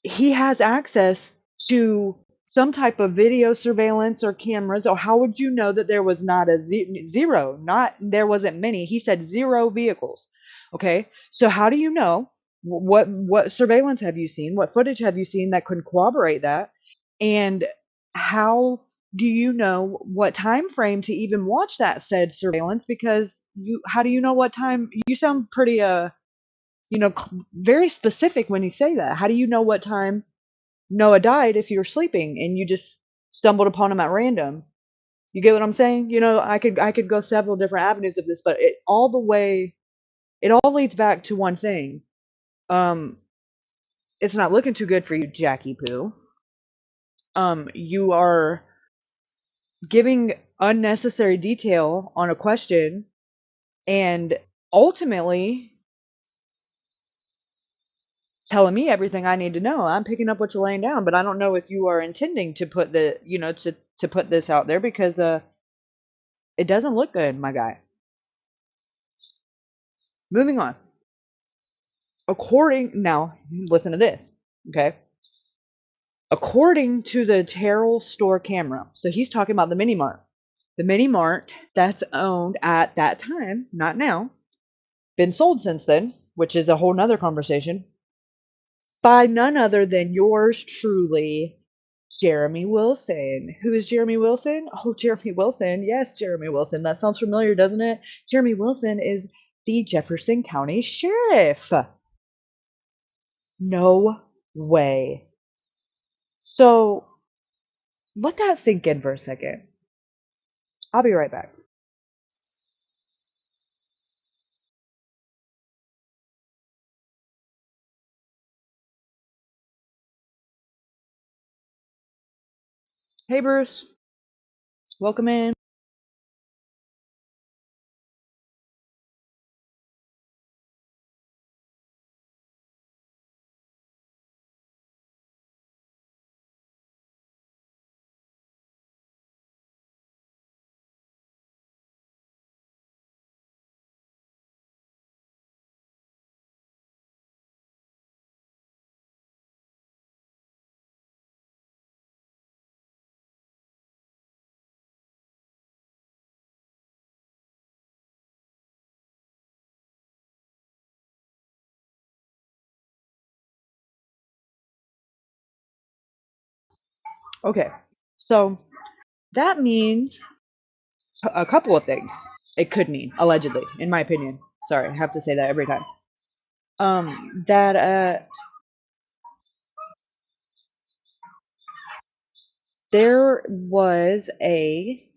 he has access to some type of video surveillance or cameras, or how would you know that there was not a zero? Not there wasn't many. He said zero vehicles. Okay, so how do you know? What surveillance have you seen? What footage have you seen that could corroborate that? And how do you know what time frame to even watch that said surveillance? Because how do you know what time? You sound pretty very specific when you say that. How do you know what time Noah died if you were sleeping and you just stumbled upon him at random? You get what I'm saying? I could go several different avenues of this, but it all leads back to one thing. It's not looking too good for you, Jackie Poo. You are giving unnecessary detail on a question and ultimately telling me everything I need to know. I'm picking up what you're laying down, but I don't know if you are intending to put to put this out there, because it doesn't look good, my guy. Moving on. Now listen to this, okay? According to the Terrell store camera, so he's talking about the mini mart. The mini mart that's owned at that time, not now, been sold since then, which is a whole nother conversation, by none other than yours truly, Jeremy Wilson. Who is Jeremy Wilson? Oh, Jeremy Wilson. Yes, Jeremy Wilson. That sounds familiar, doesn't it? Jeremy Wilson is the Jefferson County Sheriff. No way. So let that sink in for a second. I'll be right back. Hey, Bruce. Welcome in. Okay, so that means a couple of things. It could mean, allegedly, in my opinion. Sorry, I have to say that every time. That there was a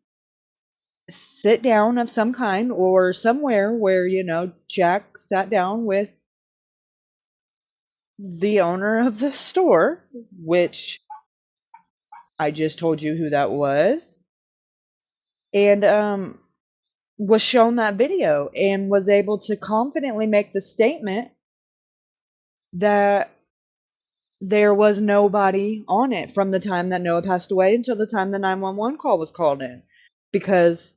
sit down of some kind or somewhere where, Jack sat down with the owner of the store, which I just told you who that was, and was shown that video and was able to confidently make the statement that there was nobody on it from the time that Noah passed away until the time the 911 call was called in, because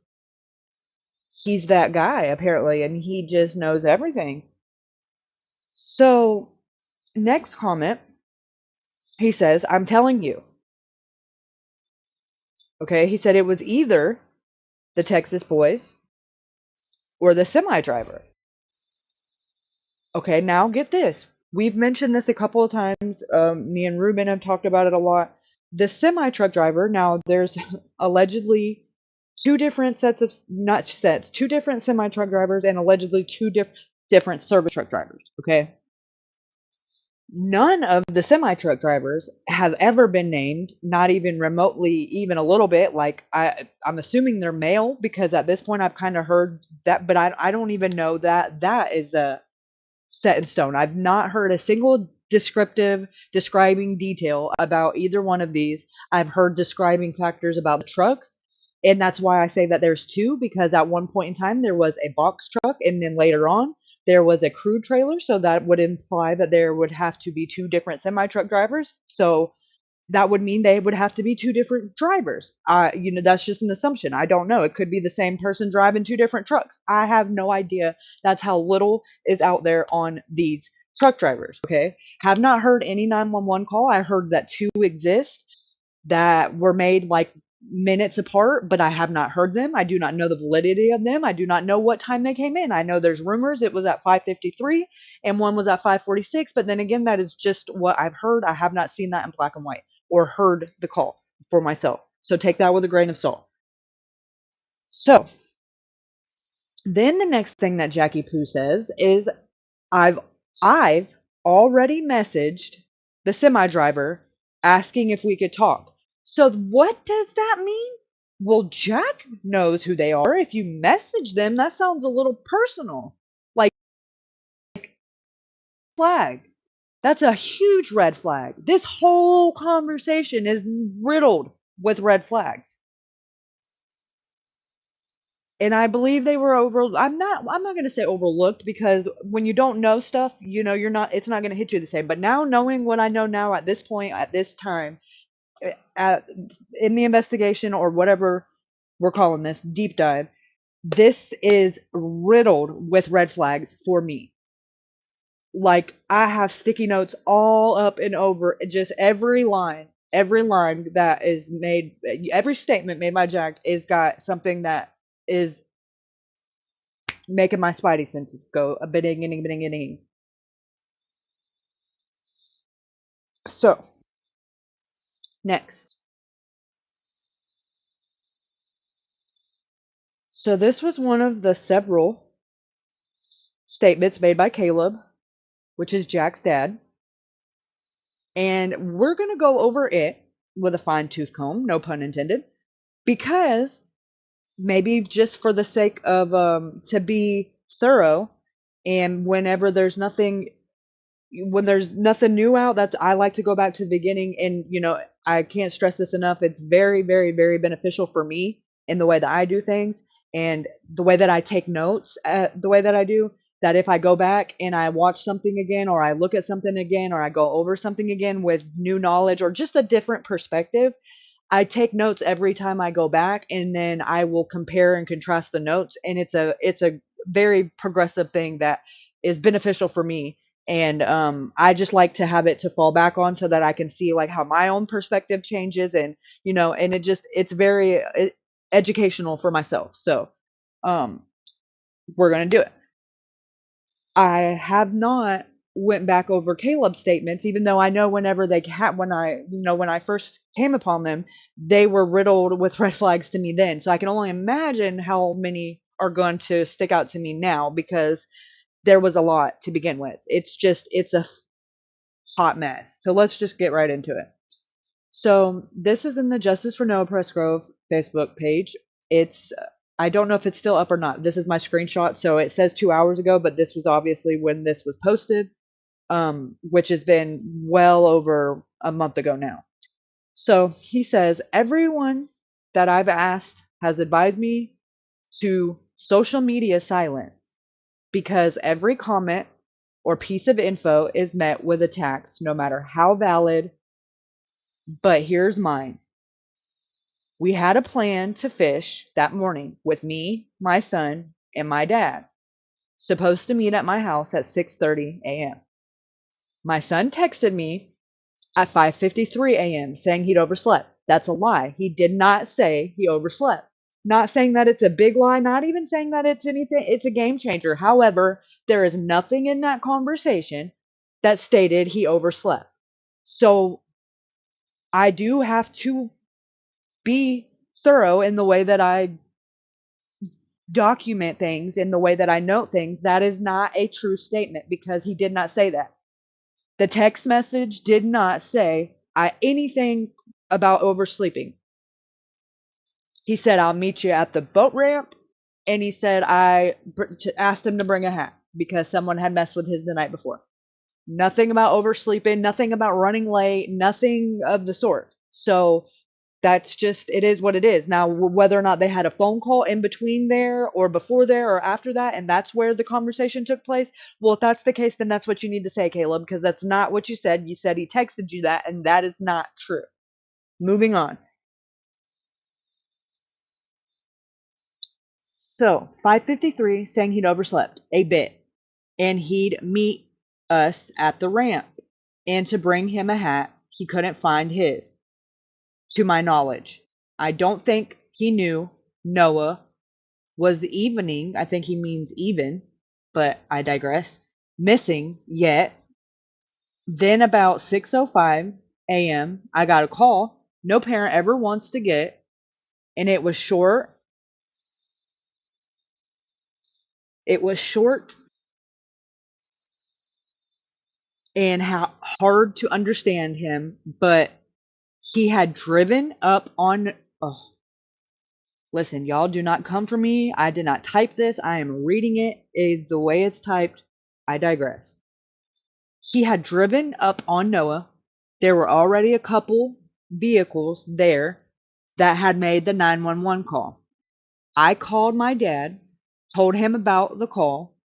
he's that guy apparently and he just knows everything. So next comment, he says, I'm telling you. Okay, he said it was either the Texas boys or the semi driver. Okay, now get this. We've mentioned this a couple of times. Me and Ruben have talked about it a lot. The semi truck driver, now there's allegedly two different two different semi truck drivers and allegedly two different service truck drivers. Okay. None of the semi truck drivers has ever been named, not even remotely, even a little bit. Like I'm assuming they're male because at this point I've kind of heard that, but I don't even know that is set in stone. I've not heard a single describing detail about either one of these. I've heard describing factors about the trucks, and that's why I say that there's two, because at one point in time there was a box truck and then later on there was a crew trailer, so that would imply that there would have to be two different semi truck drivers. So that would mean they would have to be two different drivers. That's just an assumption. I don't know. It could be the same person driving two different trucks. I have no idea. That's how little is out there on these truck drivers. Okay. Have not heard any 911 call. I heard that two exist that were made like minutes apart, but I have not heard them. I do not know the validity of them. I do not know what time they came in. I know there's rumors it was at 5:53 and one was at 5:46, but then again, that is just what I've heard. I have not seen that in black and white or heard the call for myself. So take that with a grain of salt. So then the next thing that Jackie Poo says is I've already messaged the semi driver asking if we could talk. So what does that mean? Well, Jack knows who they are. If you message them, that sounds a little personal. Like flag. That's a huge red flag. This whole conversation is riddled with red flags. And I believe they were I'm not going to say overlooked, because when you don't know stuff, it's not going to hit you the same. But now, knowing what I know now at this point, at this time, in the investigation or whatever we're calling this deep dive, this is riddled with red flags for me. Like, I have sticky notes all up and over just every line that is made, every statement made by Jack is got something that is making my spidey senses go a bidding. So, next. So this was one of the several statements made by Caleb, which is Jack's dad. And we're going to go over it with a fine tooth comb, no pun intended, because maybe just for the sake of to be thorough, and whenever there's nothing when there's nothing new out, that I like to go back to the beginning. And I can't stress this enough, it's very, very, very beneficial for me in the way that I do things and the way that I take notes, the way that I do, that if I go back and I watch something again, or I look at something again, or I go over something again with new knowledge or just a different perspective, I take notes every time I go back, and then I will compare and contrast the notes, and it's a very progressive thing that is beneficial for me. And I just like to have it to fall back on so that I can see like how my own perspective changes, and and it's very educational for myself. So we're gonna do it. I have not went back over Caleb's statements, even though I know whenever they when I first came upon them, they were riddled with red flags to me then. So I can only imagine how many are going to stick out to me now, because there was a lot to begin with. It's a hot mess. So let's just get right into it. So this is in the Justice for Noah Presgrove Facebook page. I don't know if it's still up or not. This is my screenshot. So it says 2 hours ago, but this was obviously when this was posted, which has been well over a month ago now. So he says, everyone that I've asked has advised me to social media silence, because every comment or piece of info is met with attacks, no matter how valid. But here's mine. We had a plan to fish that morning with me, my son, and my dad. Supposed to meet at my house at 6:30 a.m. My son texted me at 5:53 a.m. saying he'd overslept. That's a lie. He did not say he overslept. Not saying that it's a big lie, not even saying that it's anything, it's a game changer. However, there is nothing in that conversation that stated he overslept. So I do have to be thorough in the way that I document things, in the way that I note things. That is not a true statement, because he did not say that. The text message did not say anything about oversleeping. He said, I'll meet you at the boat ramp. And he said, I asked him to bring a hat because someone had messed with his the night before. Nothing about oversleeping, nothing about running late, nothing of the sort. So that's just, it is what it is. Now, whether or not they had a phone call in between there or before there or after that, and that's where the conversation took place, well, if that's the case, then that's what you need to say, Caleb, because that's not what you said. You said he texted you that, and that is not true. Moving on. So, 5:53, saying he'd overslept a bit, and he'd meet us at the ramp, and to bring him a hat. He couldn't find his, to my knowledge. I don't think he knew Noah was evening, I think he means even, but I digress, missing yet. Then about 6:05 a.m., I got a call no parent ever wants to get, and it was short. It was short and hard to understand him, but he had driven up on. Oh, listen, y'all, do not come for me. I did not type this. I am reading it. It's the way it's typed. I digress. He had driven up on Noah. There were already a couple vehicles there that had made the 911 call. I called my dad, told him about the call.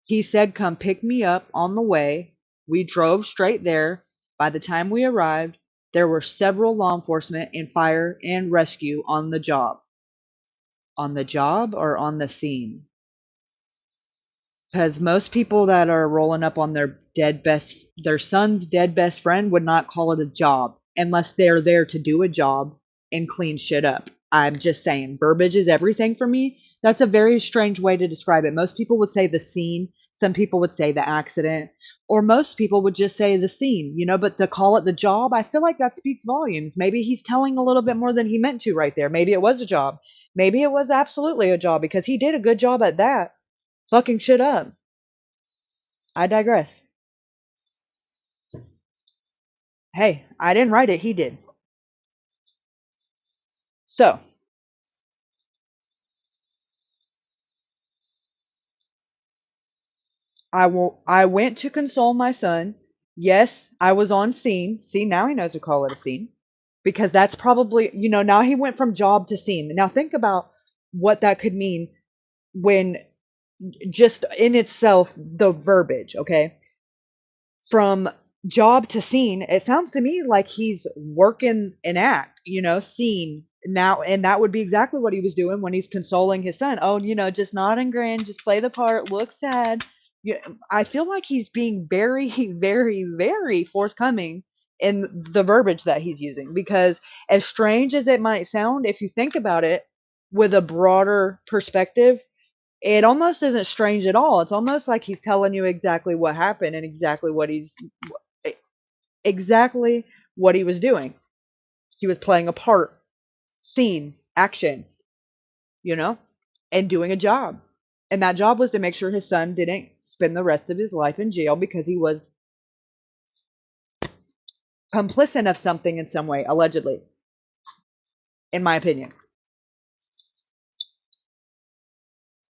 He said, come pick me up on the way. We drove straight there. By the time we arrived, there were several law enforcement and fire and rescue on the job. On the job or on the scene? Because most people that are rolling up on their son's dead best friend would not call it a job unless they're there to do a job and clean shit up. I'm just saying, verbiage is everything for me. That's a very strange way to describe it. Most people would say the scene. Some people would say the accident. Or most people would just say the scene, but to call it the job, I feel like that speaks volumes. Maybe he's telling a little bit more than he meant to right there. Maybe it was a job. Maybe it was absolutely a job, because he did a good job at that. Fucking shit up. I digress. Hey, I didn't write it, he did. So, I went to console my son. Yes, I was on scene. See, now he knows to call it a scene. Because that's probably, now he went from job to scene. Now think about what that could mean when just in itself, the verbiage, okay? From job to scene, it sounds to me like he's working an act, scene now, and that would be exactly what he was doing when he's consoling his son. Oh, just nod and grin, just play the part, look sad. Yeah, I feel like he's being very, very, very forthcoming in the verbiage that he's using, because as strange as it might sound, if you think about it with a broader perspective, it almost isn't strange at all. It's almost like he's telling you exactly what happened and exactly what he was doing. He was playing a part, scene, action, and doing a job. And that job was to make sure his son didn't spend the rest of his life in jail because he was complicit of something in some way, allegedly, in my opinion.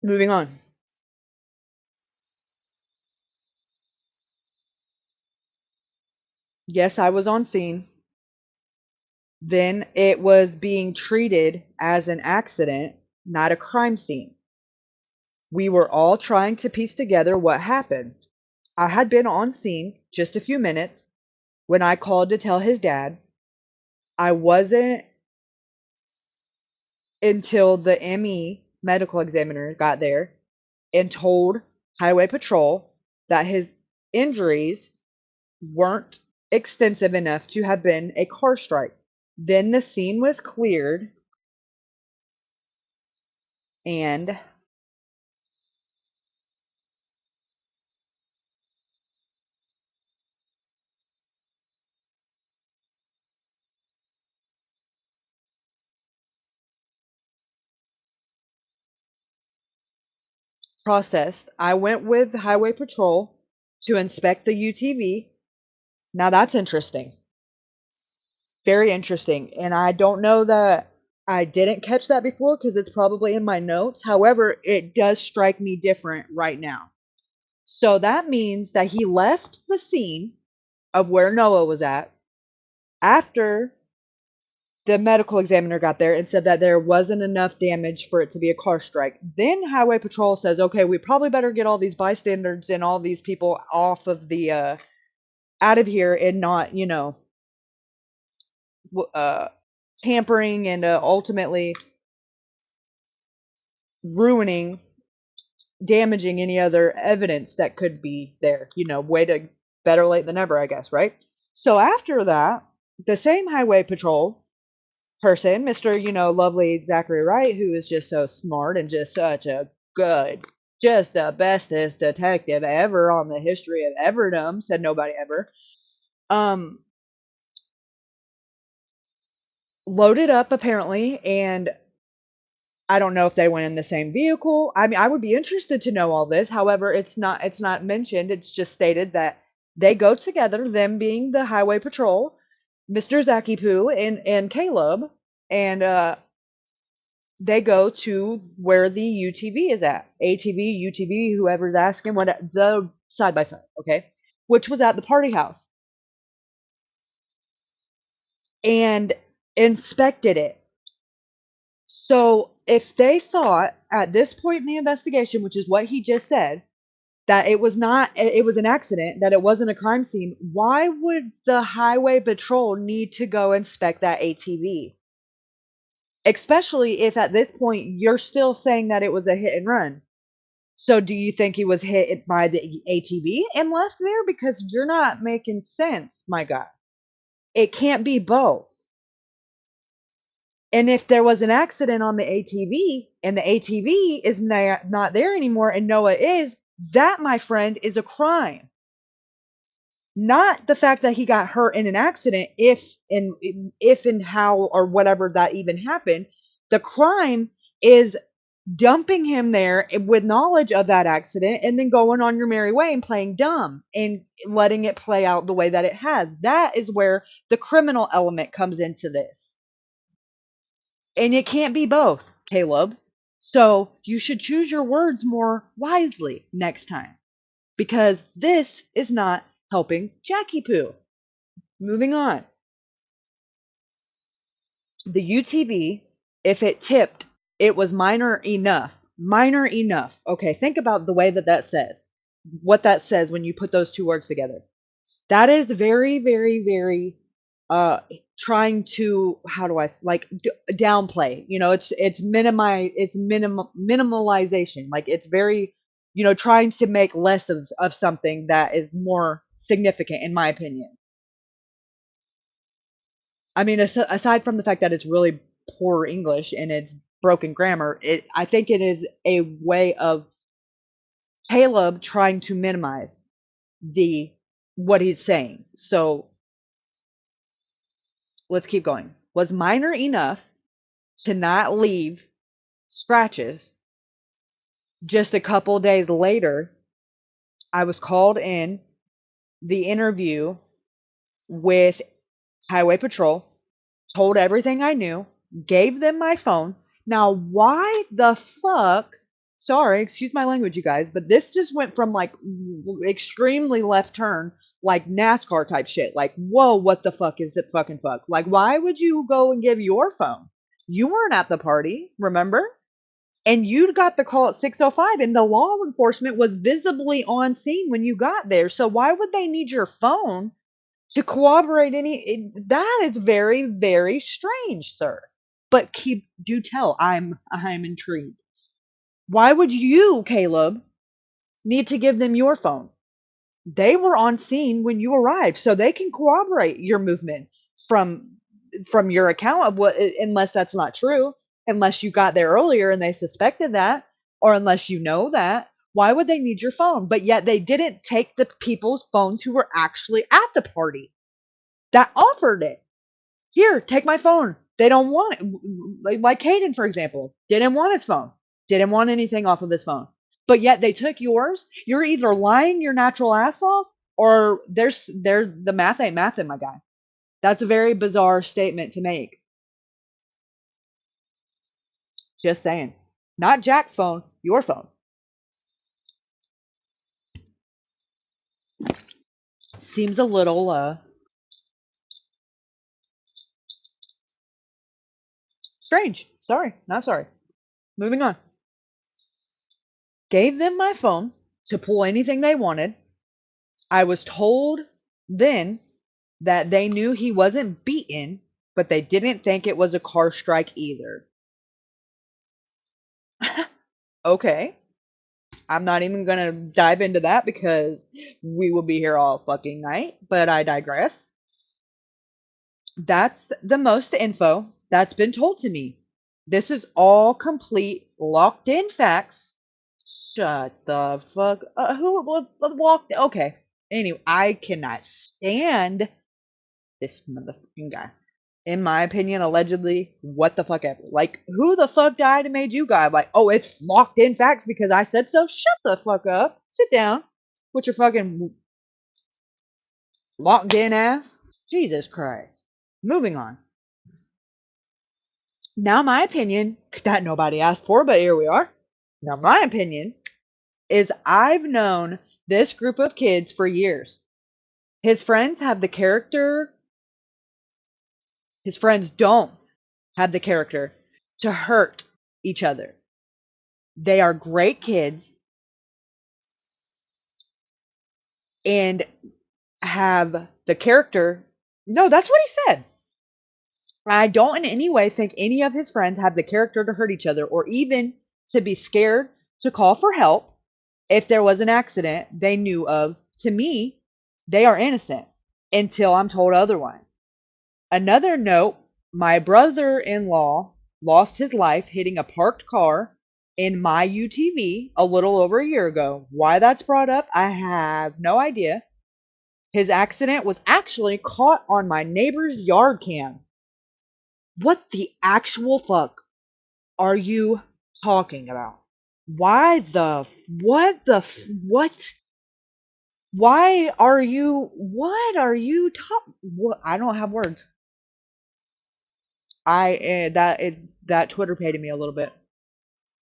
Moving on. Yes, I was on scene. Then it was being treated as an accident, not a crime scene. We were all trying to piece together what happened. I had been on scene just a few minutes when I called to tell his dad. I wasn't until the ME medical examiner got there and told Highway Patrol that his injuries weren't extensive enough to have been a car strike. Then the scene was cleared and processed. I went with Highway Patrol to inspect the UTV. Now that's interesting. Very interesting. And I don't know that I didn't catch that before because it's probably in my notes. However, it does strike me different right now. So that means that he left the scene of where Noah was at after the medical examiner got there and said that there wasn't enough damage for it to be a car strike. Then Highway Patrol says, okay, we probably better get all these bystanders and all these people off of the out of here and not, tampering and ultimately ruining, damaging any other evidence that could be there. Way to better late than never, I guess, right? So after that, the same Highway Patrol person, Mr. Lovely Zachary Wright, who is just so smart and just such a good, just the bestest detective ever on the history of Everdom, said nobody ever, loaded up apparently, and I don't know if they went in the same vehicle. I mean, I would be interested to know all this. However, it's not mentioned. It's just stated that they go together, them being the Highway Patrol, Mr. Zaki Poo and Caleb, and they go to where the UTV is at. ATV, UTV, whoever's asking, what the side by side, okay? Which was at the party house. And inspected it. So if they thought at this point in the investigation, which is what he just said, that it was an accident, that it wasn't a crime scene, why would the Highway Patrol need to go inspect that ATV? Especially if at this point you're still saying that it was a hit and run. So do you think he was hit by the ATV and left there? Because you're not making sense, my guy. It can't be both. And if there was an accident on the ATV and the ATV is not there anymore and Noah is, that, my friend, is a crime. Not the fact that he got hurt in an accident, if and how or whatever that even happened. The crime is dumping him there with knowledge of that accident and then going on your merry way and playing dumb and letting it play out the way that it has. That is where the criminal element comes into this. And it can't be both, Caleb. So you should choose your words more wisely next time, because this is not helping Jackie Poo. Moving on. The UTV, if it tipped, it was minor enough. Minor enough. Okay, think about the way that that says. What that says when you put those two words together. That is very, very, very trying to, how do I downplay. You know, it's minimalization. Like, it's very, you know, trying to make less of something that is more significant, in my opinion. I mean, aside from the fact that it's really poor English and it's broken grammar, I think it is a way of Caleb trying to minimize what he's saying. So let's keep going. Was minor enough to not leave scratches. Just a couple days later, I was called in the interview with Highway Patrol, told everything I knew, gave them my phone. Now, why the fuck? Sorry, excuse my language, you guys, but this just went from like extremely left turn, like NASCAR type shit. Like, whoa, what the fuck is it fucking fuck? Like, why would you go and give your phone? You weren't at the party, remember? And you got the call at 6:05, and the law enforcement was visibly on scene when you got there. So why would they need your phone to corroborate that is very, very strange, sir. But do tell. I'm intrigued. Why would you, Caleb, need to give them your phone? They were on scene when you arrived, so they can corroborate your movements from your account of what, unless that's not true, unless you got there earlier and they suspected that, or unless you know that. Why would they need your phone? But yet they didn't take the people's phones who were actually at the party that offered it. Here, take my phone. They don't want it. Like Caden, for example, didn't want his phone. Didn't want anything off of his phone. But yet they took yours. You're either lying your natural ass off, or the math ain't mathin', my guy. That's a very bizarre statement to make. Just saying. Not Jack's phone, your phone. Seems a little strange. Sorry, not sorry. Moving on. Gave them my phone to pull anything they wanted. I was told then that they knew he wasn't beaten, but they didn't think it was a car strike either. Okay. I'm not even going to dive into that because we will be here all fucking night, but I digress. That's the most info that's been told to me. This is all complete, locked in facts. Shut the fuck up. Who walked? Okay. Anyway, I cannot stand this motherfucking guy. In my opinion, allegedly, what the fuck ever. Like, who the fuck died and made you guys? Like, oh, it's locked in facts because I said so? Shut the fuck up. Sit down with your fucking locked in ass. Jesus Christ. Moving on. Now, my opinion, that nobody asked for, but here we are. Now, my opinion is I've known this group of kids for years. His friends have the character. His friends don't have the character to hurt each other. They are great kids and have the character. No, that's what he said. I don't in any way think any of his friends have the character to hurt each other or even to be scared to call for help if there was an accident they knew of. To me, they are innocent until I'm told otherwise. Another note, my brother-in-law lost his life hitting a parked car in my UTV a little over a year ago. Why that's brought up, I have no idea. His accident was actually caught on my neighbor's yard cam. What the actual fuck are you talking about? Why the what? Why are you what are you what? I don't have words. That Twitter pated me a little bit.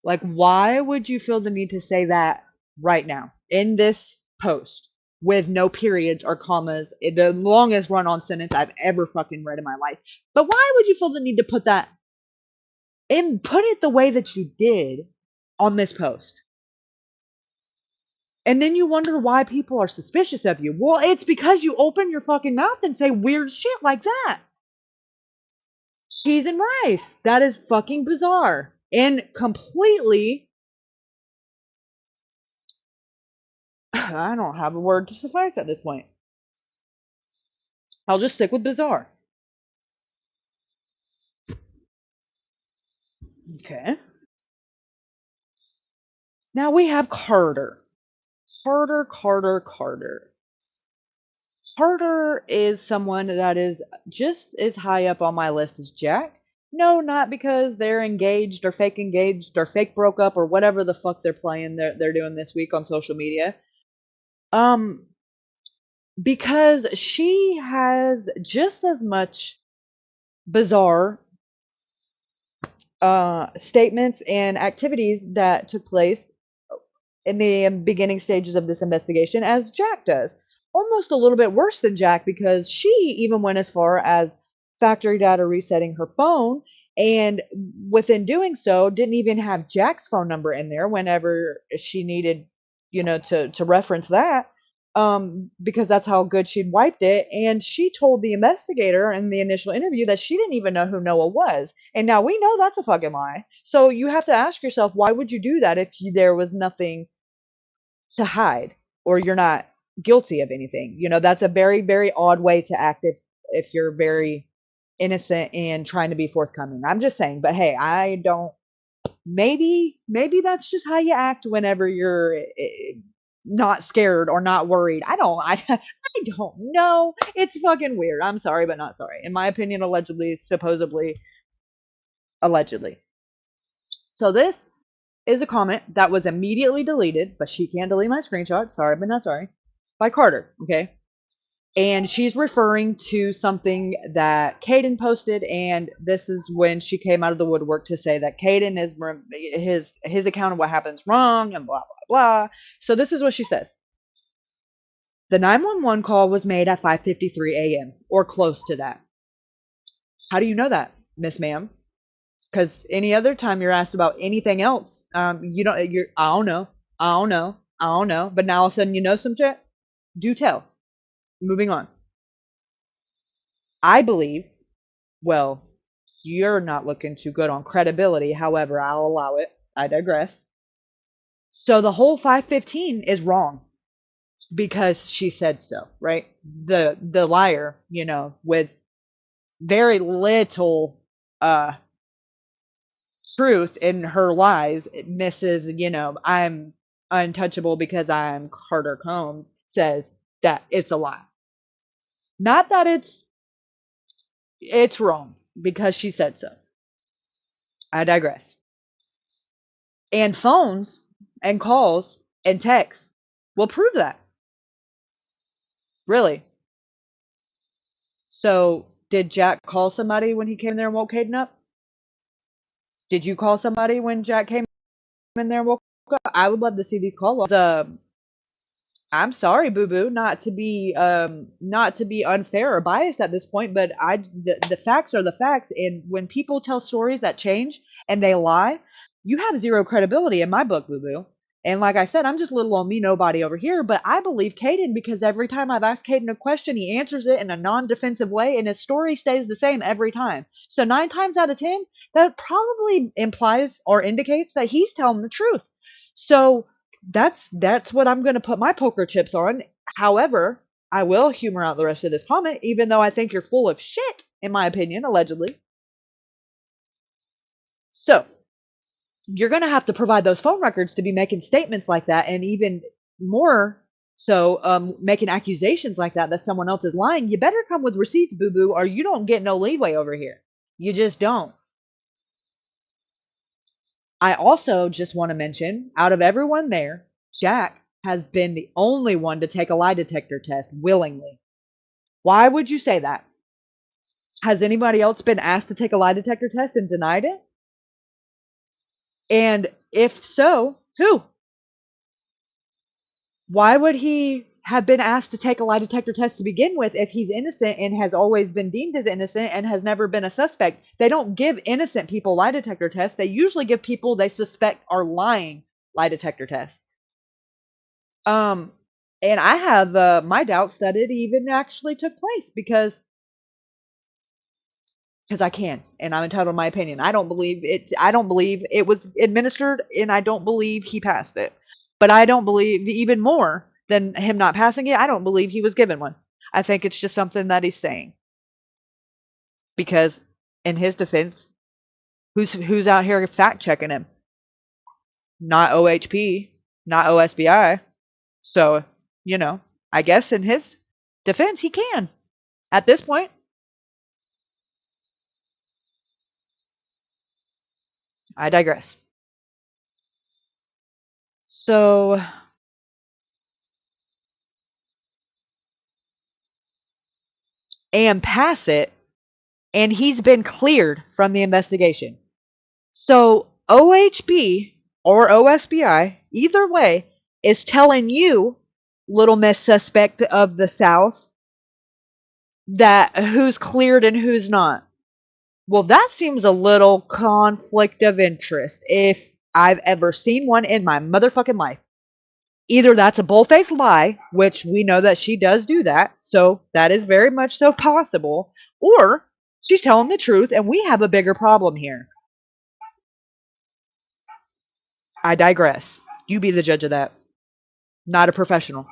Like, why would you feel the need to say that right now in this post with no periods or commas, the longest run-on sentence I've ever fucking read in my life? But why would you feel the need to put that and put it the way that you did on this post? And then you wonder why people are suspicious of you. Well, it's because you open your fucking mouth and say weird shit like that. Cheese and rice. That is fucking bizarre. And completely, I don't have a word to suffice at this point. I'll just stick with bizarre. Okay. Now we have Carter. Carter is someone that is just as high up on my list as Jack. No, not because they're engaged or fake broke up or whatever the fuck they're playing they're doing this week on social media. Because she has just as much bizarre statements and activities that took place in the beginning stages of this investigation as Jack does. Almost a little bit worse than Jack, because she even went as far as factory data resetting her phone, and within doing so didn't even have Jack's phone number in there whenever she needed, to reference that, because that's how good she'd wiped it. And she told the investigator in the initial interview that she didn't even know who Noah was, and now we know that's a fucking lie. So you have to ask yourself, why would you do that if there was nothing to hide, or you're not guilty of anything? That's a very, very odd way to act if you're very innocent and trying to be forthcoming. I'm just saying. But hey, I don't, maybe that's just how you act whenever you're not scared or not worried. I don't know. It's fucking weird. I'm sorry, but not sorry. In my opinion, allegedly, supposedly, allegedly. So this is a comment that was immediately deleted, but she can't delete my screenshot. Sorry, but not sorry. By Carter, okay? And she's referring to something that Caden posted, and this is when she came out of the woodwork to say that Caden is his account of what happens wrong and blah, blah, blah. So this is what she says. The 911 call was made at 5:53 a.m. or close to that. How do you know that, Miss Ma'am? Because any other time you're asked about anything else, I don't know. But now all of a sudden you know some shit? Do tell. Moving on. I believe, well, you're not looking too good on credibility. However, I'll allow it. I digress. So the whole 5:15 is wrong because she said so, right? The liar, with very little truth in her lies, Mrs. I'm untouchable because I'm Carter Combs, says that it's a lie. Not that it's wrong because she said so. I digress. And phones and calls and texts will prove that. Really. So did Jack call somebody when he came there and woke Caden up? Did you call somebody when Jack came in there and woke up? I would love to see these call logs. I'm sorry, Boo Boo, not to be unfair or biased at this point, but the facts are the facts, and when people tell stories that change and they lie, you have zero credibility in my book, Boo Boo. And like I said, I'm just little old me nobody over here, but I believe Caden because every time I've asked Caden a question, he answers it in a non-defensive way, and his story stays the same every time. So 9 times out of 10, that probably implies or indicates that he's telling the truth. So that's what I'm going to put my poker chips on. However, I will humor out the rest of this comment, even though I think you're full of shit, in my opinion, allegedly. So you're going to have to provide those phone records to be making statements like that, and even more so making accusations like that someone else is lying. You better come with receipts, boo-boo, or you don't get no leeway over here. You just don't. I also just want to mention, out of everyone there, Jack has been the only one to take a lie detector test willingly. Why would you say that? Has anybody else been asked to take a lie detector test and denied it? And if so, who? Why would he have been asked to take a lie detector test to begin with if he's innocent and has always been deemed as innocent and has never been a suspect? They don't give innocent people lie detector tests. They usually give people they suspect are lying lie detector tests. And I have my doubts that it even actually took place because I can, and I'm entitled to my opinion. I don't believe it was administered, and I don't believe he passed it. But I don't believe, even more than him not passing it, I don't believe he was given one. I think it's just something that he's saying. Because in his defense, who's out here fact checking him? Not OHP, not OSBI. So, I guess in his defense he can at this point. I digress. So, and pass it, and he's been cleared from the investigation. So OHP or OSBI, either way, is telling you, little miss suspect of the South, that who's cleared and who's not. Well, that seems a little conflict of interest if I've ever seen one in my motherfucking life. Either that's a bull-faced lie, which we know that she does do that, so that is very much so possible, or she's telling the truth and we have a bigger problem here. I digress. You be the judge of that. Not a professional.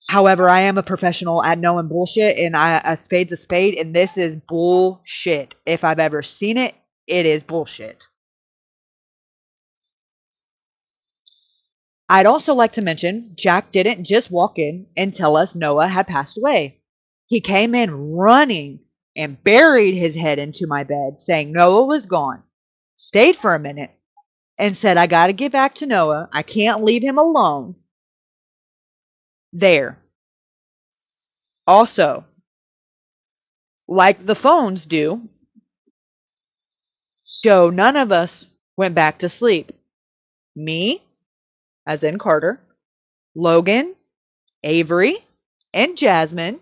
However, I am a professional at knowing bullshit, and a spade's a spade, and this is bullshit. If I've ever seen it, it is bullshit. I'd also like to mention, Jack didn't just walk in and tell us Noah had passed away. He came in running and buried his head into my bed, saying Noah was gone. Stayed for a minute and said, I gotta get back to Noah. I can't leave him alone. There. Also, like the phones do, so none of us went back to sleep. Me, as in Carter, Logan, Avery, and Jasmine,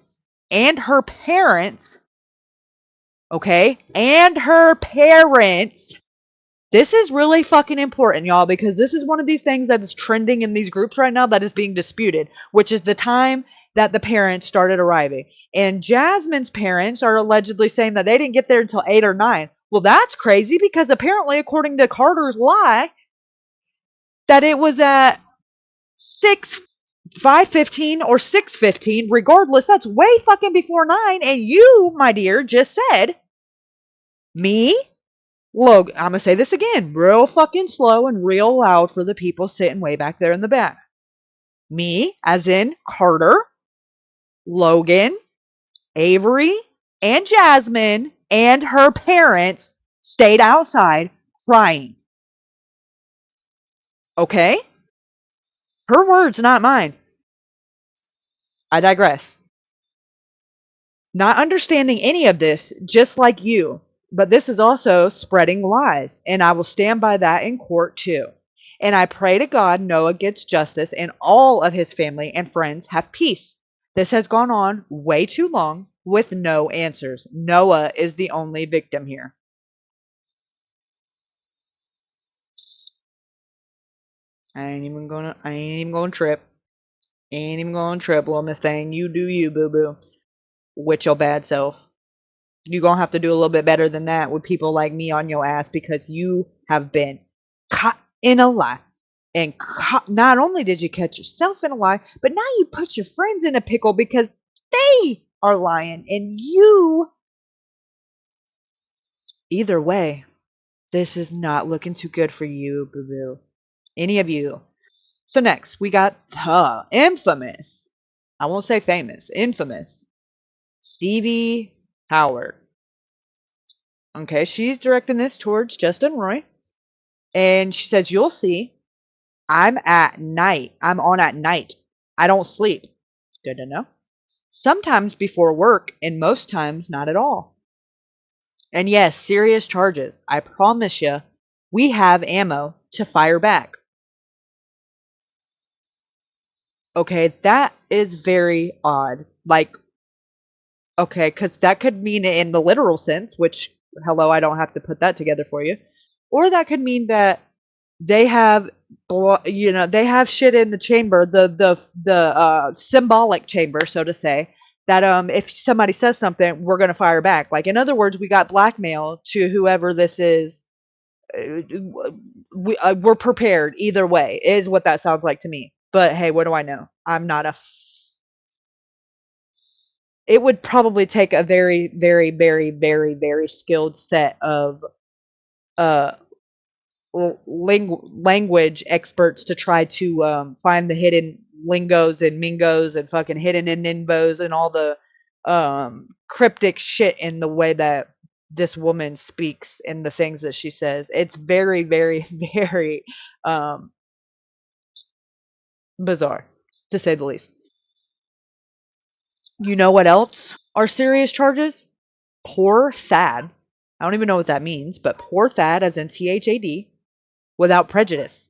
and her parents, okay? And her parents. This is really fucking important, y'all, because this is one of these things that is trending in these groups right now that is being disputed, which is the time that the parents started arriving. And Jasmine's parents are allegedly saying that they didn't get there until 8 or 9. Well, that's crazy because apparently, according to Carter's lie, that it was at 5:15 or 6:15, regardless, that's way fucking before 9. And you, my dear, just said, me, Logan, I'm gonna say this again, real fucking slow and real loud for the people sitting way back there in the back. Me, as in Carter, Logan, Avery, and Jasmine, and her parents stayed outside crying. Okay? Her words, not mine. I digress. Not understanding any of this, just like you, but this is also spreading lies, and I will stand by that in court too. And I pray to God Noah gets justice and all of his family and friends have peace. This has gone on way too long with no answers. Noah is the only victim here. I ain't even gonna trip. Ain't even gonna trip, little Miss Thing. You do you, boo-boo. With your bad self. You're gonna have to do a little bit better than that with people like me on your ass because you have been caught in a lie. And not only did you catch yourself in a lie, but now you put your friends in a pickle because they are lying and you. Either way, this is not looking too good for you, boo-boo. Any of you. So next, we got the infamous, I won't say famous, infamous, Stevie Howard. Okay, she's directing this towards Justin Roy. And she says, "You'll see. I'm on at night. I don't sleep." Good to know. "Sometimes before work, and most times not at all. And yes, serious charges. I promise you, we have ammo to fire back." Okay, that is very odd. Like, okay, because that could mean it in the literal sense, which, hello, I don't have to put that together for you. Or that could mean that they have, they have shit in the chamber, the symbolic chamber, so to say, that if somebody says something, we're gonna fire back. Like, in other words, we got blackmail to whoever this is. We're prepared either way, is what that sounds like to me. But hey, what do I know? I'm not a. It would probably take a very, very, very, very, very skilled set of uh language experts to try to find the hidden lingos and mingos and fucking hidden in nimbos and all the cryptic shit in the way that this woman speaks and the things that she says. It's very, very, very bizarre, to say the least. You know what else are serious charges? Poor Thad. I don't even know what that means, but poor Thad, as in THAD, without prejudice.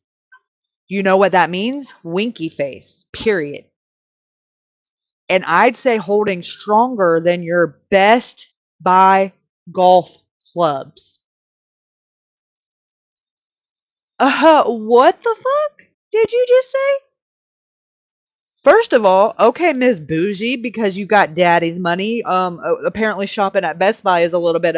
You know what that means? Winky face, period. And I'd say holding stronger than your Best Buy golf clubs. What the fuck did you just say? First of all, okay, Ms. Bougie, because you got daddy's money. Apparently shopping at Best Buy is a little bit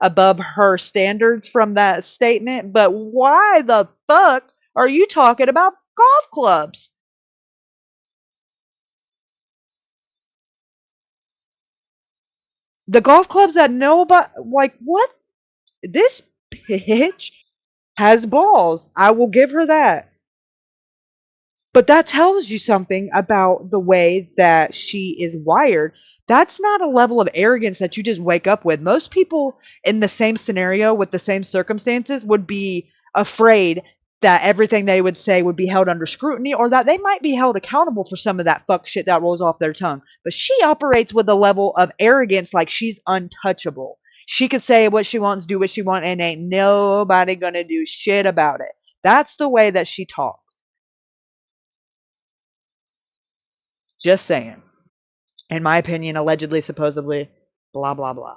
above her standards from that statement. But why the fuck are you talking about golf clubs? The golf clubs that nobody, like, what? This bitch has balls. I will give her that. But that tells you something about the way that she is wired. That's not a level of arrogance that you just wake up with. Most people in the same scenario with the same circumstances would be afraid that everything they would say would be held under scrutiny, or that they might be held accountable for some of that fuck shit that rolls off their tongue. But she operates with a level of arrogance like she's untouchable. She could say what she wants, do what she wants, and ain't nobody gonna do shit about it. That's the way that she talks. Just saying. In my opinion, allegedly, supposedly, blah, blah, blah.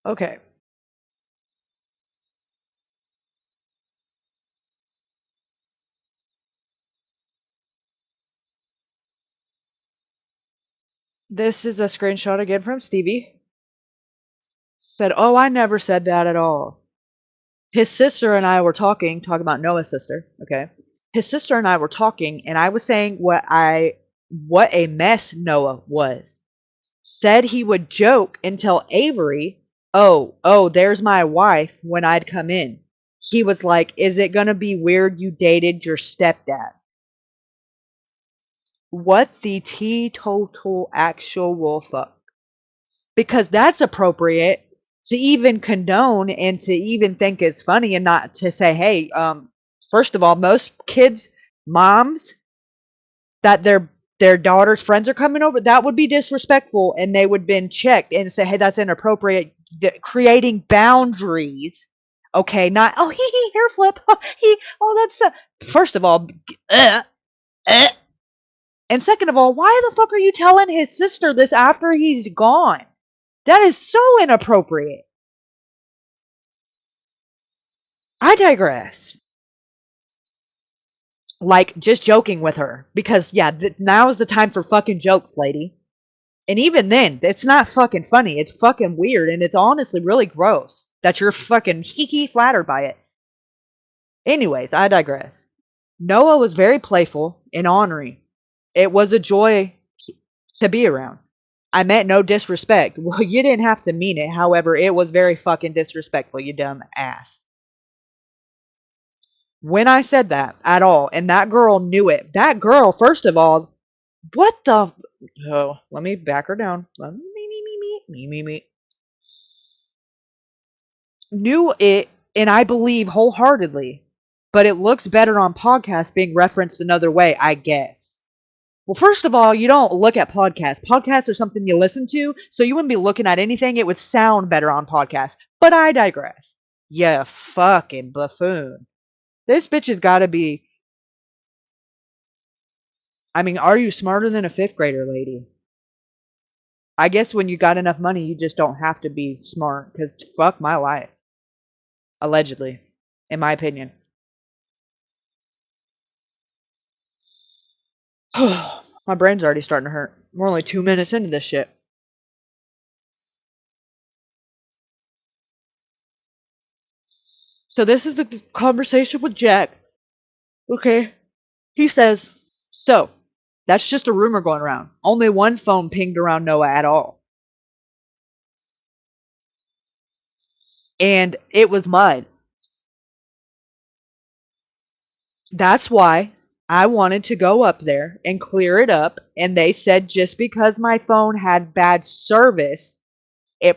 Okay. This is a screenshot again from Stevie. Said, "Oh, I never said that at all. His sister and I were talking about Noah's sister, okay? His sister and I were talking, and I was saying what a mess Noah was. Said he would joke and tell Avery, oh, there's my wife when I'd come in. He was like, is it gonna be weird you dated your stepdad?" What the teetotal actual fuck? Because that's appropriate to even condone and to even think it's funny, and not to say, hey, first of all, most kids' moms that their daughter's friends are coming over, that would be disrespectful, and they would have been checked and say, hey, that's inappropriate. Creating boundaries, okay? Not, oh, hair flip, that's first of all, and second of all, why the fuck are you telling his sister this after he's gone? That is so inappropriate. I digress. Like, just joking with her. Because, yeah, now is the time for fucking jokes, lady. And even then, it's not fucking funny. It's fucking weird. And it's honestly really gross that you're fucking flattered by it. Anyways, I digress. Noah was very playful and ornery. It was a joy to be around. I meant no disrespect. Well, you didn't have to mean it. However, it was very fucking disrespectful, you dumb ass. When I said that at all, and that girl knew it. That girl, first of all, what the? Oh, let me back her down. Me. Knew it, and I believe wholeheartedly. But it looks better on podcasts being referenced another way, I guess. Well, first of all, you don't look at podcasts. Podcasts are something you listen to, so you wouldn't be looking at anything. It would sound better on podcasts. But I digress. You fucking buffoon. This bitch has got to be... I mean, are you smarter than a 5th grader, lady? I guess when you got enough money, you just don't have to be smart, because fuck my life. Allegedly. In my opinion. My brain's already starting to hurt. We're only 2 minutes into this shit. So this is a conversation with Jack. Okay. He says, so, that's just a rumor going around. Only one phone pinged around Noah at all. And it was mine. That's why I wanted to go up there and clear it up. And they said just because my phone had bad service, it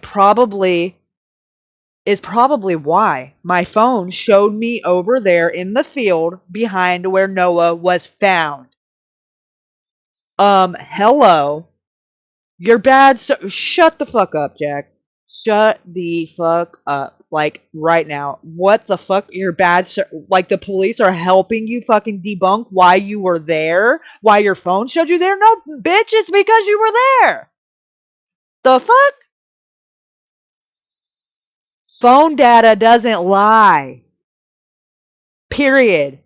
is probably why my phone showed me over there in the field behind where Noah was found. Hello. You're bad. Shut the fuck up, Jack. Shut the fuck up. Like, right now. What the fuck? You're bad. Like, the police are helping you fucking debunk why you were there? Why your phone showed you there? No, bitch, it's because you were there. The fuck? Phone data doesn't lie. Period.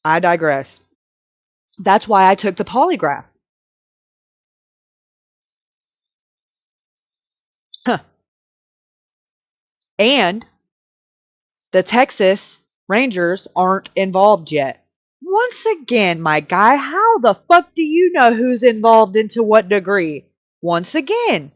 I digress. That's why I took the polygraph. Huh. And the Texas Rangers aren't involved yet. Once again, my guy, how the fuck do you know who's involved and to what degree? Once again,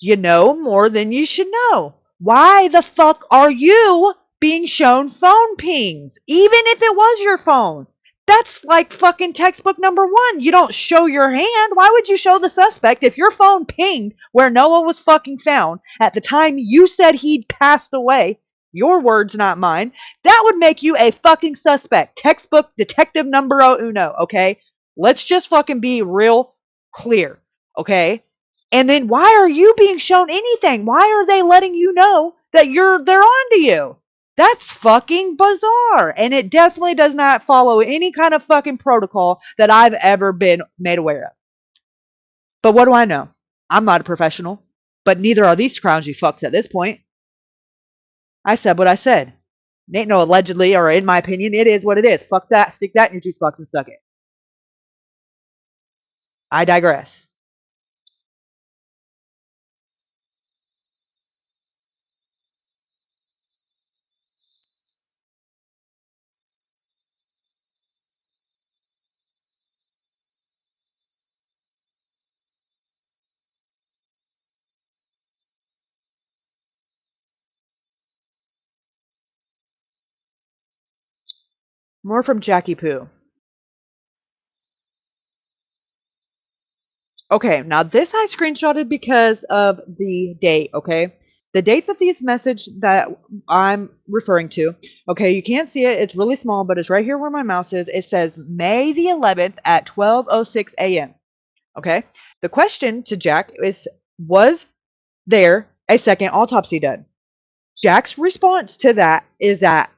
you know more than you should know. Why the fuck are you being shown phone pings? Even if it was your phone. That's like fucking textbook number 1. You don't show your hand. Why would you show the suspect if your phone pinged where Noah was fucking found at the time you said he'd passed away? Your words, not mine. That would make you a fucking suspect. Textbook detective numero uno, okay? Let's just fucking be real clear, okay? And then why are you being shown anything? Why are they letting you know that they're onto you? That's fucking bizarre. And it definitely does not follow any kind of fucking protocol that I've ever been made aware of. But what do I know? I'm not a professional. But neither are these crowns, you fucks, at this point. I said what I said. It ain't no allegedly, or in my opinion, it is what it is. Fuck that, stick that in your juice box and suck it. I digress. More from Jackie Poo. Okay, now this I screenshotted because of the date, okay? The date that this message that I'm referring to, okay, you can't see it. It's really small, but it's right here where my mouse is. It says May the 11th at 12:06 a.m. Okay? The question to Jack is, was there a second autopsy done? Jack's response to that is that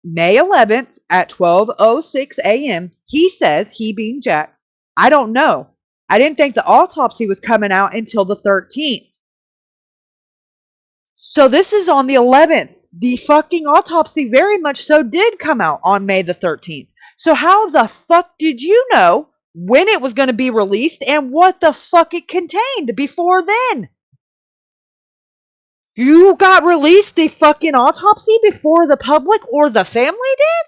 May 11th at 12:06 a.m., he says, he being Jack, I don't know. I didn't think the autopsy was coming out until the 13th. So this is on the 11th. The fucking autopsy very much so did come out on May the 13th. So how the fuck did you know when it was going to be released and what the fuck it contained before then? You got released a fucking autopsy before the public or the family did?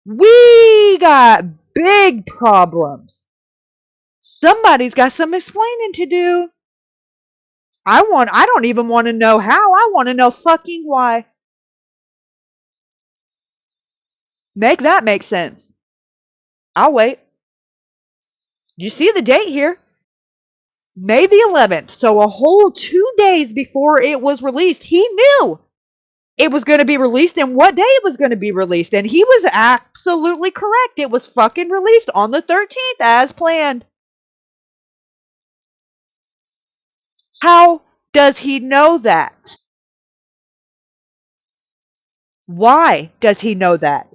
We got big problems. Somebody's got some explaining to do. I don't even want to know how. I want to know fucking why. Make that make sense. I'll wait. You see the date here? May the 11th. So a whole 2 days before it was released, he knew it was going to be released and what day it was going to be released. And he was absolutely correct. It was fucking released on the 13th as planned. How does he know that? Why does he know that?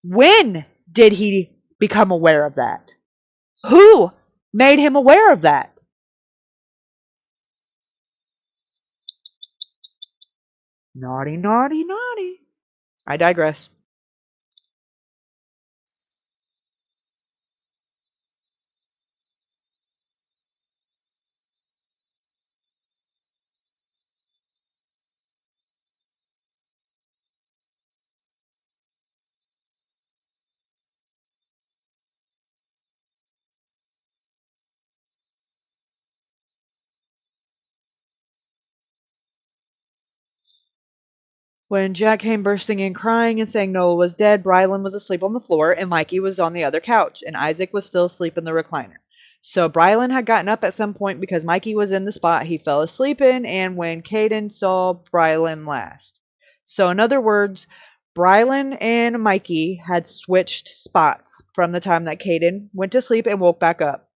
When did he become aware of that? Who made him aware of that? Naughty, naughty, naughty. I digress. When Jack came bursting in crying and saying Noah was dead, Brylan was asleep on the floor and Mikey was on the other couch, and Isaac was still asleep in the recliner. So Brylan had gotten up at some point because Mikey was in the spot he fell asleep in, and when Caden saw Brylan last. So in other words, Brylan and Mikey had switched spots from the time that Caden went to sleep and woke back up.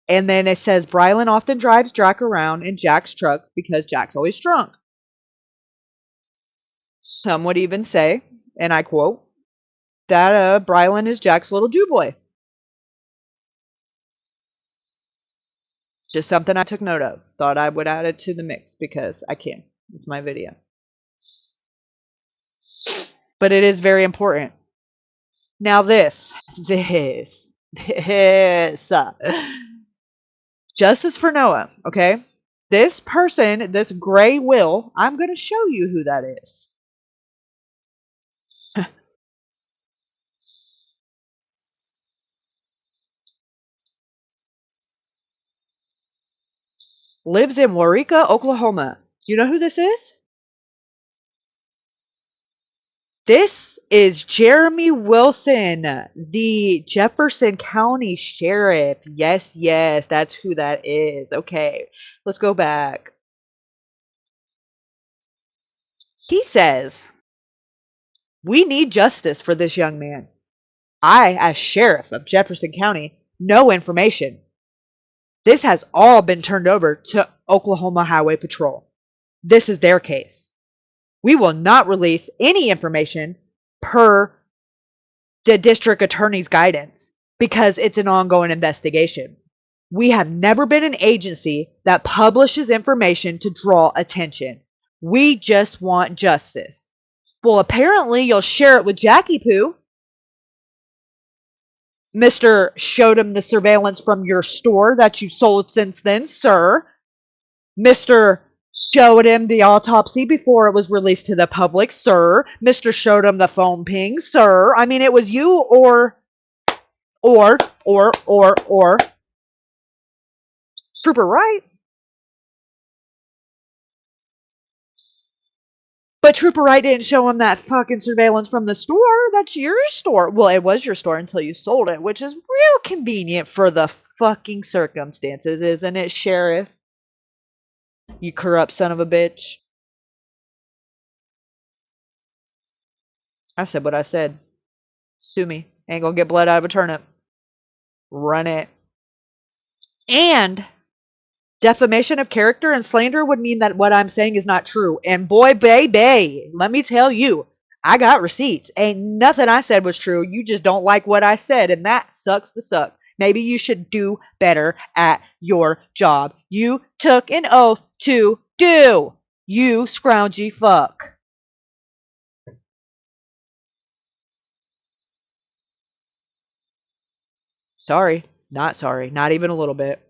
And then it says Brylan often drives Jack around in Jack's truck because Jack's always drunk. Some would even say, and I quote, that Brylan is Jack's little Jew boy. Just something I took note of. Thought I would add it to the mix because I can. It's my video. But it is very important. Now this. Justice for Noah, okay? This person, this gray will, I'm going to show you who that is. Lives in Waurika, Oklahoma. Do you know who this is? This is Jeremy Wilson, the Jefferson County Sheriff. Yes, yes, that's who that is. Okay, let's go back. He says, we need justice for this young man. I, as Sheriff of Jefferson County, know information. This has all been turned over to Oklahoma Highway Patrol. This is their case. We will not release any information per the district attorney's guidance because it's an ongoing investigation. We have never been an agency that publishes information to draw attention. We just want justice. Well, apparently you'll share it with Jackie Poo. Mr. showed him the surveillance from your store that you sold since then, sir. Mr. showed him the autopsy before it was released to the public, sir. Mr. showed him the phone ping, sir. I mean, it was you or Trooper Wright. But Trooper Wright didn't show him that fucking surveillance from the store. That's your store. Well, it was your store until you sold it, which is real convenient for the fucking circumstances, isn't it, Sheriff? You corrupt son of a bitch. I said what I said. Sue me. Ain't gonna get blood out of a turnip. Run it. And defamation of character and slander would mean that what I'm saying is not true. And boy, baby, let me tell you, I got receipts. Ain't nothing I said was true. You just don't like what I said, and that sucks to suck. Maybe you should do better at your job. You took an oath to do. You scroungy fuck. Sorry. Not sorry. Not even a little bit.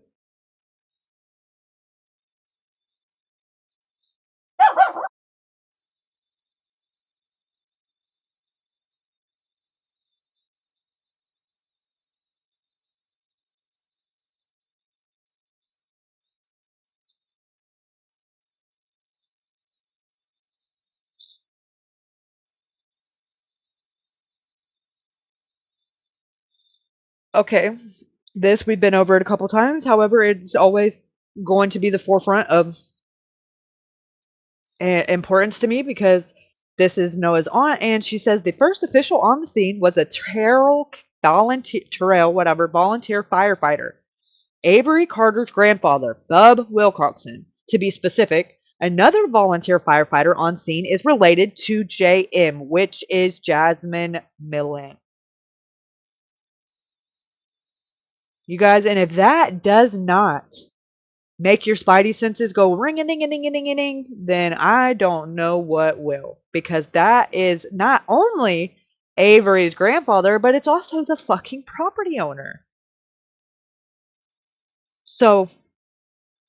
Okay, this we've been over it a couple times. However, it's always going to be the forefront of importance to me because this is Noah's aunt, and she says the first official on the scene was a volunteer firefighter, Avery Carter's grandfather, Bub Wilcoxon. To be specific, another volunteer firefighter on scene is related to JM, which is Jasmine Millen. You guys, and if that does not make your spidey senses go ring-a-ding-a-ding-a-ding-a-ding, then I don't know what will. Because that is not only Avery's grandfather, but it's also the fucking property owner. So,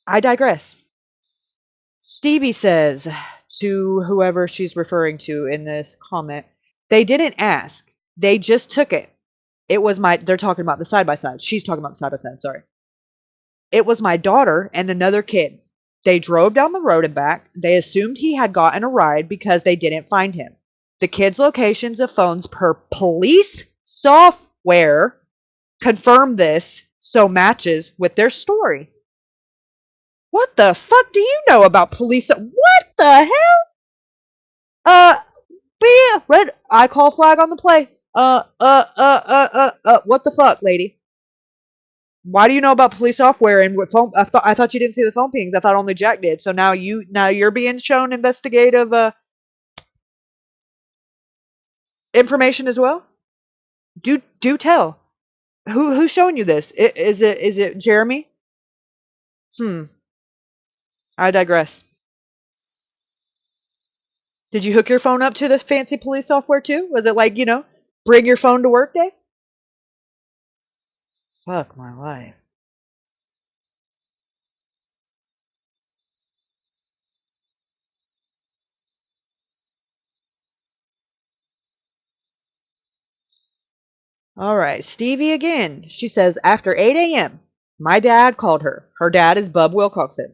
I digress. Stevie says to whoever she's referring to in this comment, they didn't ask. They just took it. It was they're talking about the side-by-side. She's talking about the side-by-side, sorry. It was my daughter and another kid. They drove down the road and back. They assumed he had gotten a ride because they didn't find him. The kids' locations of phones per police software confirm this, so matches with their story. What the fuck do you know about police? What the hell? Red, I call flag on the play. What the fuck, lady? Why do you know about police software and what phone? I thought you didn't see the phone pings. I thought only Jack did. So now you're being shown investigative information as well. Do tell. Who's showing you this? Is it Jeremy? I digress. Did you hook your phone up to the fancy police software too? Was it like, bring your phone to work day? Fuck my life. All right, Stevie again. She says, after 8 a.m., my dad called her. Her dad is Bub Wilcoxon.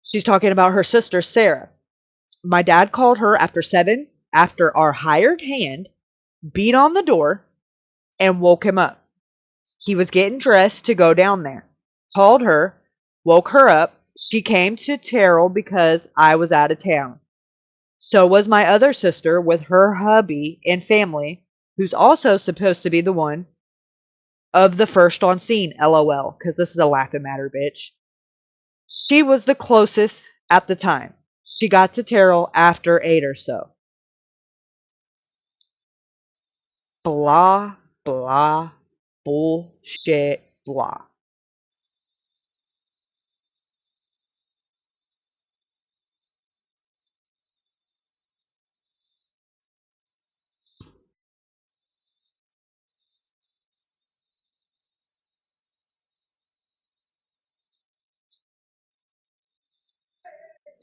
She's talking about her sister, Sarah. My dad called her after 7, after our hired hand beat on the door and woke him up. He was getting dressed to go down there. Called her, woke her up. She came to Terrell because I was out of town. So was my other sister with her hubby and family, who's also supposed to be the one of the first on scene, LOL, because this is a laughing matter, bitch. She was the closest at the time. She got to Terrell after 8 or so. Blah, blah, bullshit, blah.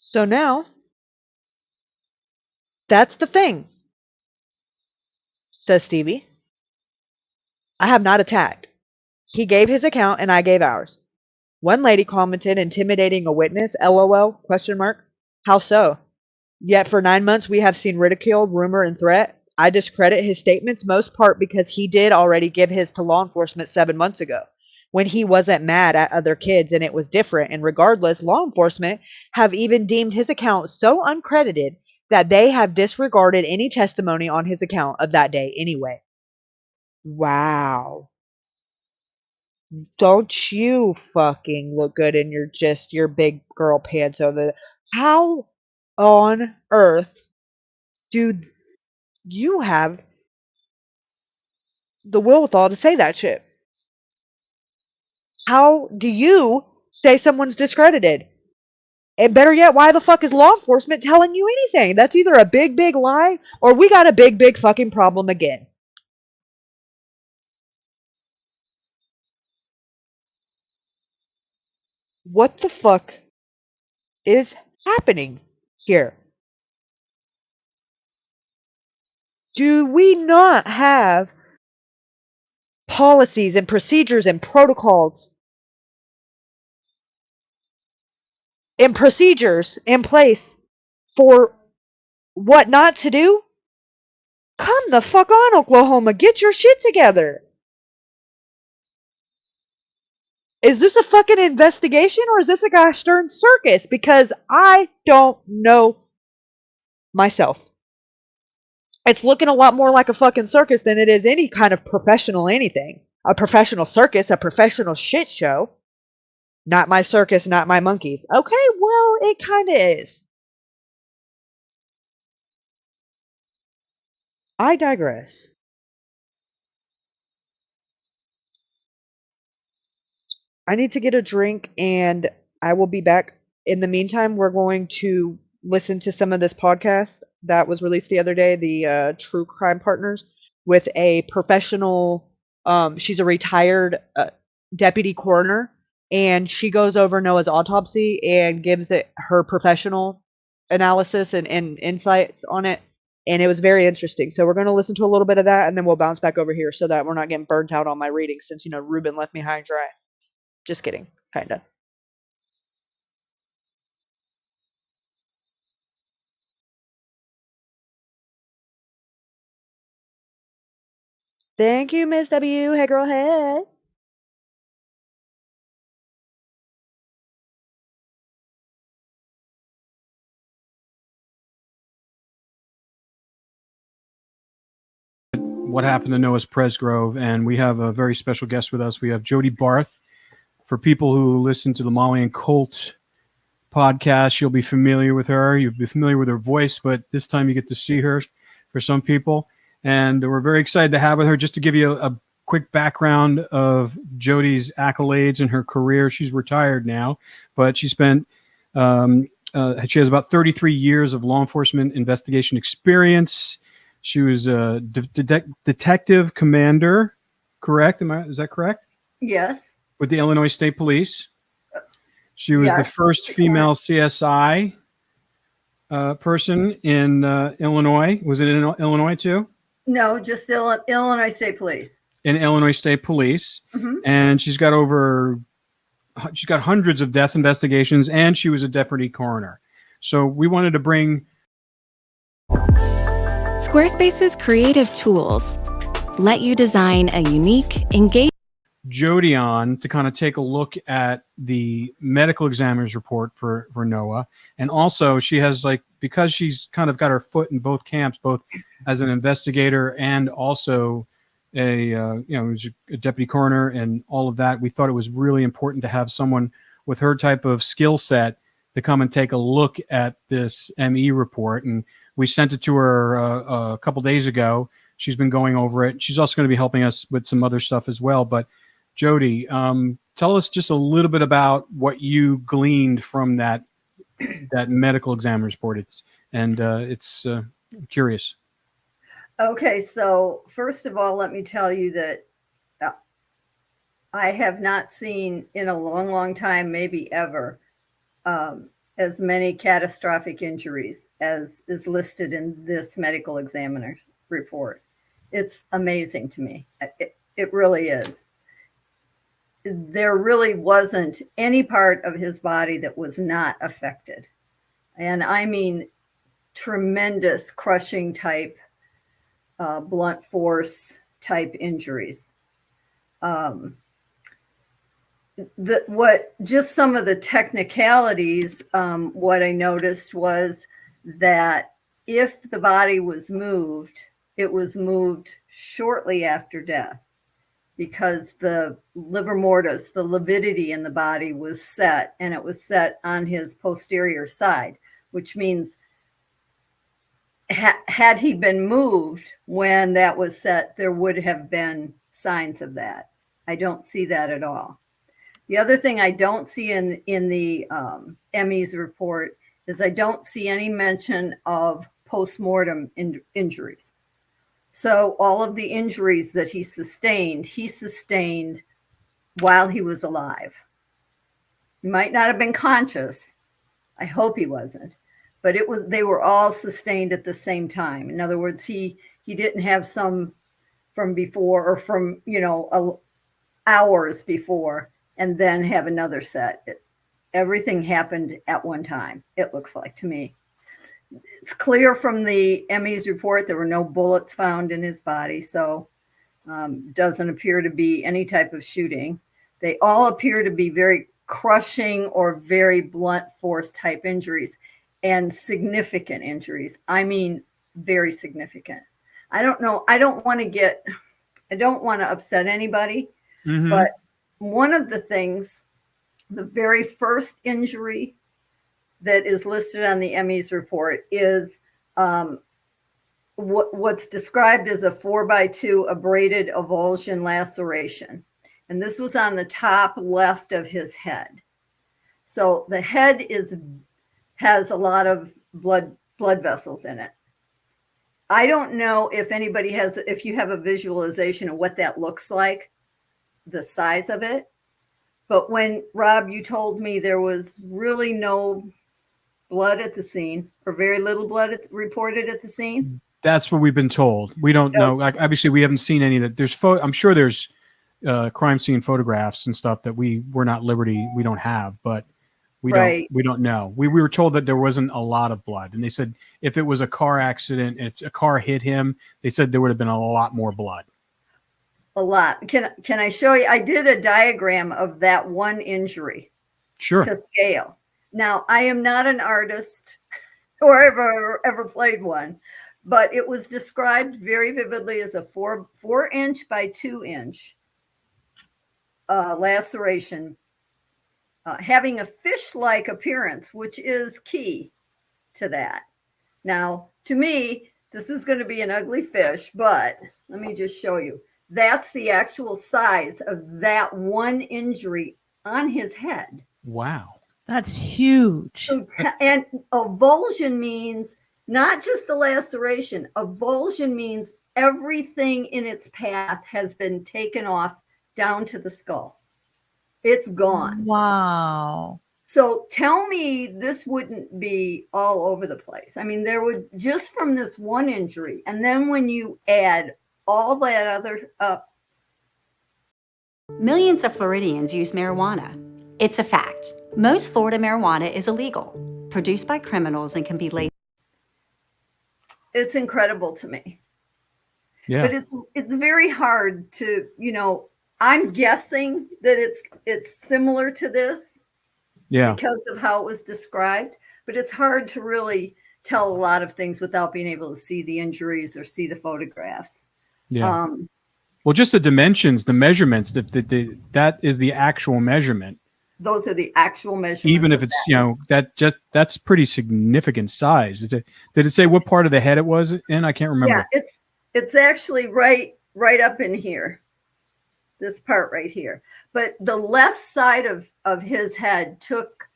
So now, that's the thing, says Stevie. I have not attacked. He gave his account and I gave ours. One lady commented, intimidating a witness, LOL, question mark. How so? Yet for 9 months we have seen ridicule, rumor, and threat. I discredit his statements most part because he did already give his to law enforcement 7 months ago, when he wasn't mad at other kids and it was different. And regardless, law enforcement have even deemed his account so uncredited that they have disregarded any testimony on his account of that day anyway. Wow. Don't you fucking look good in your big girl pants over there. How on earth do you have the wherewithal to say that shit? How do you say someone's discredited? And better yet, why the fuck is law enforcement telling you anything? That's either a big, big lie or we got a big, big fucking problem again. What the fuck is happening here? Do we not have policies and procedures and protocols and procedures in place for what not to do? Come the fuck on, Oklahoma. Get your shit together. Is this a fucking investigation or is this a gosh darn circus? Because I don't know myself. It's looking a lot more like a fucking circus than it is any kind of professional anything. A professional circus, a professional shit show. Not my circus, not my monkeys. Okay, well, it kind of is. I digress. I need to get a drink and I will be back. In the meantime, we're going to listen to some of this podcast that was released the other day, the True Crime Partners, with a professional, she's a retired deputy coroner, and she goes over Noah's autopsy and gives it her professional analysis and insights on it. And it was very interesting. So we're going to listen to a little bit of that, and then we'll bounce back over here so that we're not getting burnt out on my reading since, Ruben left me high and dry. Just kidding, kind of. Thank you, Miss W. Hey, girl, hey. What happened to Noah's Presgrove, and we have a very special guest with us. We have Jody Barth. For people who listen to the Molly and Colt podcast, you'll be familiar with her. You'll be familiar with her voice, but this time you get to see her for some people. And we're very excited to have with her. Just to give you a quick background of Jody's accolades and her career. She's retired now, but she spent she has about 33 years of law enforcement investigation experience. She was a detective commander, correct? Is that correct? Yes. With the Illinois State Police. She was the first female CSI person in Illinois. Was it in Illinois too? No, just Illinois State Police. In Illinois State Police. Mm-hmm. And she's got hundreds of death investigations, and she was a deputy coroner. So we wanted to bring Squarespace's creative tools let you design a unique, engaging Jody on to kind of take a look at the medical examiner's report for Noah. And also she has, because she's kind of got her foot in both camps, both as an investigator and also a deputy coroner and all of that, we thought it was really important to have someone with her type of skill set to come and take a look at this ME report. And we sent it to her a couple days ago. She's been going over it. She's also going to be helping us with some other stuff as well. But Jody, tell us just a little bit about what you gleaned from that medical examiner's report. It's curious. Okay, so first of all, let me tell you that I have not seen in a long, long time, maybe ever, as many catastrophic injuries as is listed in this medical examiner's report. It's amazing to me. It really is. There really wasn't any part of his body that was not affected. And I mean tremendous crushing type, blunt force type injuries. Just some of the technicalities, what I noticed was that if the body was moved, it was moved shortly after death, because the livor mortis, the lividity in the body was set, and it was set on his posterior side, which means had he been moved when that was set, there would have been signs of that. I don't see that at all. The other thing I don't see in the ME's report is I don't see any mention of postmortem injuries. So all of the injuries that he sustained while he was alive. He might not have been conscious. I hope he wasn't. But they were all sustained at the same time. In other words, he didn't have some from before or from, hours before and then have another set. Everything happened at one time, it looks like to me. It's clear from the ME's report there were no bullets found in his body, so doesn't appear to be any type of shooting. They all appear to be very crushing or very blunt force type injuries and significant injuries. I mean, very significant. I don't know. I don't want to upset anybody, but one of the things, the very first injury that is listed on the ME's report is what's described as a 4x2 abraded avulsion laceration. And this was on the top left of his head. So the head has a lot of blood vessels in it. I don't know if if you have a visualization of what that looks like, the size of it. But when, Rob, you told me there was really no blood at the scene, or very little blood reported at the scene. That's what we've been told. We don't know. Like, obviously, we haven't seen any of that. I'm sure there's crime scene photographs and stuff that we're not liberty. We don't have, but we don't know. We were told that there wasn't a lot of blood, and they said if it was a car accident, if a car hit him, they said there would have been a lot more blood. A lot. Can I show you? I did a diagram of that one injury. Sure. To scale. Now, I am not an artist or ever played one, but it was described very vividly as a 4-inch by 2-inch laceration, having a fish-like appearance, which is key to that. Now, to me, this is going to be an ugly fish, but let me just show you. That's the actual size of that one injury on his head. Wow. That's huge. So and avulsion means not just the laceration. Avulsion means everything in its path has been taken off down to the skull. It's gone. Wow. So tell me this wouldn't be all over the place. I mean, there would, just from this one injury, and then when you add all that other up. Millions of Floridians use marijuana. It's a fact. Most Florida marijuana is illegal, produced by criminals, and can be laced. It's incredible to me. Yeah. But it's very hard to, I'm guessing that it's similar to this. Yeah. Because of how it was described, but it's hard to really tell a lot of things without being able to see the injuries or see the photographs. Yeah. Well, just the dimensions, the measurements, that is the actual measurement. Those are the actual measurements. Even if it's, that's pretty significant size. Did it say what part of the head it was in? I can't remember. Yeah, it's actually right up in here. This part right here. But the left side of his head took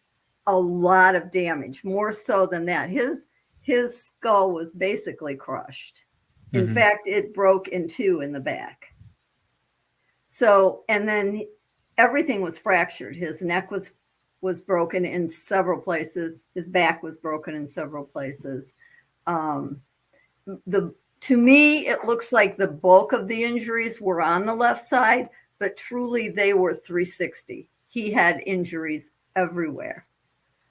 a lot of damage, more so than that. His skull was basically crushed. In fact, it broke in two in the back. So, and then everything was fractured. His neck was broken in several places. His back was broken in several places. To me, it looks like the bulk of the injuries were on the left side, but truly they were 360. He had injuries everywhere.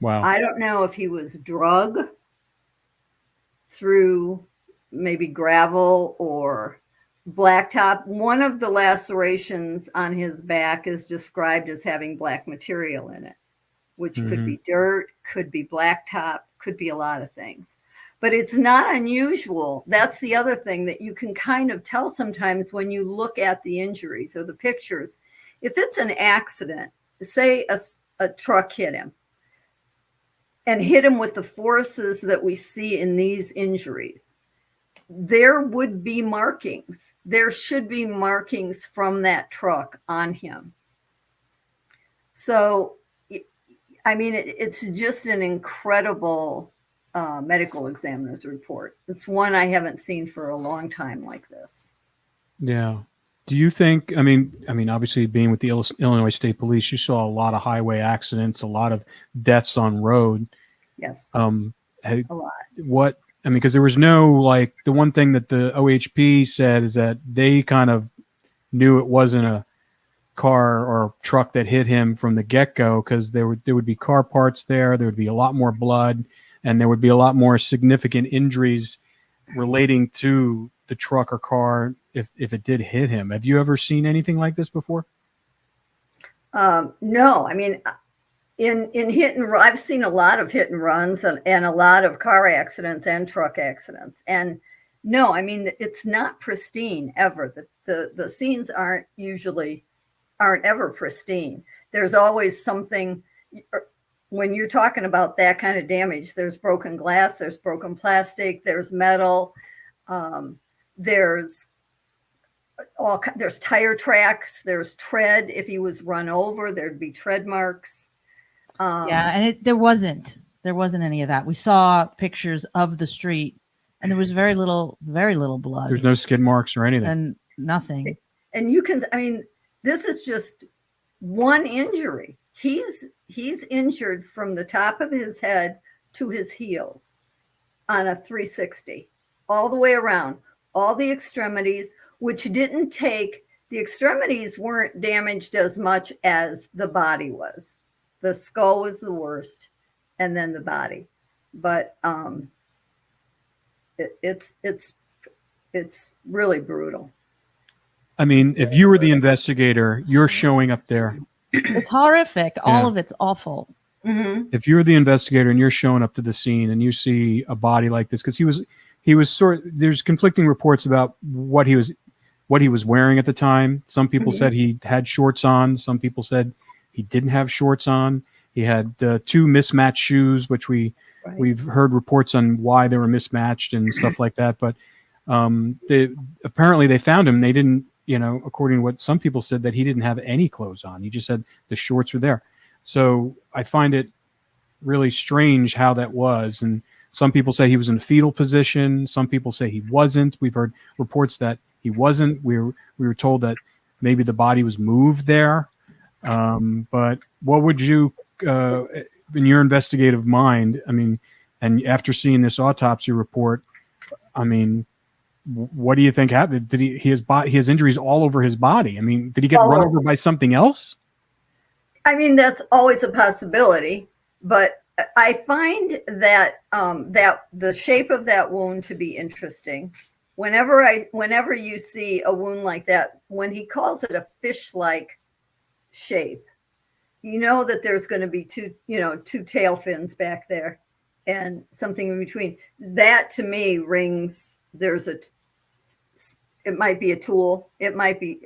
Wow. I don't know if he was drugged through maybe gravel or blacktop. One of the lacerations on his back is described as having black material in it, which could be dirt, could be blacktop, could be a lot of things. But it's not unusual. That's the other thing that you can kind of tell sometimes when you look at the injuries or the pictures. If it's an accident, say a truck hit him and hit him with the forces that we see in these injuries, there would be markings. There should be markings from that truck on him. So, I mean, it's just an incredible medical examiner's report. It's one I haven't seen for a long time like this. Yeah. Do you think, I mean, obviously being with the Illinois State Police, you saw a lot of highway accidents, a lot of deaths on road. Yes. A lot. Because there was no, the one thing that the OHP said is that they kind of knew it wasn't a car or truck that hit him from the get-go, because there would be car parts there would be a lot more blood, and there would be a lot more significant injuries relating to the truck or car if it did hit him. Have you ever seen anything like this before? No, I mean, in hit and run, I've seen a lot of hit and runs and a lot of car accidents and truck accidents. And no, I mean, it's not pristine ever. The scenes aren't ever pristine. There's always something. When you're talking about that kind of damage, there's broken glass, there's broken plastic, there's metal, there's tire tracks, there's tread. If he was run over, there'd be tread marks. Yeah, and there wasn't any of that. We saw pictures of the street, and there was very little blood. There's no skid marks or anything. And nothing. And I mean, this is just one injury. He's injured from the top of his head to his heels on a 360, all the way around, all the extremities, which the extremities weren't damaged as much as the body was. The skull was the worst, and then the body. But it's really brutal. I mean, if you were the investigator, you're showing up there. It's horrific. All of it's awful. Mm-hmm. If you're the investigator and you're showing up to the scene and you see a body like this, because he was there's conflicting reports about what he was wearing at the time. Some people said he had shorts on. Some people said he didn't have shorts on. He had 2 mismatched shoes, which we've heard reports on why they were mismatched and stuff like that. But apparently they found him. They didn't, according to what some people said, that he didn't have any clothes on. He just said the shorts were there. So I find it really strange how that was. And some people say he was in a fetal position. Some people say he wasn't. We've heard reports that he wasn't. We were told that maybe the body was moved there. But what would you, in your investigative mind, I mean, and after seeing this autopsy report, I mean, what do you think happened? Did he has injuries all over his body? I mean, did he get run over by something else? I mean, that's always a possibility, but I find that that the shape of that wound to be interesting. Whenever you see a wound like that, when he calls it a fish-like shape, you know that there's going to be two tail fins back there and something in between. That to me rings. It might be a tool. It might be,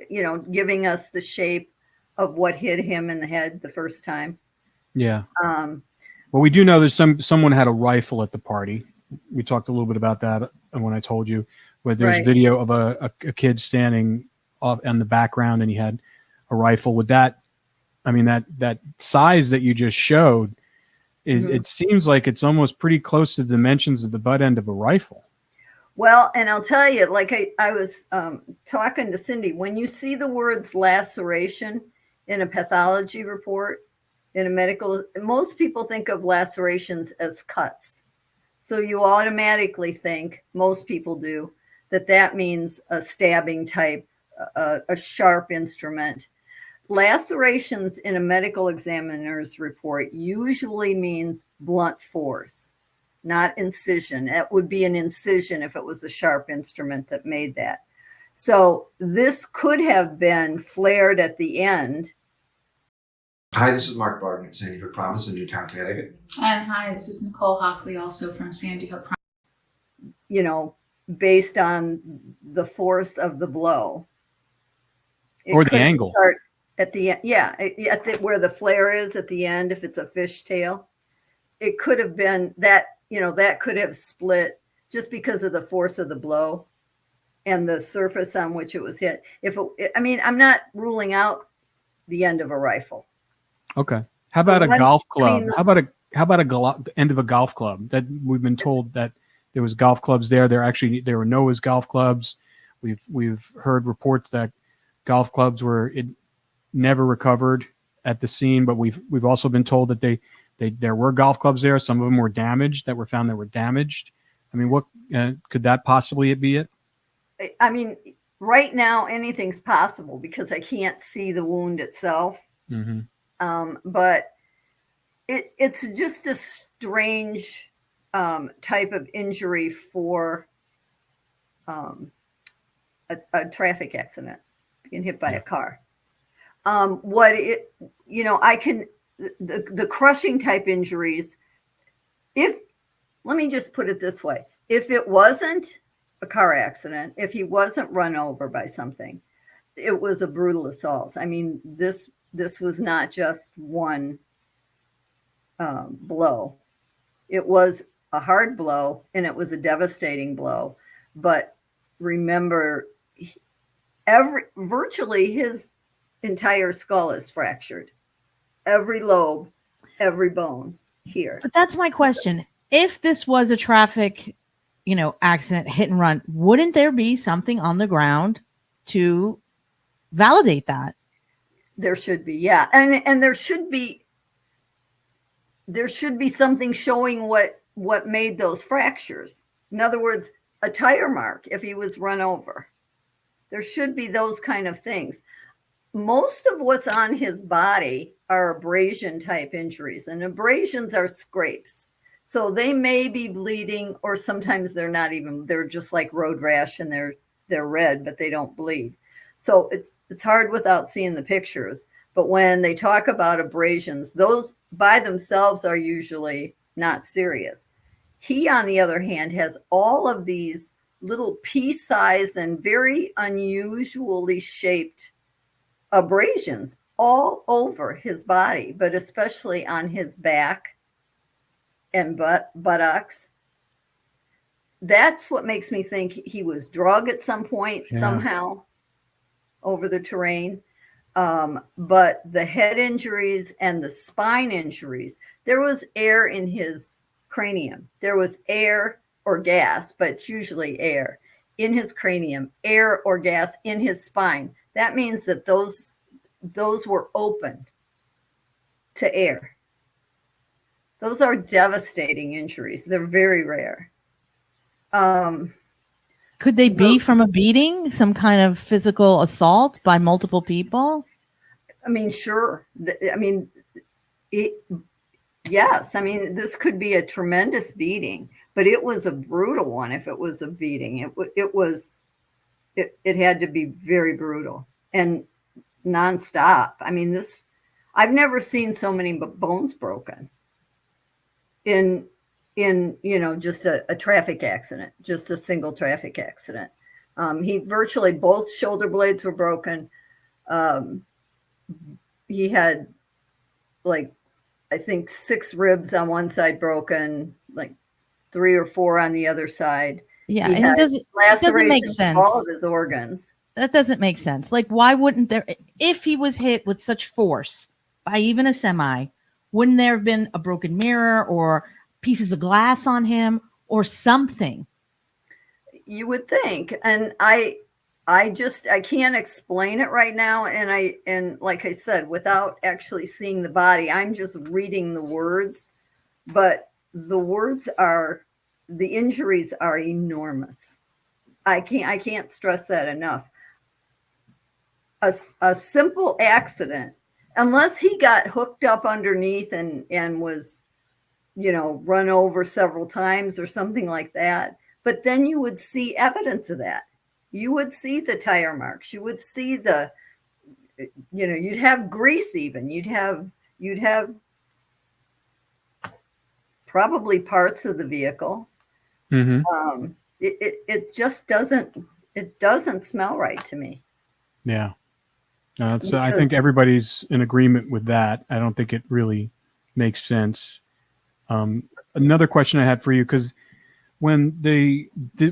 giving us the shape of what hit him in the head the first time. Yeah. Well, we do know there's someone had a rifle at the party. We talked a little bit about that when I told you, where there's video of a kid standing off in the background and he had a rifle. With that, I mean, that size that you just showed, it seems like it's almost pretty close to the dimensions of the butt end of a rifle. Well, and I'll tell you, like I was talking to Cindy, when you see the words laceration in a pathology report, in a medical, most people think of lacerations as cuts. So you automatically think, most people do, that means a stabbing type, a sharp instrument. Lacerations in a medical examiner's report usually means blunt force, not incision. It would be an incision if it was a sharp instrument that made that. So this could have been flared at the end. Hi, this is Mark Barton at Sandy Hook Promise in Newtown, Connecticut. And hi, this is Nicole Hockley, also from Sandy Hook Promise. Based on the force of the blow. Or the angle. Start at the end, yeah, where the flare is at the end, if it's a fishtail. It could have been that, that could have split just because of the force of the blow and the surface on which it was hit. I'm not ruling out the end of a rifle. Okay. How about a golf club? How about a end of a golf club? That we've been told that there was golf clubs there. There were Noah's golf clubs. We've heard reports that golf clubs never recovered at the scene, but we've also been told that there were golf clubs there. Some of them were damaged, that were found that were damaged. I mean, what could that possibly be it? I mean, right now anything's possible because I can't see the wound itself. Mm-hmm. But it's just a strange type of injury for a traffic accident, being hit by a car. What it, you know, I can, the crushing type injuries, let me just put it this way. If it wasn't a car accident, if he wasn't run over by something, it was a brutal assault. I mean, this was not just one blow. It was a hard blow, and it was a devastating blow. But remember, virtually his entire skull is fractured. Every lobe, every bone here. But that's my question. If this was a traffic, accident, hit and run, wouldn't there be something on the ground to validate that? There should be, yeah. And there should be something showing what made those fractures. In other words, a tire mark if he was run over. There should be those kind of things. Most of what's on his body are abrasion type injuries, and abrasions are scrapes. So they may be bleeding, or sometimes they're not even, they're just like road rash and they're red, but they don't bleed. So it's hard without seeing the pictures. But when they talk about abrasions, those by themselves are usually not serious. He, on the other hand, has all of these little pea-sized and very unusually shaped abrasions all over his body, but especially on his back and buttocks. That's what makes me think he was drugged at some point, somehow, over the terrain. But the head injuries and the spine injuries, there was air in his cranium. There was air or gas, but it's usually air in his cranium, air or gas in his spine. That means that those were open to air. Those are devastating injuries. They're very rare. Could they be from a beating, some kind of physical assault by multiple people? I mean, sure. I mean, yes. I mean, this could be a tremendous beating, but it was a brutal one. If it was a beating, it had to be very brutal and nonstop. I mean, I've never seen so many bones broken in just a traffic accident, just a single traffic accident. He virtually, both shoulder blades were broken. He had, like, I think 6 ribs on one side broken, like 3 or 4 on the other side. Yeah, and it doesn't make sense. All of his organs. That doesn't make sense. Like, why wouldn't there, if he was hit with such force by even a semi, wouldn't there have been a broken mirror or pieces of glass on him or something? You would think. And I can't explain it right now. And like I said, without actually seeing the body, I'm just reading the words, but the injuries are enormous. I can't stress that enough. A simple accident, unless he got hooked up underneath and was, run over several times or something like that. But then you would see evidence of that. You would see the tire marks. You would see you'd have grease even. You'd have probably parts of the vehicle. Mm-hmm. It just doesn't smell right to me. Yeah. I think everybody's in agreement with that. I don't think it really makes sense. Another question I had for you, because when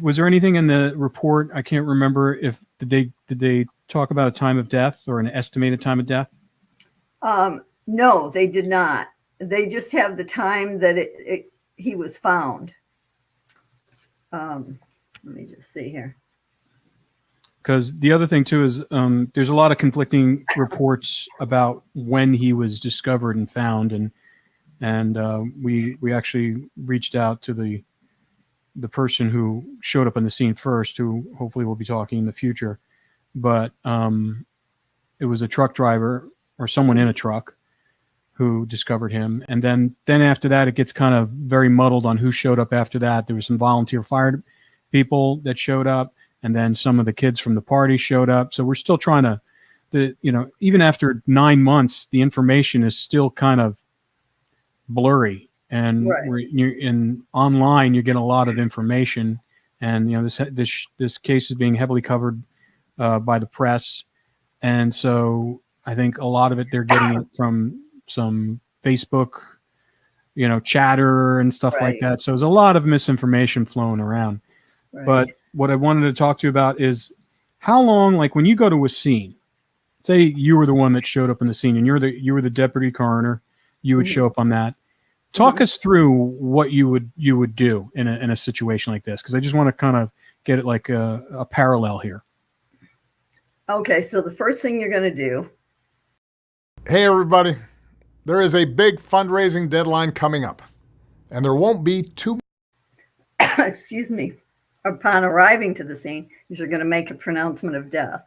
was there anything in the report? I can't remember if did they talk about a time of death or an estimated time of death? No, they did not. They just have the time that he was found. Let me just see here. Because the other thing too is there's a lot of conflicting reports about when he was discovered and found, and we actually reached out to the person who showed up on the scene first, who hopefully we'll be talking in the future. But it was a truck driver or someone in a truck who discovered him, and then after that it gets kind of very muddled on who showed up after that. There was some volunteer fire people that showed up, and then some of the kids from the party showed up. So we're still trying to even after 9 months, the information is still kind of blurry, and in online you get a lot of information, and this case is being heavily covered by the press, and so I think a lot of it they're getting it from some Facebook, chatter and stuff like that. So there's a lot of misinformation flowing around. But what I wanted to talk to you about is how long, like when you go to a scene, say you were the one that showed up in the scene and you were the deputy coroner, you would show up on that. Talk us through what you would do in a situation like this, because I just want to kind of get it like a parallel here. Okay, so the first thing you're going to do. Hey everybody, there is a big fundraising deadline coming up, and there won't be too. Excuse me. Upon arriving to the scene, you're going to make a pronouncement of death.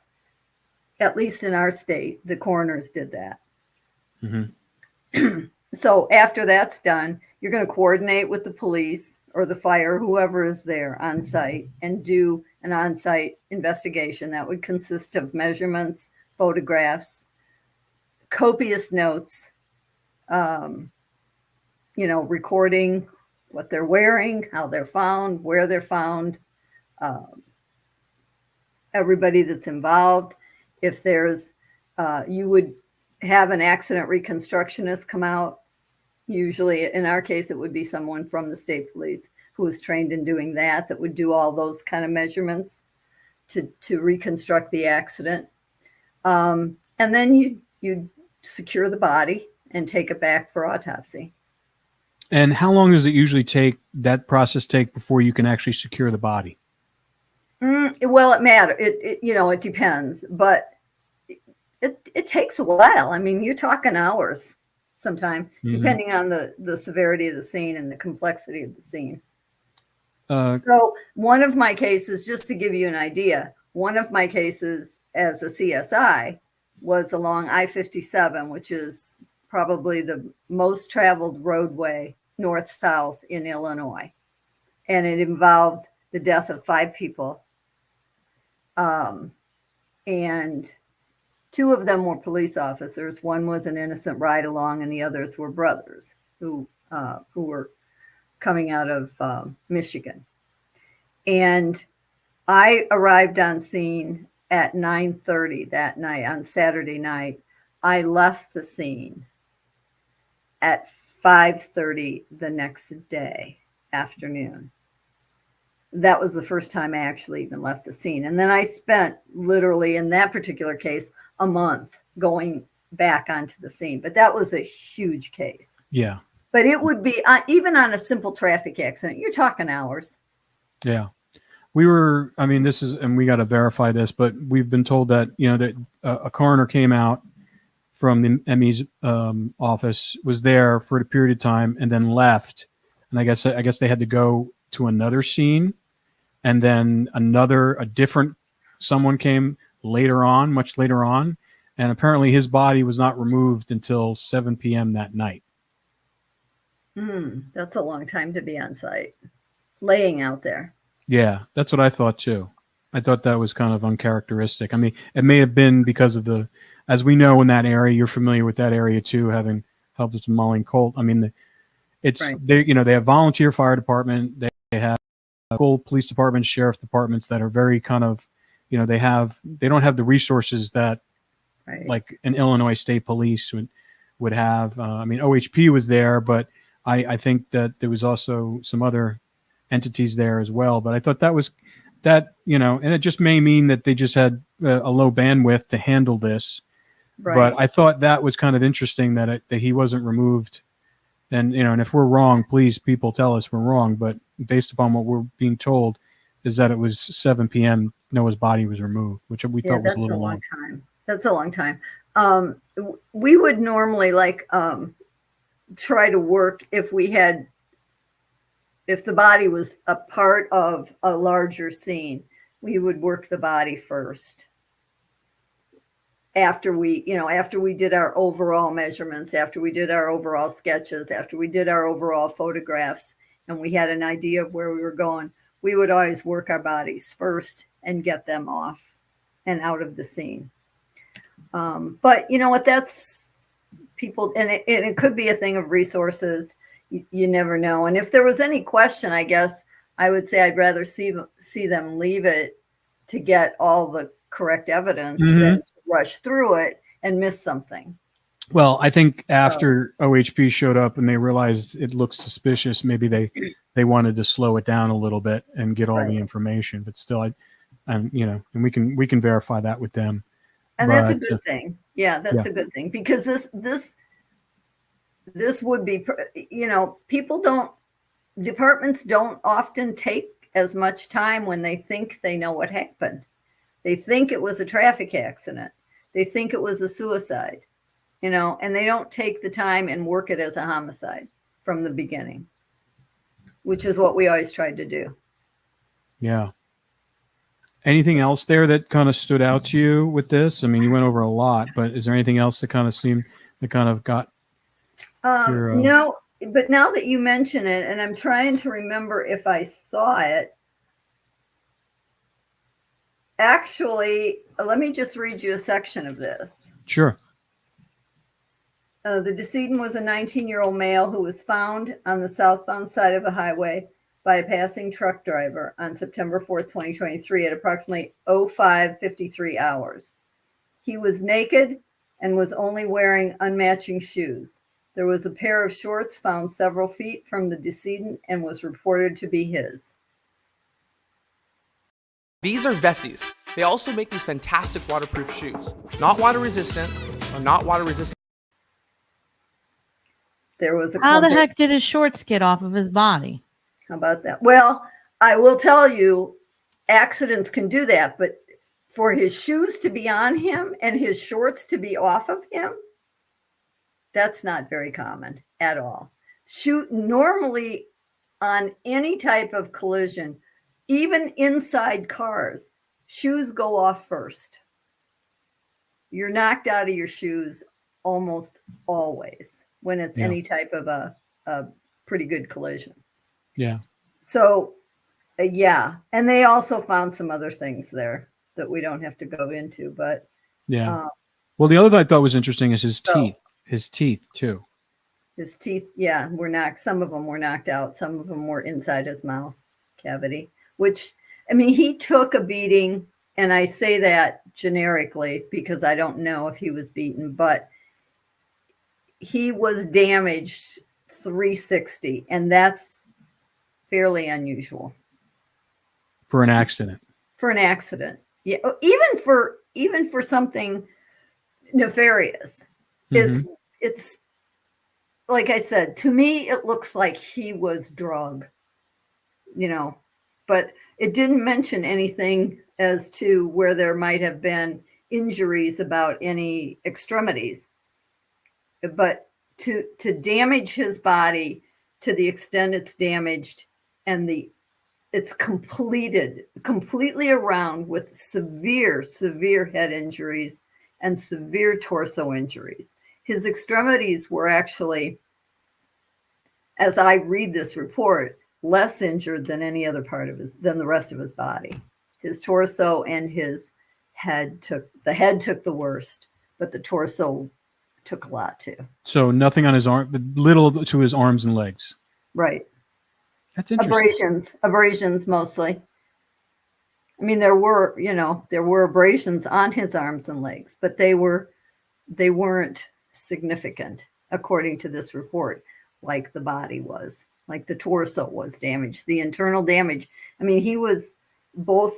At least in our state, the coroners did that. So after that's done, you're going to coordinate with the police or the fire, whoever is there on site, and do an on-site investigation that would consist of measurements, photographs, copious notes, recording what they're wearing, how they're found, where they're found, everybody that's involved. If there's, you would have an accident reconstructionist come out. Usually, in our case, it would be someone from the state police who is trained in doing that would do all those kind of measurements to reconstruct the accident. And then you secure the body and take it back for autopsy. And how long does it usually take, that process take, before you can actually secure the body? Well, it matters. It depends, but it takes a while. I mean, you're talking hours sometime, depending on the severity of the scene and the complexity of the scene. So one of my cases, just to give you an idea, one of my cases as a CSI was along I-57, which is probably the most traveled roadway north-south in Illinois. And it involved the death of 5 people. And 2 of them were police officers. One was an innocent ride-along, and the others were brothers who were coming out of Michigan. And I arrived on scene at 9:30 that night, on Saturday night. I left the scene at 5:30 the next day afternoon. That was the first time I actually even left the scene. And then I spent literally, in that particular case, a month going back onto the scene. But that was a huge case. Yeah. But it would be, even on a simple traffic accident, you're talking hours. Yeah. We were, I mean, this is, and we got to verify this, but we've been told that, that a coroner came out from the ME's office, was there for a period of time, and then left. And I guess they had to go to another scene, and then a different someone came later on, much later on, and apparently his body was not removed until 7 p.m. that night. That's a long time to be on site, laying out there. Yeah, that's what I thought too. I thought that was kind of uncharacteristic. I mean, it may have been because of as we know in that area, you're familiar with that area too, having helped with the Mulling Colt. I mean, they have volunteer fire department, they have local police departments, sheriff departments that are very kind of, they don't have the resources that like an Illinois State Police would have. I mean, OHP was there, but I think that there was also some other entities there as well. But I thought and it just may mean that they just had a low bandwidth to handle this. Right. But I thought that was kind of interesting that he wasn't removed. And, and if we're wrong, please, people, tell us we're wrong. But based upon what we're being told is that it was 7 p.m. Noah's body was removed, which we thought was a little long. That's a long time. We would normally try to work if the body was a part of a larger scene, we would work the body first. After we did our overall measurements, after we did our overall sketches, after we did our overall photographs, and we had an idea of where we were going, we would always work our bodies first and get them off and out of the scene. But you know what? That's people, and it could be a thing of resources. You never know. And if there was any question, I guess I would say I'd rather see them leave it to get all the correct evidence than to rush through it and miss something. Well, I think after OHP showed up and they realized it looked suspicious, maybe they wanted to slow it down a little bit and get all the information. But still, and we can verify that with them. And that's a good thing. Yeah, that's a good thing, because this would be, departments don't often take as much time when they think they know what happened. They think it was a traffic accident. They think it was a suicide, and they don't take the time and work it as a homicide from the beginning, which is what we always tried to do. Yeah. Anything else there that kind of stood out to you with this? I mean, you went over a lot, but is there anything else that kind of got your, No, but now that you mention it, and I'm trying to remember if I saw it, actually, let me just read you a section of this. Sure. The decedent was a 19-year-old male who was found on the southbound side of a highway by a passing truck driver on September 4th, 2023 at approximately 05:53 hours. He was naked and was only wearing unmatching shoes. There was a pair of shorts found several feet from the decedent and was reported to be his. These are Vessies. They also make these fantastic waterproof shoes. Not water resistant, or not water resistant. There was a How the heck did his shorts get off of his body? How about that? Well, I will tell you, accidents can do that, but for his shoes to be on him and his shorts to be off of him, that's not very common at all. Normally on any type of collision, even inside cars, shoes go off first. You're knocked out of your shoes almost always when it's any type of a pretty good collision. Yeah. So, yeah. And they also found some other things there that we don't have to go into, but. Yeah. Well, the other thing I thought was interesting is his teeth. His teeth, too. His teeth, yeah, were knocked. Some of them were knocked out. Some of them were inside his mouth cavity, which, I mean, he took a beating, and I say that generically because I don't know if he was beaten, but he was damaged 360, and that's fairly unusual for an accident. For an accident, yeah. Even for something nefarious, it's like I said. To me, it looks like he was drugged, but it didn't mention anything as to where there might have been injuries about any extremities. But to damage his body to the extent it's damaged, and it's completely around with severe head injuries and severe torso injuries. His extremities were actually, as I read this report, less injured than any other part of than the rest of his body. His torso and his head took the worst, but the torso took a lot too. So nothing on his arm, but little to his arms and legs. Right. That's interesting. Abrasions mostly. I mean, there were abrasions on his arms and legs, but they weren't significant according to this report, like the body was, like the torso was damaged, the internal damage. I mean, he was both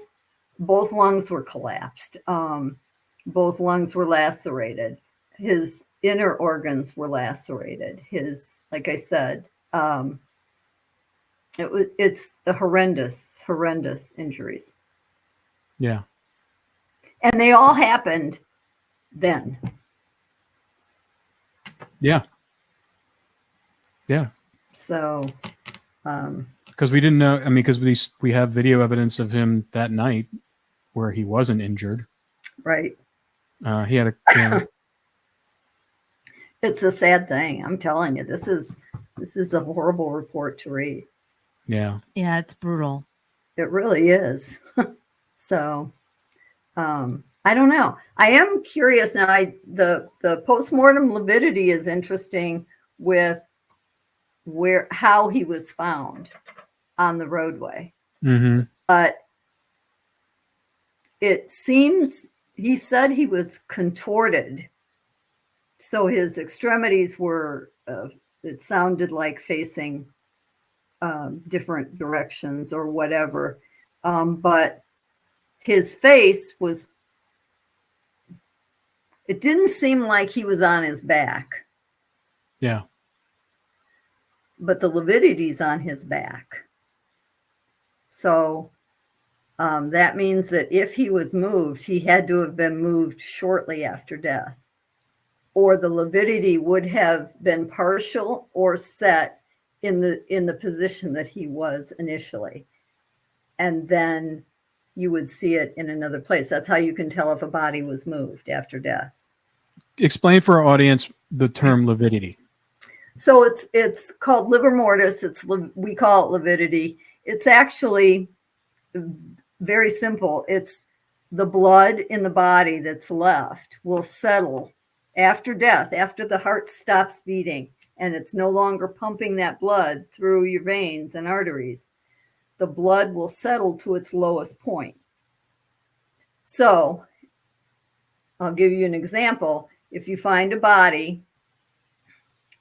lungs were collapsed, both lungs were lacerated, his inner organs were lacerated. His, like I said, it's the horrendous injuries. Yeah. And they all happened then. Yeah. Yeah. So. Because we didn't know. I mean, because we have video evidence of him that night where he wasn't injured. Right. He had a. It's a sad thing. I'm telling you, this is a horrible report to read. Yeah. Yeah, it's brutal. It really is. So, I don't know. I am curious now. The postmortem lividity is interesting with how he was found on the roadway. Mm-hmm. But it seems he said he was contorted, so his extremities were. It sounded like facing different directions or whatever, but his face was. It didn't seem like he was on his back. Yeah. But the lividity's on his back. So that means that if he was moved, he had to have been moved shortly after death. Or the lividity would have been partial or set in the position that he was initially. And then you would see it in another place. That's how you can tell if a body was moved after death. Explain for our audience the term lividity. So it's called livor mortis. We call it lividity. It's actually very simple. It's the blood in the body that's left will settle after death, after the heart stops beating and it's no longer pumping that blood through your veins and arteries. The blood will settle to its lowest point. So I'll give you an example. If you find a body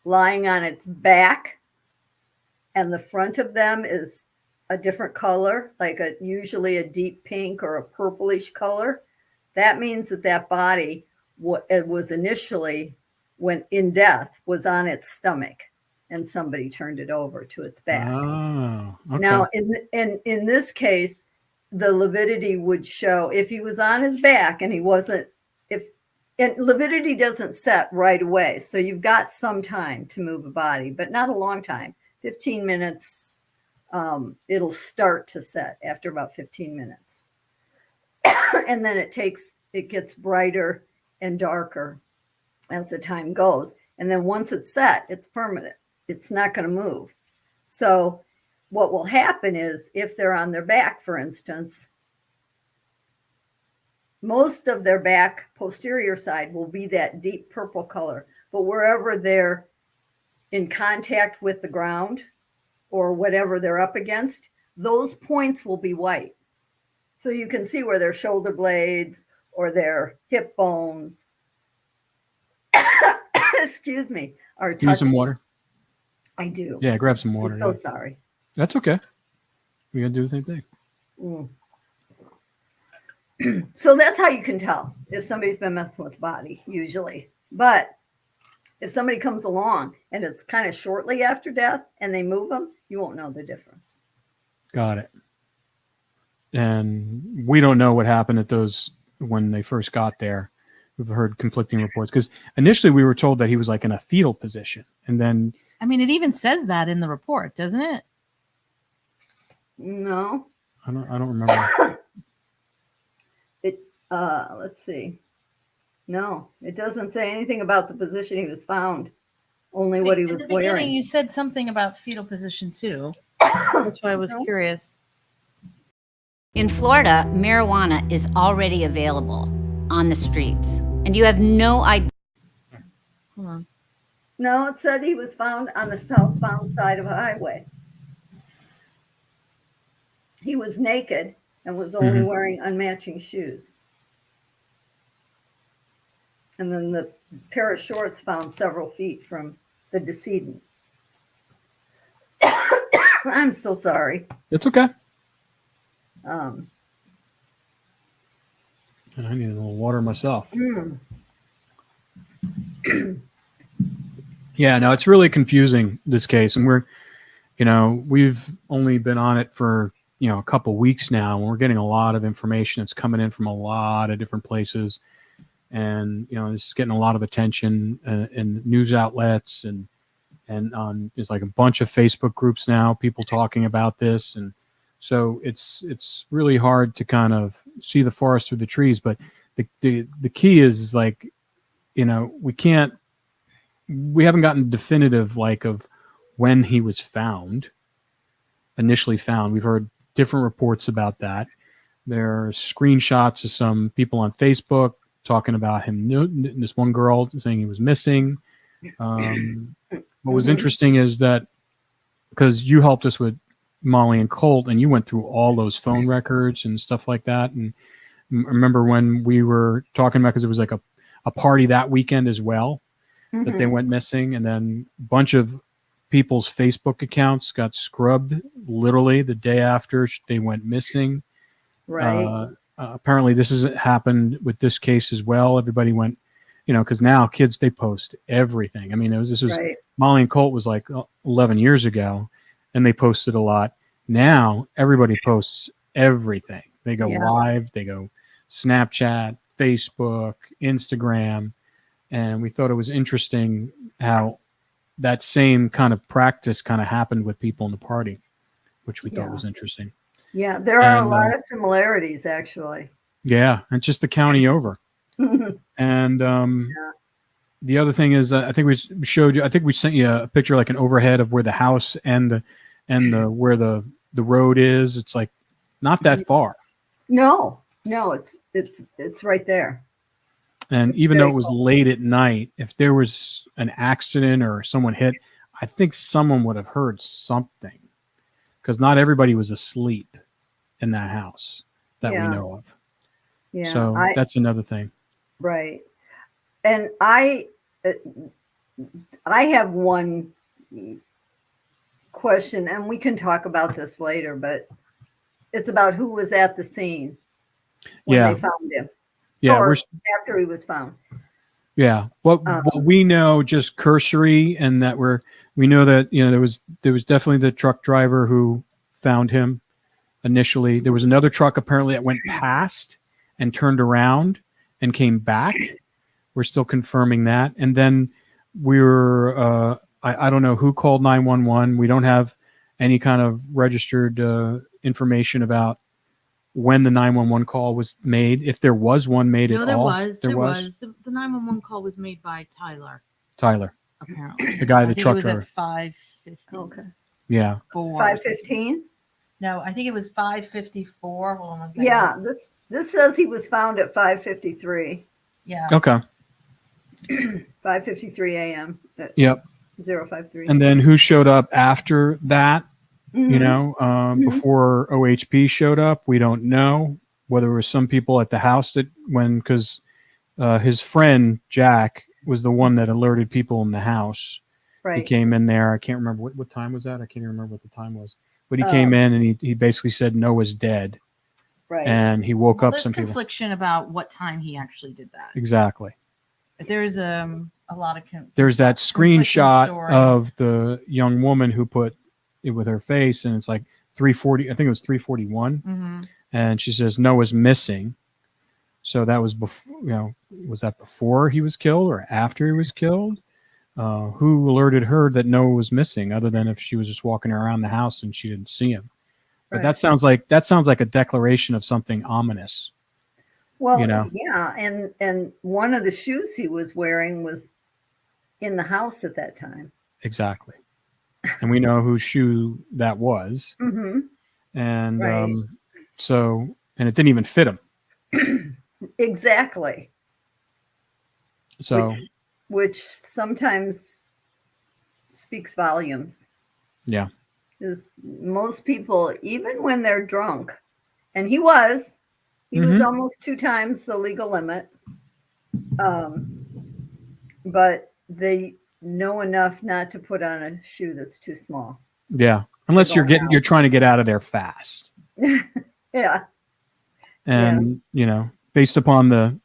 lying on its back and the front of them is a different color, like usually a deep pink or a purplish color, that means that body was initially, when in death, was on its stomach and somebody turned it over to its back. Oh, okay. Now, in this case, the lividity would show if he was on his back and he wasn't, and lividity doesn't set right away. So you've got some time to move a body, but not a long time. 15 minutes, it'll start to set after about 15 minutes. And then it gets brighter and darker as the time goes. And then once it's set, it's permanent. It's not going to move. So what will happen is if they're on their back, for instance, most of their back posterior side will be that deep purple color, but wherever they're in contact with the ground or whatever they're up against, those points will be white. So you can see where their shoulder blades or their hip bones, excuse me, are touching. Need some water? I do. Yeah, grab some water. I'm so sorry. That's okay. We gotta do the same thing. Mm. So that's how you can tell if somebody's been messing with the body, usually. But if somebody comes along and it's kind of shortly after death and they move them, you won't know the difference. Got it. And we don't know what happened at those when they first got there. We've heard conflicting reports because initially we were told that he was like in a fetal position, and then I mean, it even says that in the report, doesn't it? No. I don't remember. Let's see. No, it doesn't say anything about the position he was found. Only what he was At the beginning, wearing. you said something about fetal position too. That's why I was curious. In Florida, marijuana is already available on the streets, and you have no idea. Hold on. No, it said he was found on the southbound side of a highway. He was naked and was only wearing unmatching shoes. And then the pair of shorts found several feet from the decedent. I'm so sorry. It's okay. Mm. I need a little water myself. Yeah, no, it's really confusing, this case, and we've only been on it for a couple weeks now, and we're getting a lot of information that's coming in from a lot of different places, and this is getting a lot of attention in news outlets and there's like a bunch of Facebook groups now, people talking about this, and so it's really hard to kind of see the forest through the trees. But the key is like, we haven't gotten definitive of when he was initially found. We've heard different reports about that. There's screenshots of some people on Facebook talking about him. This one girl saying he was missing. What was interesting is that, because you helped us with Molly and Colt, and you went through all those phone records and stuff like that. And remember when we were talking about, because it was like a party that weekend as well, that they went missing, and then a bunch of people's Facebook accounts got scrubbed literally the day after they went missing. Right. Apparently this has happened with this case as well. Everybody went, because now kids, they post everything. I mean, this was Right. Molly and Colt was like 11 years ago, and they posted a lot. Now everybody posts everything. They go live, they go Snapchat, Facebook, Instagram, and we thought it was interesting how that same kind of practice kind of happened with people in the party, which we thought was interesting. Yeah, there are a And, lot of similarities, actually. Yeah, and just the county over. And the other thing is, I think we showed you. I think we sent you a picture, like an overhead of where the house and the where the road is. It's like not that far. No, it's right there. And even though it was late at night, if there was an accident or someone hit, I think someone would have heard something, because not everybody was asleep in that house that we know of. Yeah. So that's another thing. Right. And I have one question, and we can talk about this later, but it's about who was at the scene when they found him. Yeah, or after he was found. Yeah. What we know, just cursory, and that we know that there was definitely the truck driver who found him initially. There was another truck apparently that went past and turned around and came back. We're still confirming that. And then I don't know who called 911. We don't have any kind of registered information about when the 911 call was made, if there was one made at all. There was. The 911 call was made by Tyler. Apparently. The guy, the I think truck it was driver. at 5:50. Okay. Yeah. 5:15? No, I think it was 5:54. Hold on one second. Yeah, this says he was found at 5:53. Yeah. Okay. 5:53 a.m. Yep. 053. And then who showed up after that? Mhm. Before OHP showed up, we don't know. Whether it was some people at the house because his friend Jack was the one that alerted people in the house. Right. He came in there. I can't remember what time was that. I can't even remember what the time was. But he came in and he basically said Noah's dead. Right. And he woke up some There's people. confliction about what time he actually did that. Exactly. There's a lot of There's that conflicting screenshot stories. of the young woman who put it with her face, and it's like 3:40. I think it was 3:41. Mhm. And she says Noah's missing. So that was before. Was that before he was killed or after he was killed? Who alerted her that Noah was missing, other than if she was just walking around the house and she didn't see him? But Right. that sounds like a declaration of something ominous. Well, Yeah, and one of the shoes he was wearing was in the house at that time. exactly. And we know whose shoe that was. Mm-hmm. And Right. and it didn't even fit him. Exactly. So Which sometimes speaks volumes. yeah, Because most people, even when they're drunk, and he was almost 2 times the legal limit, but they know enough not to put on a shoe that's too small. yeah. Unless you're trying to get out of there fast. Yeah. And based upon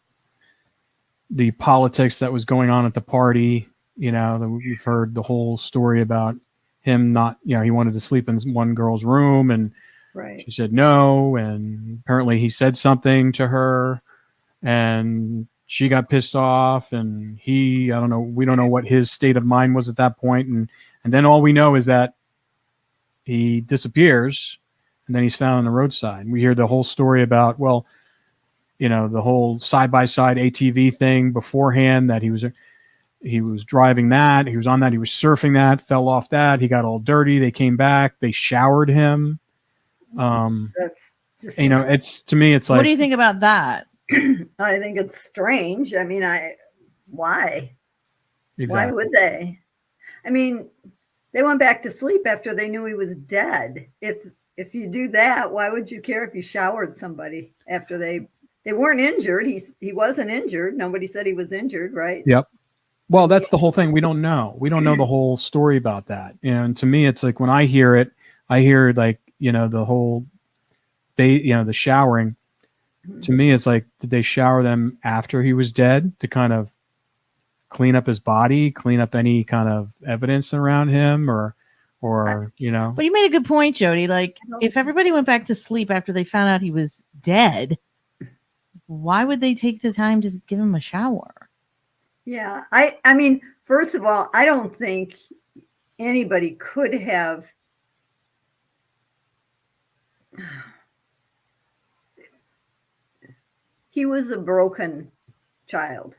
the politics that was going on at the party, we've heard the whole story about him not, he wanted to sleep in one girl's room, and Right. she said no, and apparently he said something to her, and she got pissed off, and we don't know what his state of mind was at that point, and then all we know is that he disappears, and then he's found on the roadside. We hear the whole story about, the whole side-by-side ATV thing beforehand, that he was driving that, he was on that, he was surfing that, fell off that, he got all dirty, they came back, they showered him. Just, You know, it's to me, it's like. What do you think about that? I think it's strange. I mean, why? Exactly. Why would they? I mean, they went back to sleep after they knew he was dead. If you do that, why would you care if you showered somebody after they weren't injured? He wasn't injured. Nobody said he was injured, right? Yep. Well, that's the whole thing. We don't know. We don't know the whole story about that. And to me, it's like when I hear it, I hear like, you know, the whole, the showering. To me, it's like, did they shower them after he was dead to kind of clean up his body, clean up any kind of evidence around him, or you know? But you made a good point, Jody. Like, if everybody went back to sleep after they found out he was dead, why would they take the time to give him a shower? Yeah, I mean, first of all, I don't think anybody could have he was a broken child.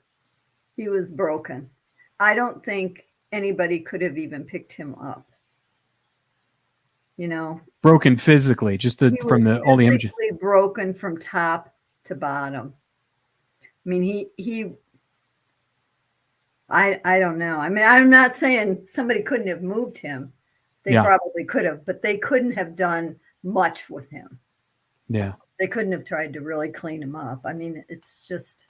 He was broken. I don't think anybody could have even picked him up. You know, Broken physically, just he from was all the images. physically broken from top to bottom. I mean, I don't know. I mean, I'm not saying somebody couldn't have moved him. They probably could have, but they couldn't have done much with him. Yeah. They couldn't have tried to really clean him up. I mean, it's just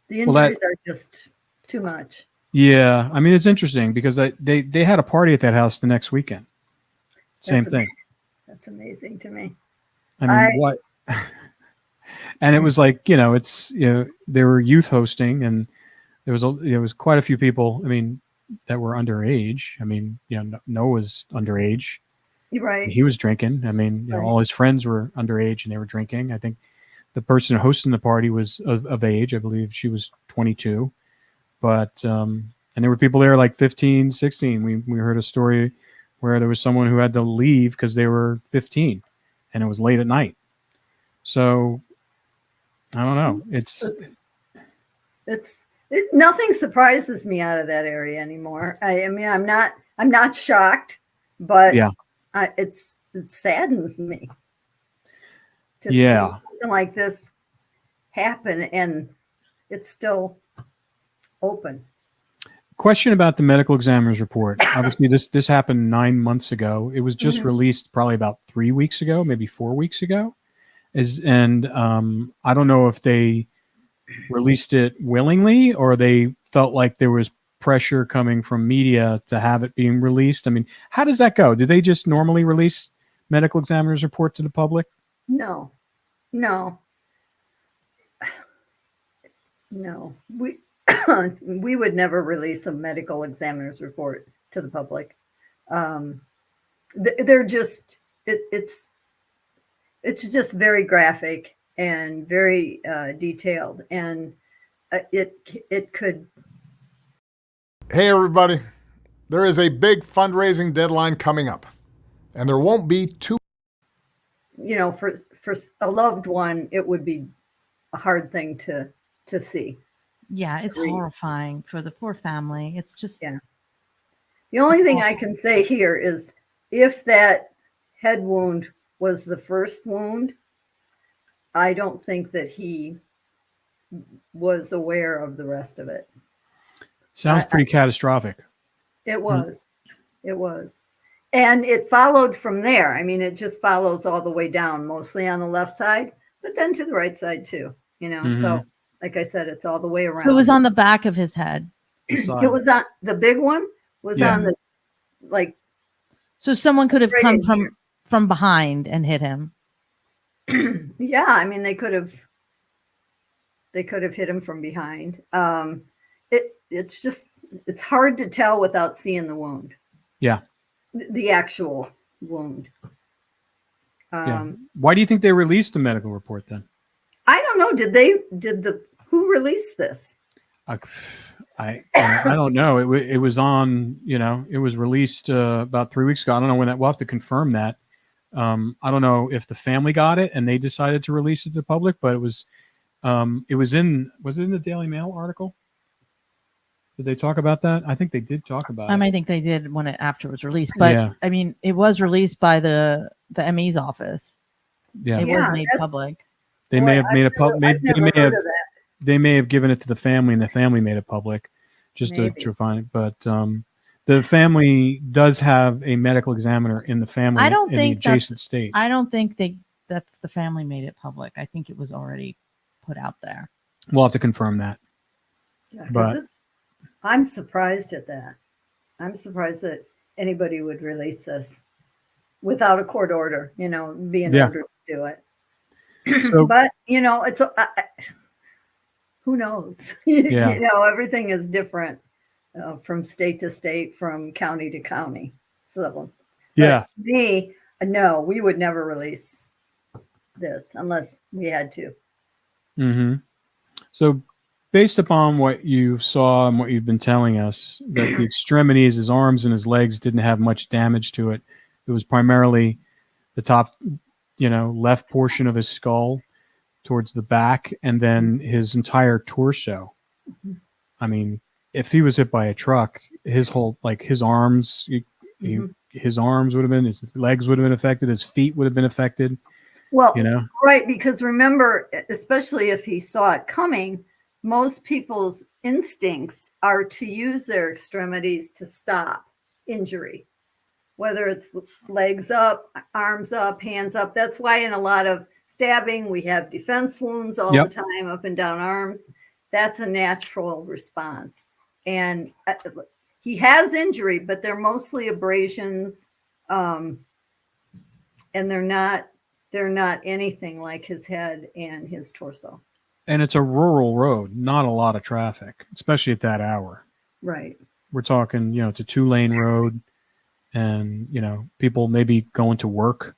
the injuries are just too much. Yeah, I mean, it's interesting because they had a party at that house the next weekend. Same thing. That's amazing to me. I mean, what? And it was like, you know, it's, you know, they were youth hosting, and there was quite a few people. I mean, that were underage. I mean, you know, Noah was underage. You're right. He was drinking. I mean, you know, all his friends were underage and they were drinking. I think the person hosting the party was of age. I believe she was 22. But and there were people there like 15, 16. We heard a story where there was someone who had to leave because they were 15, and it was late at night. So I don't know. Nothing surprises me out of that area anymore. I mean, I'm not shocked, but it saddens me to see something like this happen, and it's still open. Question about the medical examiner's report. Obviously, this happened 9 months ago. It was just released probably about 3 weeks ago, maybe 4 weeks ago. I don't know if they released it willingly or they felt like there was pressure coming from media to have it being released. I mean, how does that go? Do they just normally release medical examiner's report to the public? No. We would never release a medical examiner's report to the public. They're just it's just very graphic and very detailed, and it could. Hey everybody, there is a big fundraising deadline coming up, and there won't be too. You know, for a loved one, it would be a hard thing to see. Yeah, it's horrifying for the poor family. It's just The only thing I can say here is if that head wound was the first wound, I don't think that he was aware of the rest of it. Sounds pretty catastrophic. It was. It was. And it followed from there. I mean, it just follows all the way down, mostly on the left side, but then to the right side too, you know. So like I said, it's all the way around. So it was on the back of his head. It was on the big one was on the So someone could have come from behind and hit him. Yeah, I mean they could have hit him from behind. It's hard to tell without seeing the wound. Yeah. The actual wound. Why do you think they released the medical report then? I don't know. Who released this? I don't know. It was on, you know, it was released about 3 weeks ago. I don't know when that. We'll have to confirm that. I don't know if the family got it and they decided to release it to the public, but it was in the Daily Mail article? Did they talk about that? I think they did talk about it. I think they did when after it was released, but I mean, it was released by the the ME's office. Yeah. It Yeah, was made that's- public. They Boy, may have I've made a never- pub. I've They never may heard have. of that. They may have given it to the family, and the family made it public, just Maybe. to find it. But the family does have a medical examiner in the family I don't in think the adjacent state. I don't think that's the family made it public. I think it was already put out there. We'll have to confirm that. Yeah, 'cause But I'm surprised at that. I'm surprised that anybody would release this without a court order, being Yeah. ordered to do it. So- But, it's who knows? Yeah. Everything is different from state to state, from county to county. So, Yeah. but to me, no, we would never release this unless we had to. hmm So, based upon what you saw and what you've been telling us, that the extremities, his arms and his legs, didn't have much damage to it. It was primarily the top, left portion of his skull towards the back, and then his entire torso. I mean, if he was hit by a truck, his whole, his arms, his arms would have been, his legs would have been affected, his feet would have been affected. Well, You know? right, because remember, especially if he saw it coming, most people's instincts are to use their extremities to stop injury, whether it's legs up, arms up, hands up. That's why in a lot of stabbing, we have defense wounds all Yep. the time, up and down arms. That's a natural response. And he has injury, but they're mostly abrasions, and they're not anything like his head and his torso. And it's a rural road, not a lot of traffic, especially at that hour. Right. We're talking, it's a 2-lane road, and people maybe going to work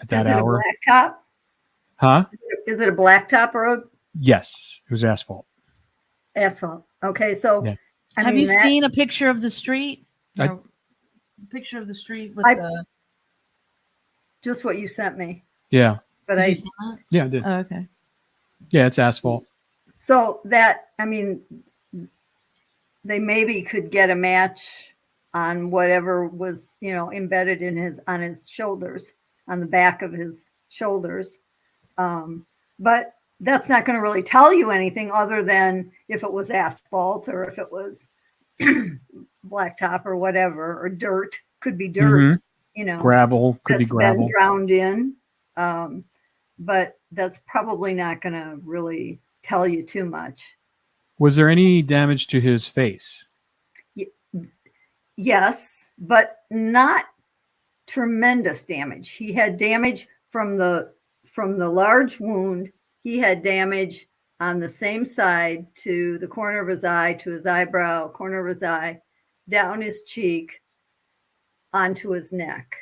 at that Is it hour. a blacktop? Huh? Is it a blacktop road? Yes, it was asphalt. Asphalt. Okay, so Yeah. Have you seen a picture of the street? I- A picture of the street with I- the. just what you sent me? Yeah. But Did I you see that? Yeah, I did. Oh, okay. Yeah, it's asphalt. so that they maybe could get a match on whatever was embedded in on his shoulders, on the back of his shoulders, but that's not going to really tell you anything other than if it was asphalt or if it was blacktop or whatever, or dirt. Could be dirt, Gravel, could be that's gravel. been ground in, but that's probably not going to really tell you too much. Was there any damage to his face? Yes, but not tremendous damage. He had damage from the large wound. He had damage on the same side to the corner of his eye, to his eyebrow, corner of his eye, down his cheek, onto his neck.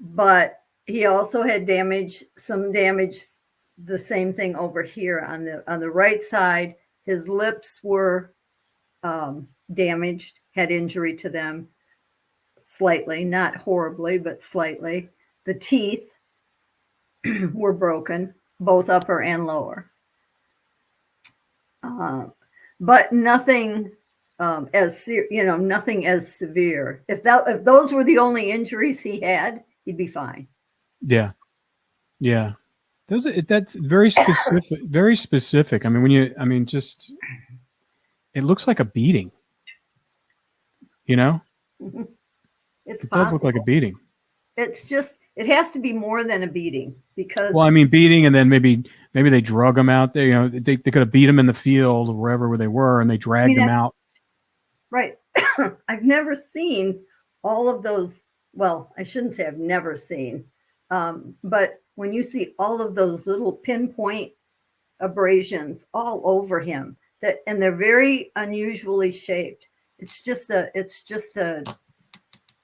But he also had some damage, the same thing over here on the right side. His lips were damaged, had injury to them slightly, not horribly, but slightly. The teeth were broken, both upper and lower. But nothing nothing as severe. If those were the only injuries he had, he'd be fine. Yeah. Yeah. That's very specific. Very specific. I mean, just it looks like a beating. It's It does look like a possible. beating. It's just, it has to be more than a beating, because Well, I mean, beating, and then maybe they drug him out there. They could have beat him in the field or wherever they were, and they dragged him out. right. I've never seen all of those. Well, I shouldn't say I've never seen, but when you see all of those little pinpoint abrasions all over him, and they're very unusually shaped. It's just a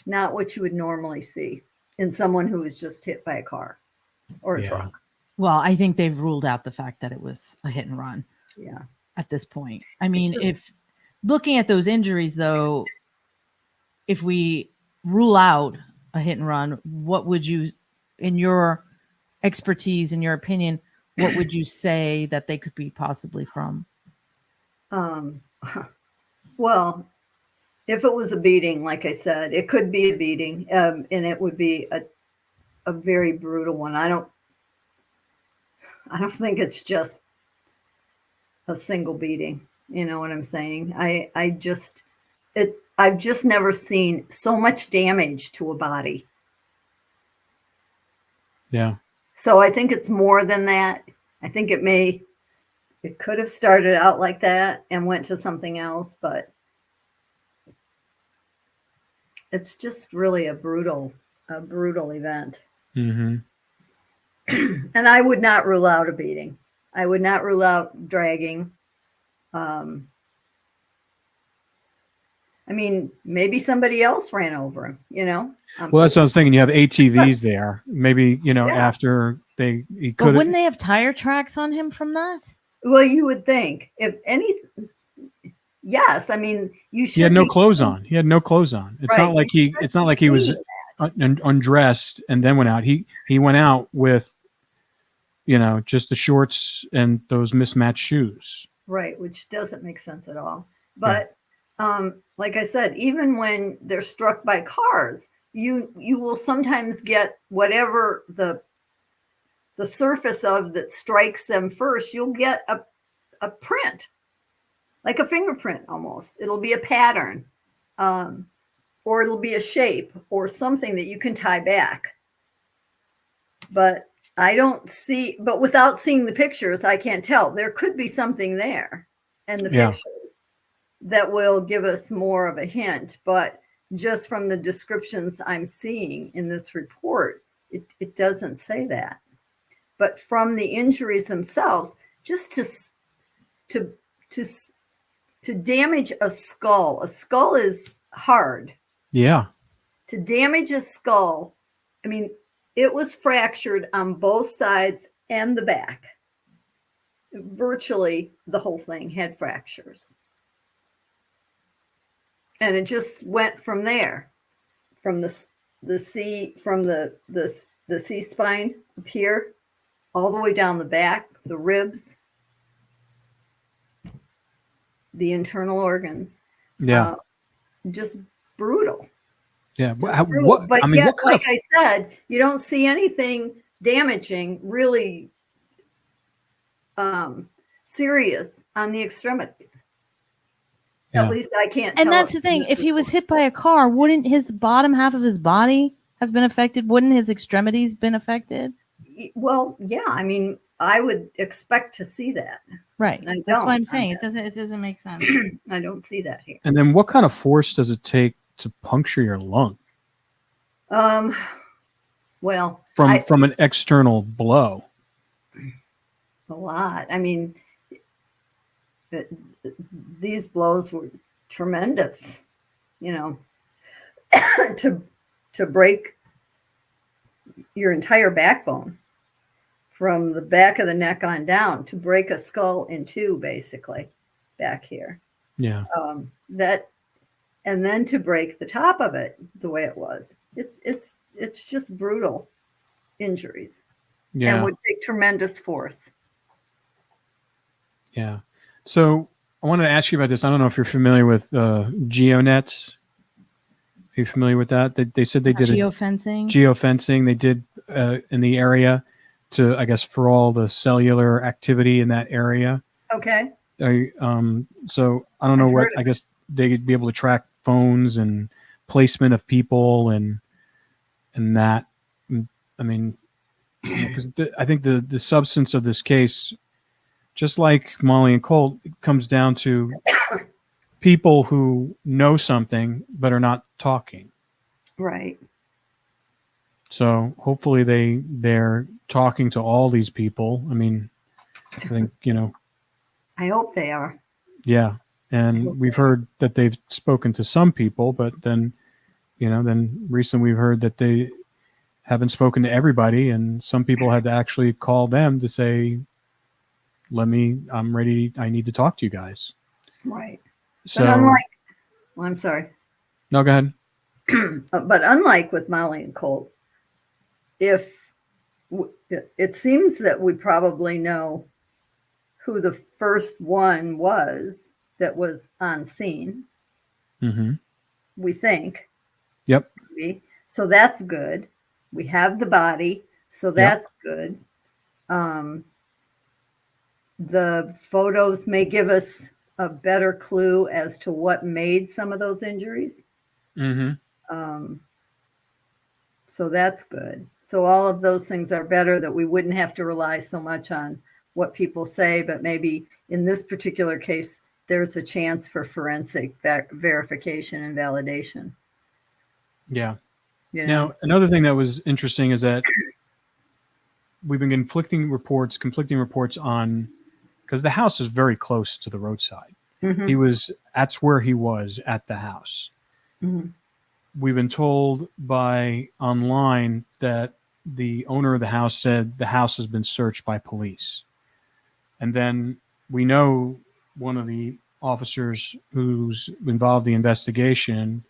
not what you would normally see in someone who was just hit by a car or a truck. Well, I think they've ruled out the fact that it was a hit and run. Yeah. At this point, I mean, if looking at those injuries, though, if we rule out a hit and run, what would you, in your expertise, in your opinion, what would you say that they could be possibly from? Well, if it was a beating, like I said, it could be a beating, and it would be a very brutal one. I don't think it's just a single beating. You know what I'm saying? I've just never seen so much damage to a body. Yeah. So I think it's more than that. I think it could have started out like that and went to something else, but it's just really a brutal event. Mm-hmm. And I would not rule out a beating. I would not rule out dragging. I mean, maybe somebody else ran over him, you know? Well, that's what I was thinking. You have ATVs there. Maybe, after he But could wouldn't they have tire tracks on him from that? Well, you would think. If any, yes, I mean, you should he had no be clothes seeing- on. He had no clothes on. It's Right, not like you it's not like he was undressed and then went out. He went out with, just the shorts and those mismatched shoes. Right, which doesn't make sense at all. But like I said, even when they're struck by cars, you will sometimes get whatever the surface of that strikes them first, you'll get a print, like a fingerprint almost. It'll be a pattern, or it'll be a shape or something that you can tie back. But but without seeing the pictures, I can't tell. There could be something there in the pictures that will give us more of a hint. But just from the descriptions I'm seeing in this report, it doesn't say that. But from the injuries themselves, just to damage a skull is hard. Yeah. To damage a skull, I mean, it was fractured on both sides and the back. Virtually the whole thing had fractures. And it just went from there, from the C spine up here, all the way down the back, the ribs, the internal organs. Yeah. Just brutal. Yeah. But What kind like of? I said, you don't see anything damaging, really serious on the extremities. Yeah. At least I can't And tell. that's the thing. If he was hit by a car, wouldn't his bottom half of his body have been affected? Wouldn't his extremities been affected? Well, yeah. I mean, I would expect to see that. Right. I That's don't. what I'm saying. It doesn't make sense. I don't see that here. And then what kind of force does it take to puncture your lung Well, from an external blow? a lot. I mean, these blows were tremendous, to break your entire backbone from the back of the neck on down, to break a skull in two, basically, back here. Yeah. And then to break the top of it the way it was. It's just brutal injuries. Yeah. And would take tremendous force. Yeah. So I wanted to ask you about this. I don't know if you're familiar with GeoNets. Are you familiar with that? They said they did Geofencing. Geofencing. They did in the area to, I guess, for all the cellular activity in that area. Okay. So I don't know what. I guess they'd be able to track phones and placement of people and that. I mean, because I think the substance of this case, just like Molly and Colt, it comes down to people who know something but are not talking. Right. So hopefully they're talking to all these people. I mean, I think, I hope they are. Yeah. And we've heard that they've spoken to some people, but then, then recently we've heard that they haven't spoken to everybody, and some people had to actually call them to say, I'm ready, I need to talk to you guys. Right. So, but unlike, I'm sorry. No, go ahead. But unlike with Molly and Colt, it seems that we probably know who the first one was that was on scene. Mm-hmm. we think. Yep. So that's good. We have the body, so that's good. The photos may give us a better clue as to what made some of those injuries. Mm-hmm. So that's good. So all of those things are better, that we wouldn't have to rely so much on what people say, but maybe in this particular case, there's a chance for forensic verification and validation. Yeah. You know? Now, another thing that was interesting is that we've been conflicting reports on, because the house is very close to the roadside. That's where he was at the house. We've been told by online that the owner of the house said the house has been searched by police. And then we know one of the officers who's involved in the investigation,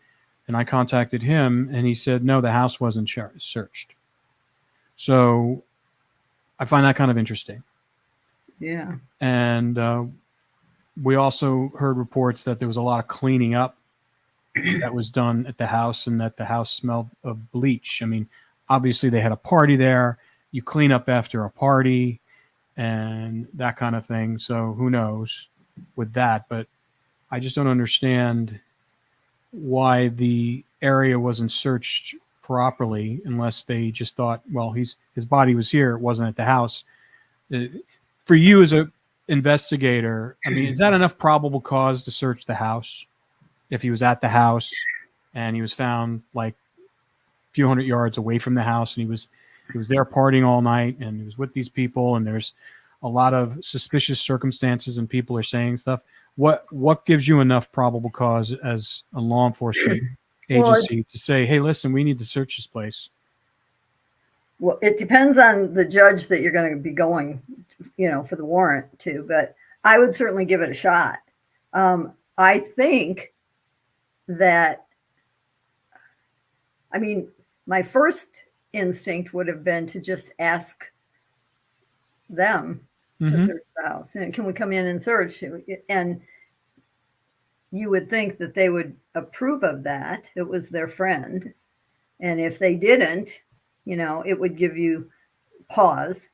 and I contacted him, and he said, no, the house wasn't searched. So I find that kind of interesting. Yeah. And we also heard reports that there was a lot of cleaning up that was done at the house, and that the house smelled of bleach. I mean, obviously they had a party there. You clean up after a party and that kind of thing. So who knows with that, but I just don't understand why the area wasn't searched properly, unless they just thought, well, his body was here, it wasn't at the house. For you as a investigator, I mean, is that enough probable cause to search the house? If he was at the house and he was found like a few hundred yards away from the house, and he was there partying all night, and he was with these people, and there's a lot of suspicious circumstances and people are saying stuff, what gives you enough probable cause as a law enforcement agency to say, hey, listen, we need to search this place? Well, it depends on the judge that you're going to be going, for the warrant to, but I would certainly give it a shot. I think that, I mean, my first instinct would have been to just ask them to search the house. And can we come in and search? And you would think that they would approve of that. It was their friend. And if they didn't, it would give you pause.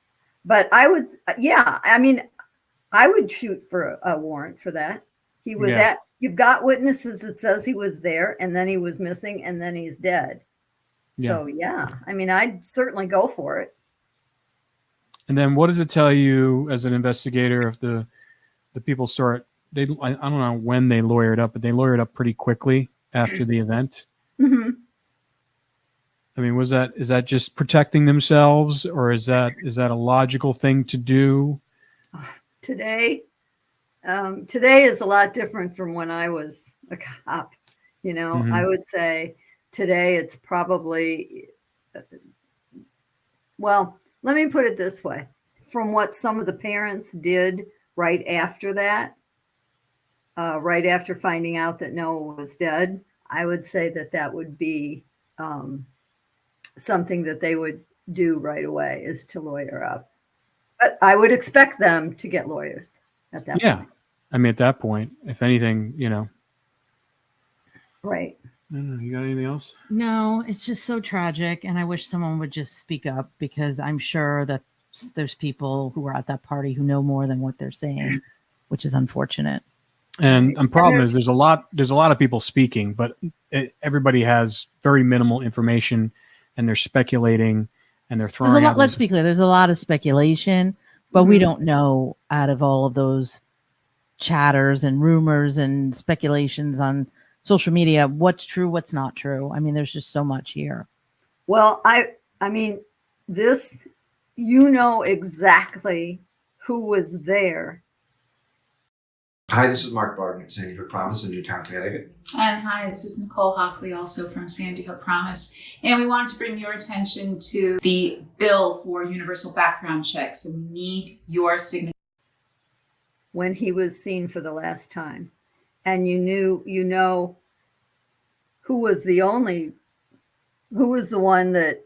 But I would, I would shoot for a warrant for that. He was you've got witnesses that says he was there, and then he was missing, and then he's dead. So I'd certainly go for it. And then what does it tell you as an investigator if the people start, I don't know when they lawyered up, but they lawyered up pretty quickly after the event? I mean, is that just protecting themselves, or is that a logical thing to do? Today is a lot different from when I was a cop. I would say today it's probably, well, let me put it this way. From what some of the parents did right after that, right after finding out that Noah was dead, I would say that would be something that they would do right away, is to lawyer up. But I would expect them to get lawyers at that point. Yeah. I mean, at that point, if anything, Right. I don't know, you got anything else? No, it's just so tragic, and I wish someone would just speak up, because I'm sure that there's people who are at that party who know more than what they're saying, which is unfortunate. And the problem is there's a lot of people speaking, but everybody has very minimal information, and they're speculating, and they're throwing out. Let's be clear. There's a lot of speculation, but we don't know, out of all of those chatters and rumors and speculations on social media, what's true, what's not true. I mean, there's just so much here. Well, I mean, this, exactly who was there. Hi, this is Mark Barton at Sandy Hook Promise in Newtown, Connecticut. And hi, this is Nicole Hockley, also from Sandy Hook Promise. And we wanted to bring your attention to the bill for universal background checks, and we need your signature. When he was seen for the last time, and who was the one that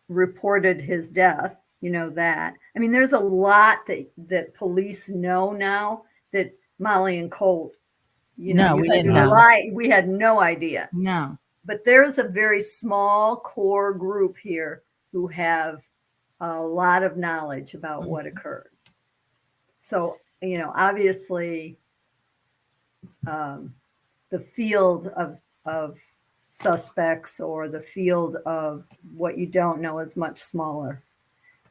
reported his death, that. I mean, there's a lot that police know now that Molly and Colt No, we didn't know. We had no idea. No. But there's a very small core group here who have a lot of knowledge about what occurred. So, obviously, the field of suspects or the field of what you don't know is much smaller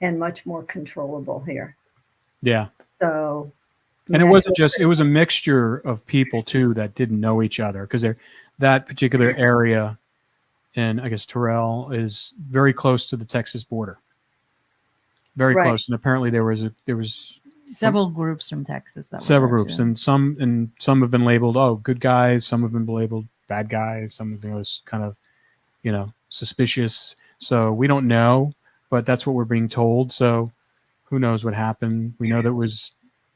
and much more controllable here. Yeah. So, and it wasn't just, it was a mixture of people too that didn't know each other, because that particular area in, I guess, Terrell is very close to the Texas border. Very close. And apparently there was several groups from Texas that several were there groups, too. and some have been labeled, good guys, some have been labeled bad guys, some of them was kind of, suspicious. So we don't know, but that's what we're being told. So who knows what happened? We know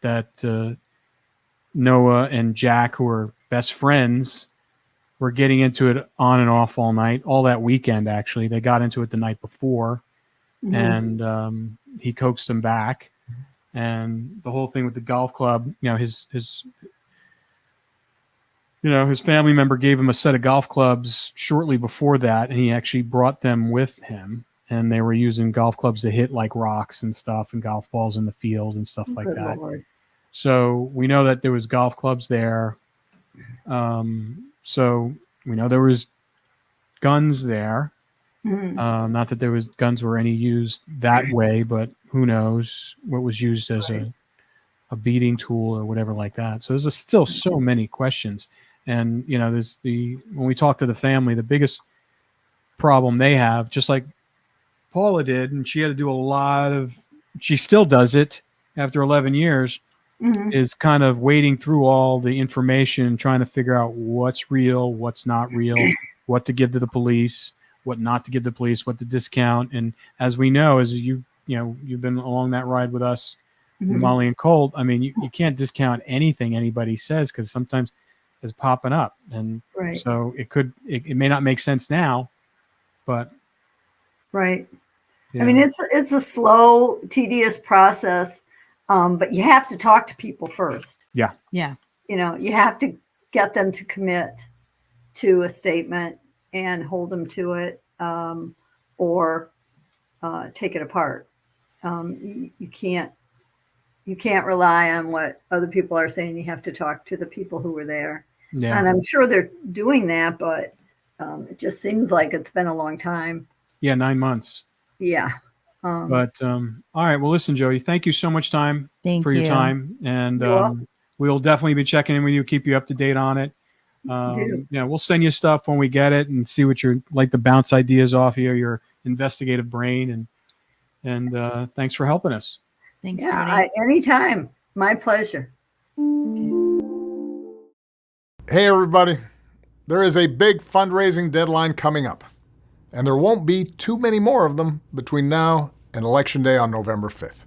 that Noah and Jack, who are best friends, were getting into it on and off all night, all that weekend actually. They got into it the night before, and he coaxed him back. And the whole thing with the golf club, his family member gave him a set of golf clubs shortly before that, and he actually brought them with him. And they were using golf clubs to hit like rocks and stuff, and golf balls in the field and stuff like that. Lord. So we know that there was golf clubs there. So we know there was guns there. Not that there was guns were any used that way, but who knows what was used as a beating tool or whatever like that. So there's still so many questions. And there's when we talk to the family, the biggest problem they have, just like Paula did, and she had to do she still does it after 11 years, is kind of wading through all the information, trying to figure out what's real, what's not real, what to give to the police, what not to give the police, what to discount. And as we know, as you've been along that ride with us, Molly and Colt, I mean, you can't discount anything anybody says, because sometimes it's popping up. And so it may not make sense now, but. Right. Yeah. I mean, it's a slow, tedious process, but you have to talk to people first. Yeah. Yeah. You have to get them to commit to a statement and hold them to it, or take it apart. You can't rely on what other people are saying. You have to talk to the people who were there. Yeah. And I'm sure they're doing that, but it just seems like it's been a long time. Yeah, 9 months. Yeah. But all right. Well, listen, Jody, thank you so much for your you. time, and we'll definitely be checking in with you, keep you up to date on it. We'll send you stuff when we get it and see what you're like to bounce ideas off of your investigative brain, and thanks for helping us. Thanks, Yeah, anytime. My pleasure. Hey, everybody. There is a big fundraising deadline coming up, and there won't be too many more of them between now and Election Day on November 5th.